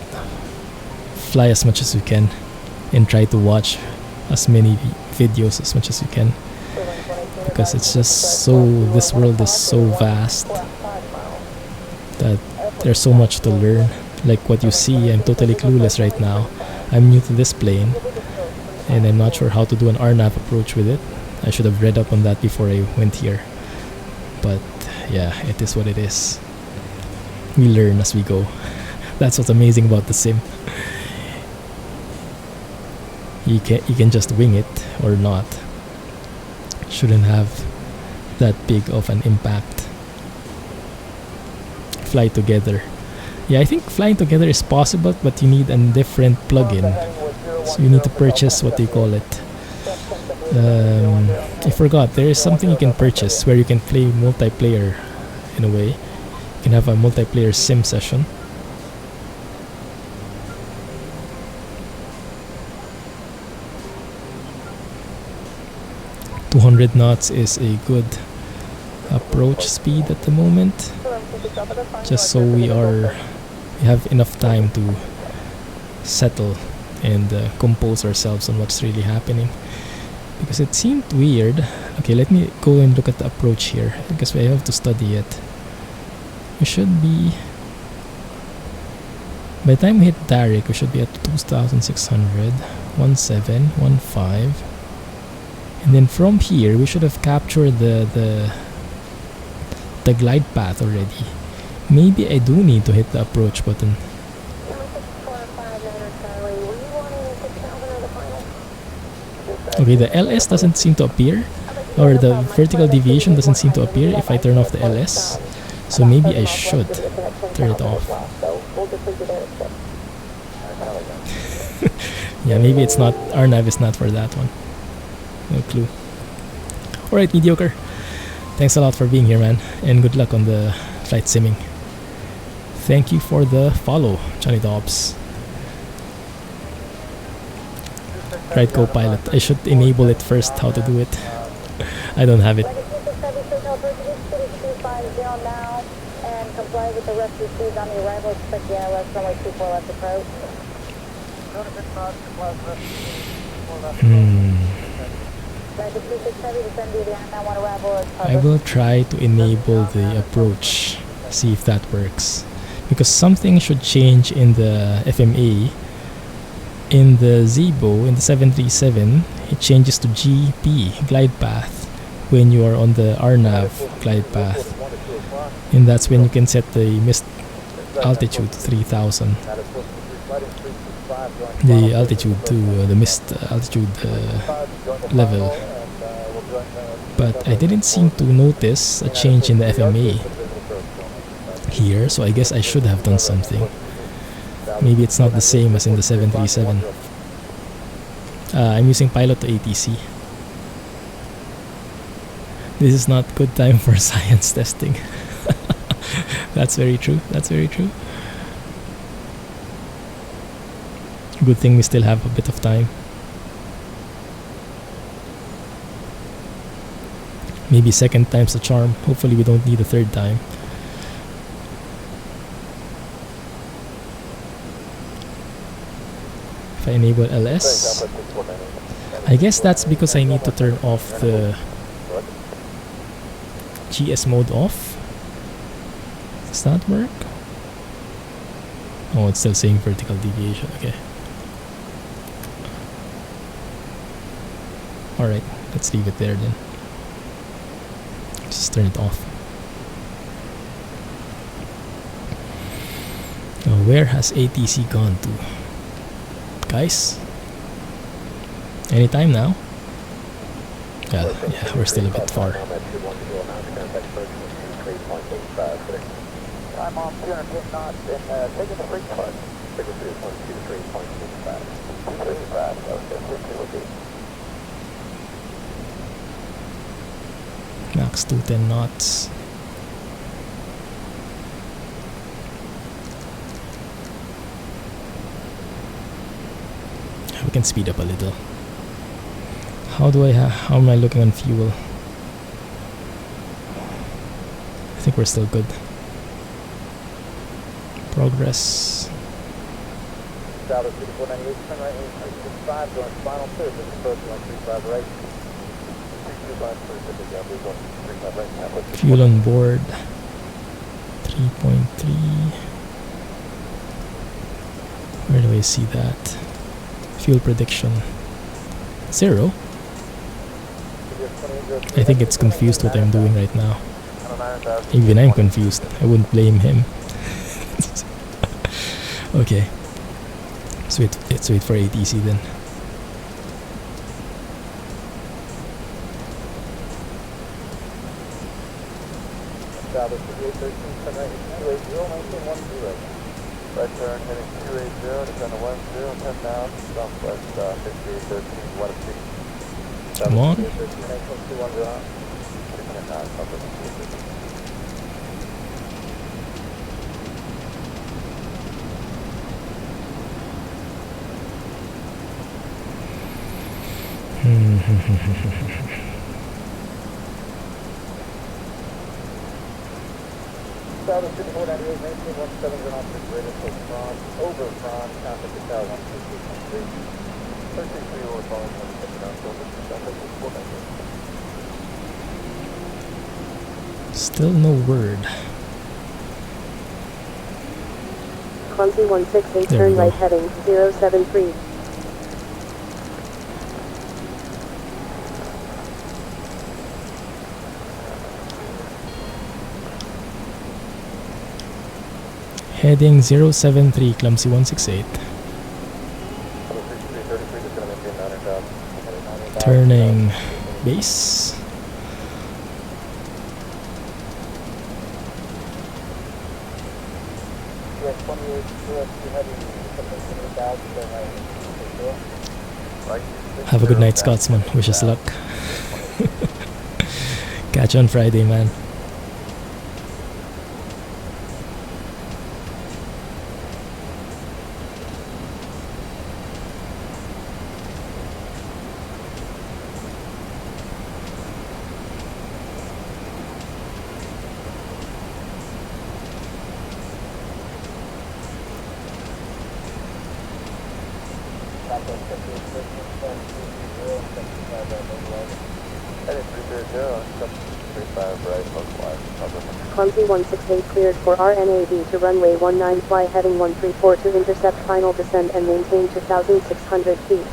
fly as much as you can and try to watch as many videos as much as you can, because it's just so, this world is so vast that there's so much to learn. Like what you see, I'm totally clueless right now. I'm new to this plane and I'm not sure how to do an RNAV approach with it. I should have read up on that before I went here, but yeah, it is what it is. We learn as we go. That's what's amazing about the sim. You can just wing it or not. Shouldn't have that big of an impact. Fly together. Yeah, I think flying together is possible, but you need a different plugin. So you need to purchase, what do you call it? I forgot. There is something you can purchase where you can play multiplayer in a way. You can have a multiplayer sim session. .200 knots is a good approach speed at the moment, just so we have enough time to settle and compose ourselves on what's really happening, because it seemed weird. Okay, let me go and look at the approach here, because I have to study it. We should be, by the time we hit Derek, we should be at 2,600, 17, 15. And then from here, we should have captured the glide path already. Maybe I do need to hit the approach button. Okay, the LS doesn't seem to appear, or the vertical deviation doesn't seem to appear if I turn off the LS. So maybe I should turn it off. Yeah, maybe it's not, RNAV is not for that one. No clue. Alright, mediocre. Thanks a lot for being here, man, and good luck on the flight simming. Thank you for the follow, Johnny Dobbs. Right, co-pilot. I should enable it first, how to do it. I don't have it. I will try to enable the approach, see if that works, because something should change in the FMA. In the Zibo, in the 737, it changes to GP, glide path, when you are on the RNAV glide path, and that's when you can set the missed altitude to 3,000. The altitude to the missed altitude level. But I didn't seem to notice a change in the FMA here, so I guess I should have done something. Maybe it's not the same as in the 737. I'm using pilot to ATC. This is not good time for science testing. That's very true. That's very true. Good thing we still have a bit of time. Maybe second time's the charm. Hopefully we don't need a third time. If I enable LS, I guess that's because I need to turn off the GS mode off. Does that work? Oh, it's still saying vertical deviation. Okay. Alright, let's leave it there then. Just turn it off. Now, where has ATC gone to? Guys? Anytime now? Well, yeah, we're still a bit far. I'm on 210 knots and taking the brake cut. Frequency is 123.65. 235, okay, Max 210 knots. We can speed up a little. How am I looking on fuel? I think we're still good. Progress. South of 498, turn right 865, going final surface, approach 135 right. 625 Pacific, we're going 35 right now. Fuel on board 3.3. Where do I see that? Fuel prediction 0. I think it's confused what I'm doing right now. Even I'm confused. I wouldn't blame him. Okay. Let's wait for ATC then. South of 5813, turn right 280, 1910. Right turn heading 280, descend to 10, 10 down, southwest 5813, 1 feet. Come on. 210. South of 5498, 1917, on the grid until Prawn, over Prawn, traffic to Tower 163.3. 13 over phone, 27 down, over South of 498. Still no word. Clumsy 168, There turn we go. right heading 073. Heading 073, Clumsy 168. Turning base. Have a good night, Scotsman. Wish us luck. Catch you on Friday, man. Clumsy 168 cleared for RNAV to runway 19, fly heading 134 to intercept final descent and maintain 2,600 feet.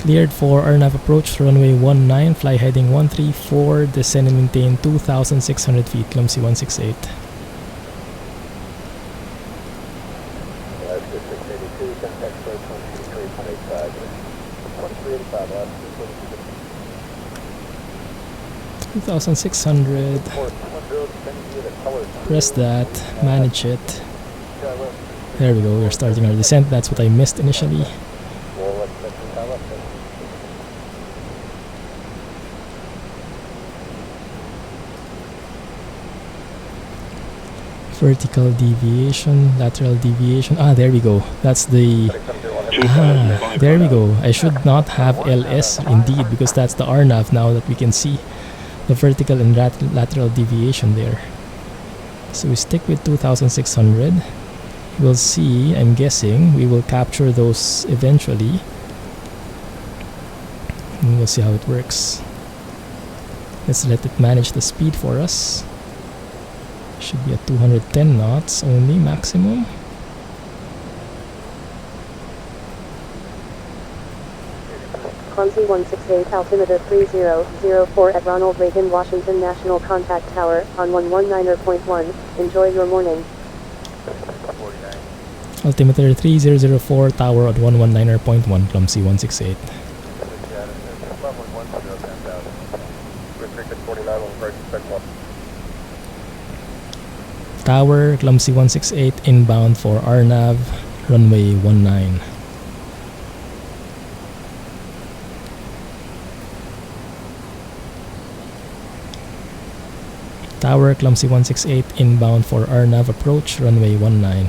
Cleared for RNAV approach to runway 19, fly heading 134, descend and maintain 2,600 feet, Clumsy 168. That's 682, contact approach 133.85. 2385, last 2,600. Press that, manage it. There we go, we're starting our descent. That's what I missed initially. Vertical deviation, lateral deviation. Ah, there we go. That's the... Ah, there we go. I should not have LS indeed, because that's the RNAV now that we can see. The vertical and lateral deviation there. So we stick with 2,600. We'll see, I'm guessing, we will capture those eventually. And we'll see how it works. Let's let it manage the speed for us. Should be at 210 knots only, maximum. Clumsy 168, altimeter 3004 at Ronald Reagan Washington National Contact Tower, on 119.1. Enjoy your morning. Altimeter 3004, tower at 119.1, Clumsy 168. Tower, Clumsy 168, inbound for RNAV, runway 19. Tower, Clumsy 168, inbound for RNAV approach, runway 19.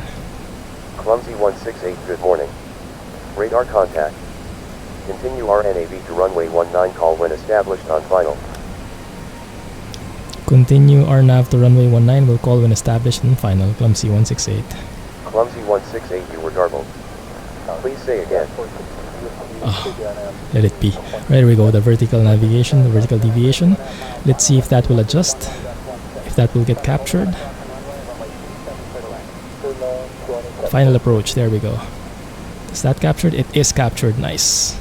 Clumsy 168, good morning. Radar contact. Continue RNAV to runway 19, call when established on final. Continue RNAV to runway 19. Will call when established and final. Clumsy 168. Clumsy 168, you were garbled. Please say again. Let it be. There we go. The vertical navigation, the vertical deviation. Let's see if that will adjust. If that will get captured. Final approach. There we go. Is that captured? It is captured. Nice.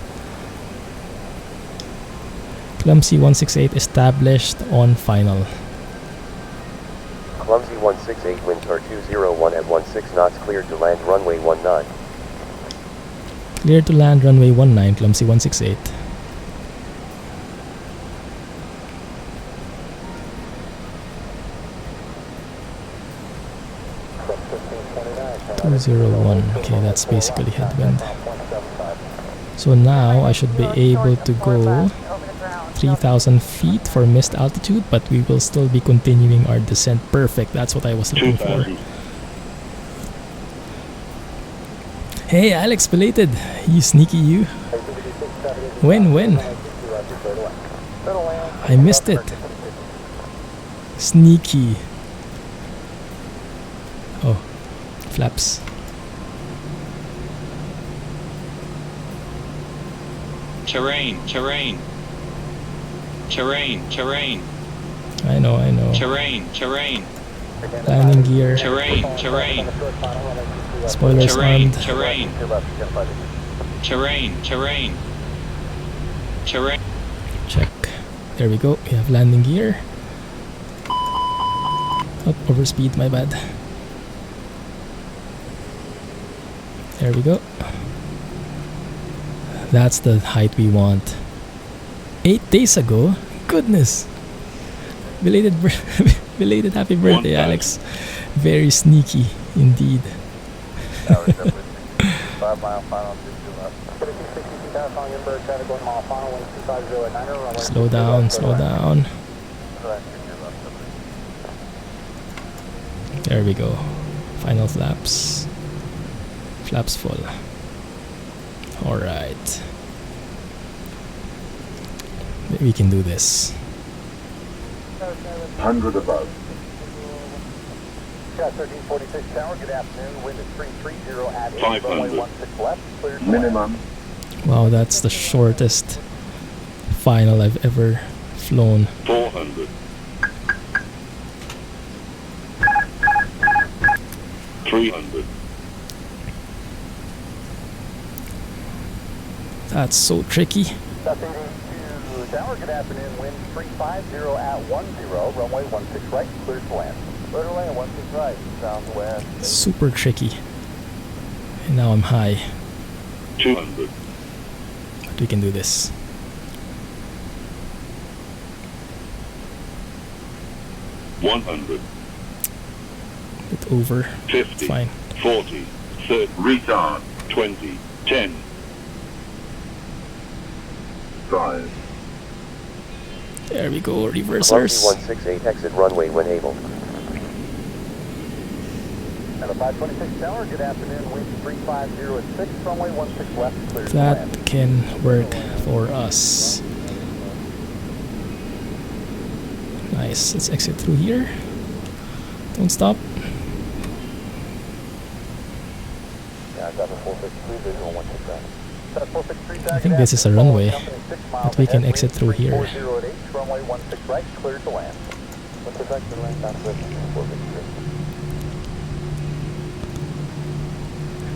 Clumsy 168 established on final. Clumsy 168, winds are 201 at 16 knots, cleared to land runway 19. Clear to land runway 19, Clumsy 168. Okay, that's basically headwind. So now I should be able to go 3,000 feet for missed altitude, but we will still be continuing our descent. Perfect, that's what I was looking for. Hey Alex, belated. You sneaky you. When? I missed it. Sneaky. Oh, flaps. Terrain. I know. Terrain. Landing gear. Terrain. Spoilers armed. Terrain. Check. There we go. We have landing gear. Oh, overspeed, my bad. There we go. That's the height we want. 8 days ago? Goodness! Belated happy birthday, Alex. Very sneaky indeed. Slow down. There we go. Final flaps. Flaps full. Alright. We can do this. 100 above. Got 1346 tower, good afternoon. Wind is 330 at 500. 16 left. Clear to Minimum. Wow, that's the shortest final I've ever flown. 400. 300. That's so tricky. That's 82 tower, good afternoon. Wind 350 at 10, runway 16 right, clear to land. Clear to land, 16 right, southwest. Super tricky. And now I'm high. 200. But we can do this. 100. Bit over. 50. Fine. 40. 30. Retard. 20. 10. 5. There we go, Clumsy reversers. 168, exit runway when able. And a 526 tower, good afternoon. Wind 350 at 6, runway 16 left, clear to That land. can work for us. Nice, let's exit through here. Don't stop. Yeah, I got the 463 visual 167. I think this is a runway, but we can exit through here. Runway 16 right, clear to land. What's the vector land on 463?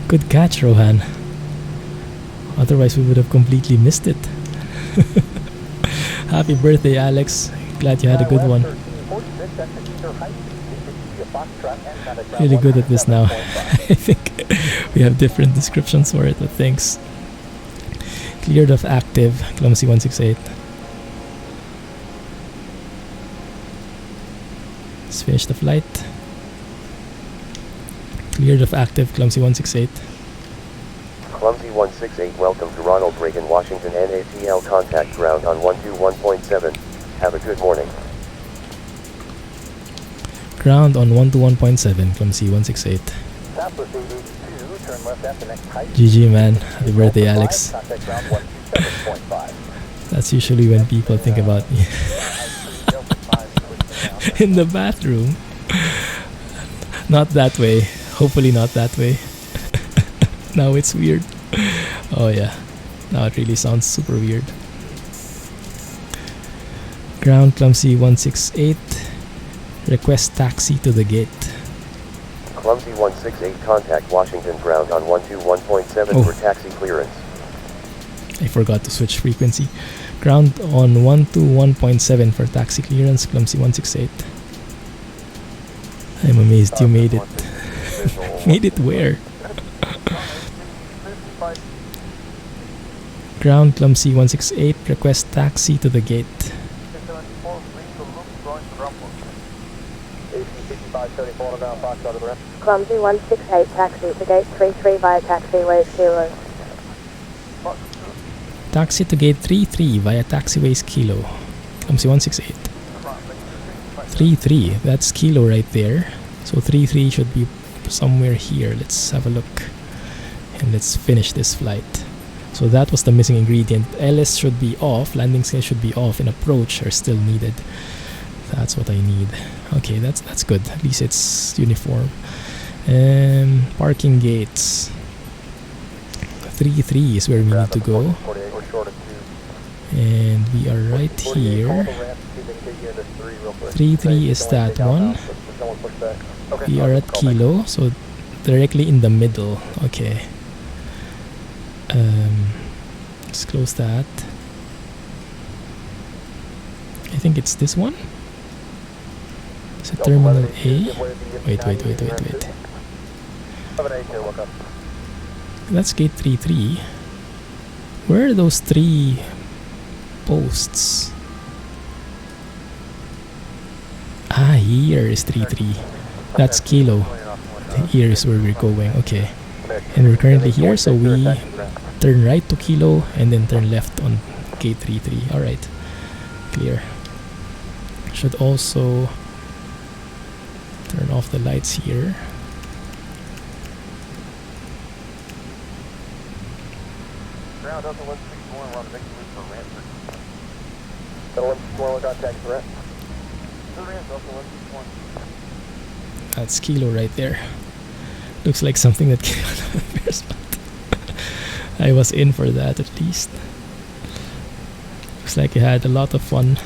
Good catch, Rohan. Otherwise, we would have completely missed it. Happy birthday, Alex. Glad you had a good one. Really good at this now. I think we have different descriptions for it, but thanks. Cleared of active, Clumsy 168. Let's finish the flight. Cleared of active, Clumsy 168. Clumsy 168, welcome to Ronald Reagan, Washington NATL contact ground on 121.7. Have a good morning. Ground on 121.7, Clumsy 168. Southwest 882, turn left at the next height. GG, man. Happy birthday, Alex. Contact ground 127.5. That's usually when people think about me. in the bathroom. Not that way. Hopefully not that way. Now it's weird. Oh yeah. Now it really sounds super weird. Ground Clumsy 168. Request taxi to the gate. Clumsy 168, contact Washington ground on 121.7 for taxi clearance. I forgot to switch frequency. Ground on 121.7 for taxi clearance, Clumsy 168. I'm amazed you made it. Made it where? Ground Clumsy 168, request taxi to the gate. Clumsy 168, taxi to gate 33 via taxiways Kilo. Taxi to gate 33 via taxiways Kilo. Clumsy 168. 33, that's Kilo right there. So 33 should be somewhere here. Let's have a look. And let's finish this flight. So that was the missing ingredient. LS should be off, landing gear should be off, and approach are still needed. That's what I need. Okay, that's good. At least it's uniform. Parking gates. 33 is where we need to go. And we are right here. 33 is that one. We are at Kilo, so directly in the middle. Okay. Let's close that. I think it's this one. Is it Terminal A? Wait. That's gate 33. Where are those 3 posts? Ah, here is 33. That's Kilo. Here is where we're going. Okay. And we're currently here, so we turn right to Kilo and then turn left on gate 33. Alright. Clear. Should also turn off the lights here. That's Kilo right there. Looks like something that came out of a fair spot. I was in for that at least. Looks like I had a lot of fun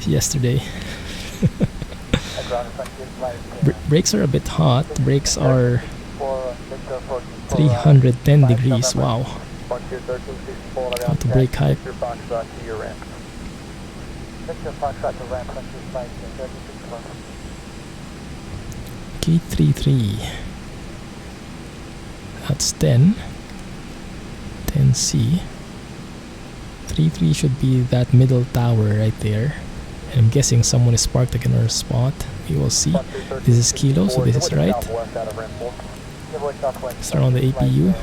yesterday. Brakes are a bit hot. Brakes are 310 degrees. Wow. How to brake high. Gate 33. That's 10. 10C. 33 should be that middle tower right there. And I'm guessing someone is parked again on our spot. We will see. This is Kilo, so this is right. Let's turn on the APU.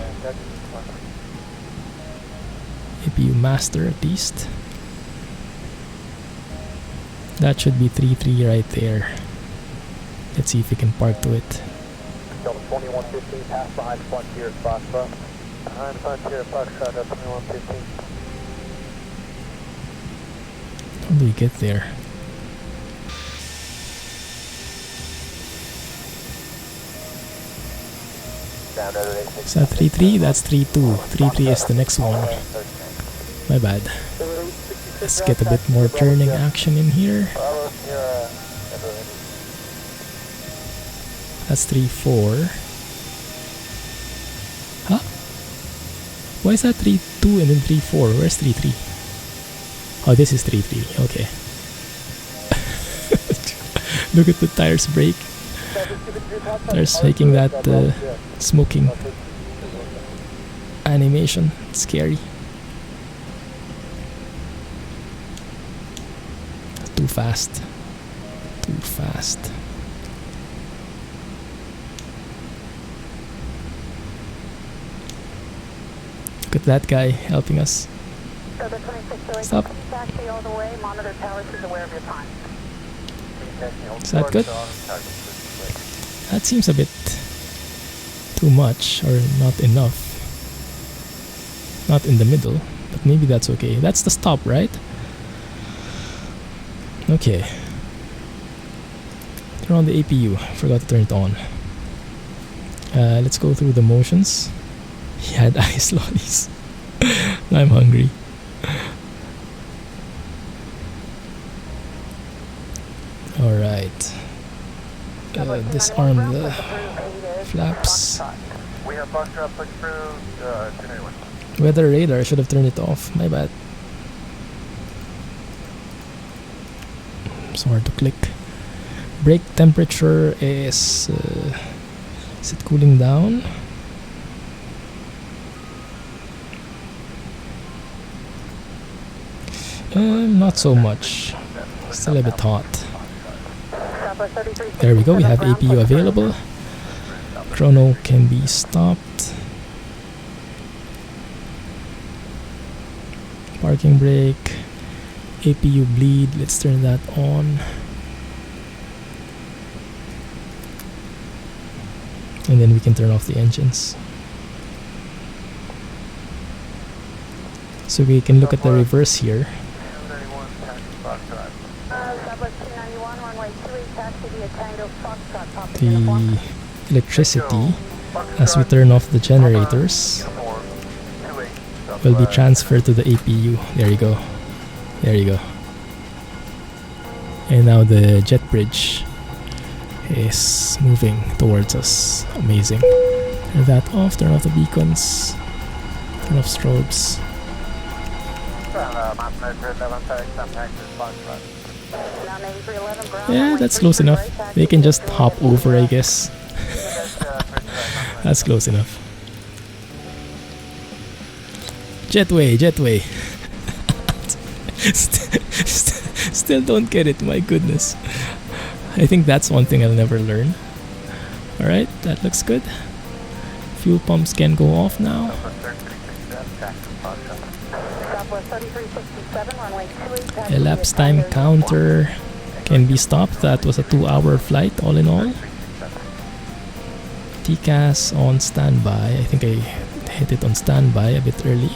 APU master at least. That should be 33 right there. Let's see if we can park to it. Delta 2115, pass behind Frontier Foxtrot. Behind Frontier Foxtrot, Delta 2115. How do we get there? Is that 33? That's 32. 33 is the next one. My bad. Let's get a bit more turning action in here. That's 3-4. Huh? Why is that 3-2 and then 3-4? Where's 3-3? Oh, this is 3-3. Okay. Look at the tires brake. Tires making that smoking animation. It's scary. Too fast. Too fast. Look at that guy helping us. Stop. Is that good? That seems a bit too much or not enough. Not in the middle, but maybe that's okay. That's the stop, right? Okay. Turn on the APU. Forgot to turn it on. Let's go through the motions. He had ice lollies. I'm hungry. Alright. Disarm the flaps. We have Foxtrot push through 291. Weather radar, I should have turned it off. My bad. It's hard to click. Brake temperature is it cooling down? Not so much. Still a bit hot. There we go, we have APU available. Chrono can be stopped. Parking brake. APU bleed, let's turn that on. And then we can turn off the engines. So we can look at the reverse here. The electricity, as we turn off the generators, will be transferred to the APU. There you go. There you go. And now the jet bridge is moving towards us. Amazing. Turn that off, turn off the beacons, turn off strobes. Yeah, that's close enough. They can just hop over, I guess. That's close enough. Jetway, jetway. Still don't get it, my goodness. I think that's one thing I'll never learn. Alright, that looks good. Fuel pumps can go off now. Elapsed time counter can be stopped. That was a 2-hour flight all in all. TCAS on standby. I think I hit it on standby a bit early.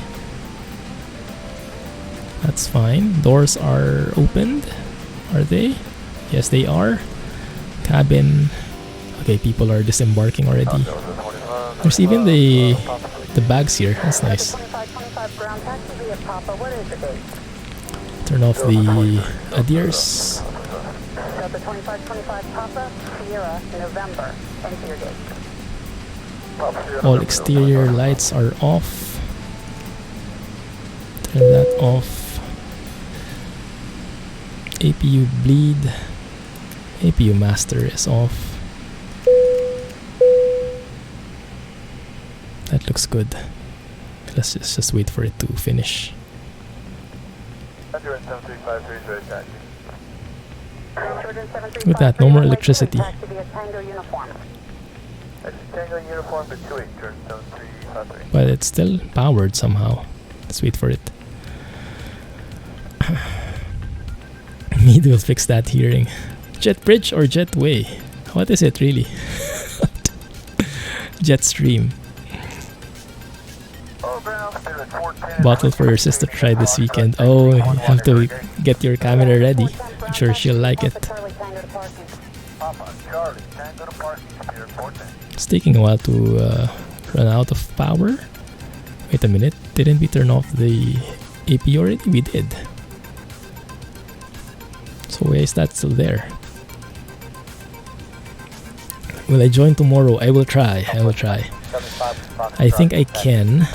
That's fine. Doors are opened. Are they? Yes, they are. Cabin. Okay, people are disembarking already. There's even the bags here. That's nice. Turn off the adheres. All exterior lights are off. Turn that off. APU bleed. APU master is off. That looks good. Let's just wait for it to finish. Look at that, no more electricity. But it's still powered somehow. Let's wait for it. Mead will fix that hearing. Jet bridge or jetway? What is it really? Jet stream. Bottle for your sister to try this weekend. Oh, you have to get your camera ready. I'm sure she'll like it. It's taking a while to run out of power. Wait a minute, didn't we turn off the AP already? We did. So why is that still there? Will I join tomorrow? I will try. I think I can.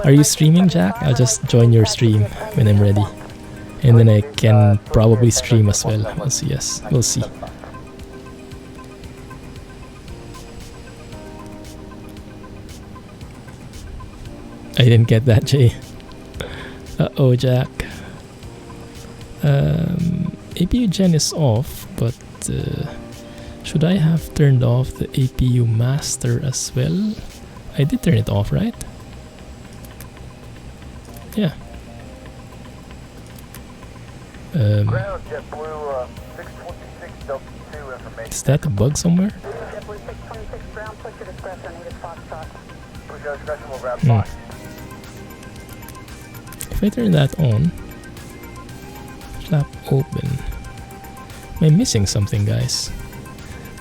Are you streaming, Jack? I'll just join your stream when I'm ready. And then I can probably stream as well. We'll see, yes. We'll see. I didn't get that, Jay. Uh-oh, Jack. APU gen is off, but should I have turned off the APU master as well? I did turn it off, right? Yeah. Is that a bug somewhere? If I turn that on, flap open. Am I missing something, guys?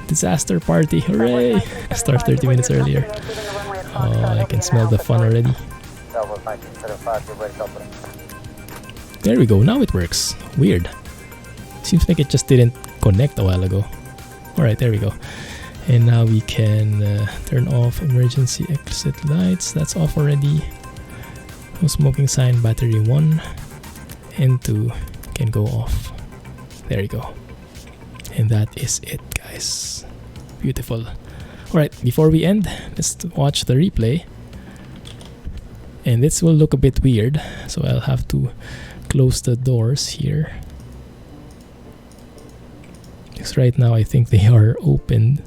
Disaster party, hooray! Start 30 minutes earlier. Oh, I can smell the fun already. There we go, now it works. Weird. Seems like it just didn't connect a while ago. Alright, there we go. And now we can turn off emergency exit lights. That's off already. No smoking sign, battery 1 and 2 can go off. There you go. And that is it, guys. Beautiful. Alright, before we end, let's watch the replay. And this will look a bit weird, so I'll have to close the doors here. Because right now I think they are open.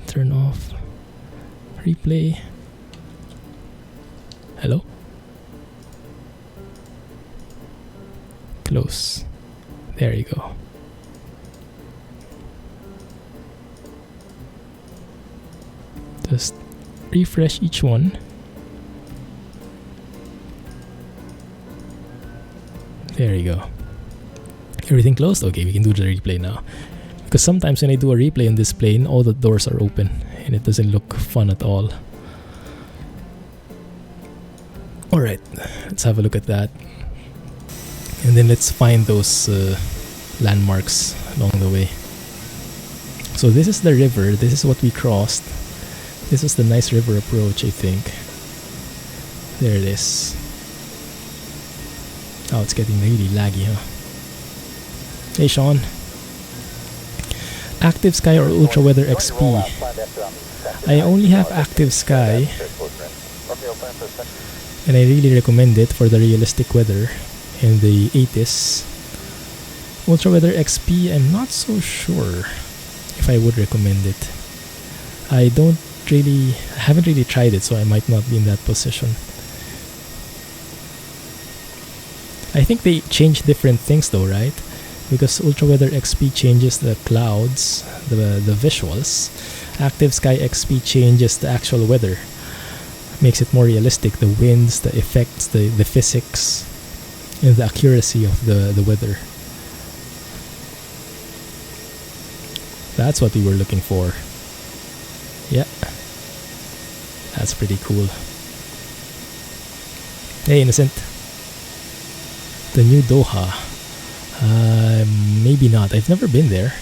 Turn off replay. Hello? Close. There you go. Just refresh each one. There you go. Everything closed? Okay, we can do the replay now. Because sometimes when I do a replay on this plane, all the doors are open and it doesn't look fun at all. Alright, let's have a look at that. And then let's find those landmarks along the way. So this is the river, this is what we crossed. This is the nice river approach, I think. There it is. Oh, it's getting really laggy, huh? Hey Sean. Active Sky or Ultra Weather XP? I only have Active Sky. And I really recommend it for the realistic weather in the 80s. Ultra Weather XP, I'm not so sure if I would recommend it. I haven't really tried it, so I might not be in that position. I think they change different things though, right? Because Ultra Weather XP changes the clouds, the visuals. Active Sky XP changes the actual weather. Makes it more realistic, the winds, the effects, the physics, and the accuracy of the weather. That's what we were looking for. Yeah. That's pretty cool. Hey, Innocent. The new Doha. Maybe not. I've never been there.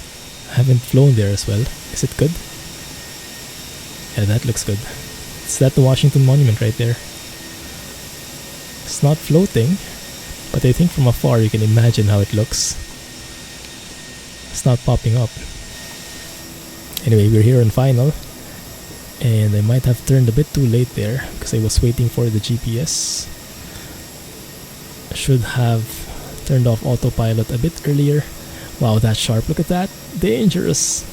I haven't flown there as well. Is it good? Yeah, that looks good. Is that the Washington Monument right there? It's not floating, but I think from afar you can imagine how it looks. It's not popping up. Anyway, we're here on final. And I might have turned a bit too late there because I was waiting for the GPS. Should have turned off autopilot a bit earlier. Wow, that's sharp. Look at that. Dangerous.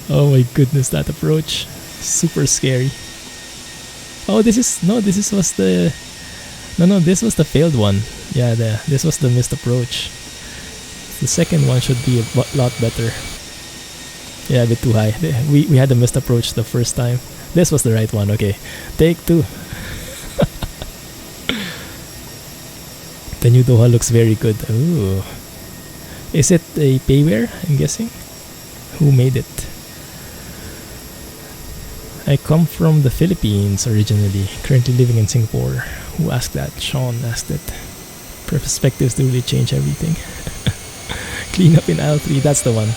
Oh my goodness, that approach. Super scary. Oh, this was the failed one. Yeah, this was the missed approach. The second one should be a lot better. Yeah, a bit too high. We had a missed approach the first time. This was the right one. Okay, take 2. The new Doha looks very good. Ooh. Is it a payware, I'm guessing? Who made it? I come from the Philippines originally, currently living in Singapore. Who asked that? Sean asked it. Perspectives do really change everything. Clean up in aisle 3, that's the one.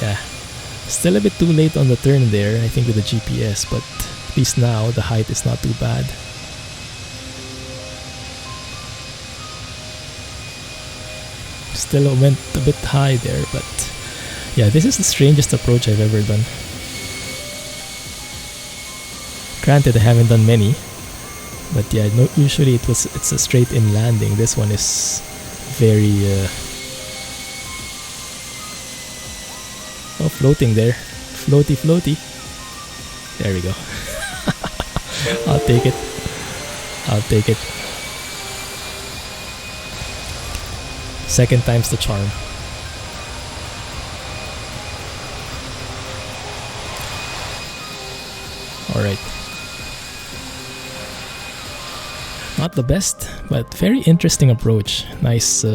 Yeah. Still a bit too late on the turn there, I think, with the GPS, but at least now the height is not too bad. Still went a bit high there, but yeah, this is the strangest approach I've ever done. Granted, I haven't done many, but yeah, no, usually it's a straight in landing. This one is very floating there, floaty. There we go. I'll take it. Second time's the charm. Alright. Not the best, but very interesting approach. Nice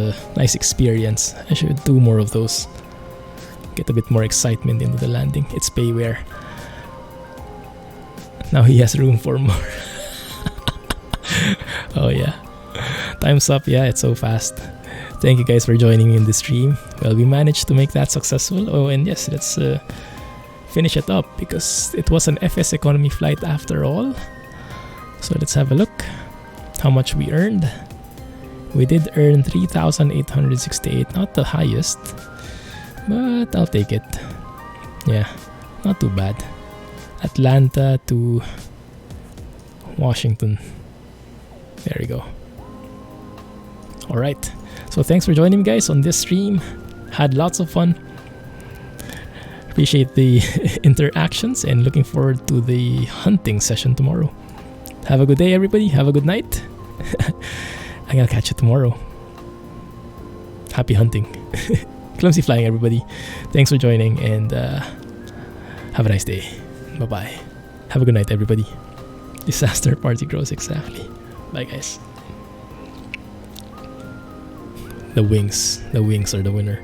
experience. I should do more of those. Get a bit more excitement into the landing. It's payware. Now he has room for more. Oh yeah. Time's up. Yeah, it's so fast. Thank you guys for joining me in the stream. Well, we managed to make that successful. Oh, and yes, let's finish it up because it was an FS economy flight after all. So let's have a look how much we earned. We did earn 3,868, not the highest, but I'll take it. Yeah, not too bad. Atlanta to Washington. There we go. Alright, so thanks for joining me guys on this stream. Had lots of fun. Appreciate the interactions and looking forward to the hunting session tomorrow. Have a good day everybody, have a good night. I'm gonna catch you tomorrow. Happy hunting. Clumsy flying everybody. Thanks for joining and have a nice day. Bye bye. Have a good night everybody. Disaster party grows exactly. Bye guys. The wings are the winner.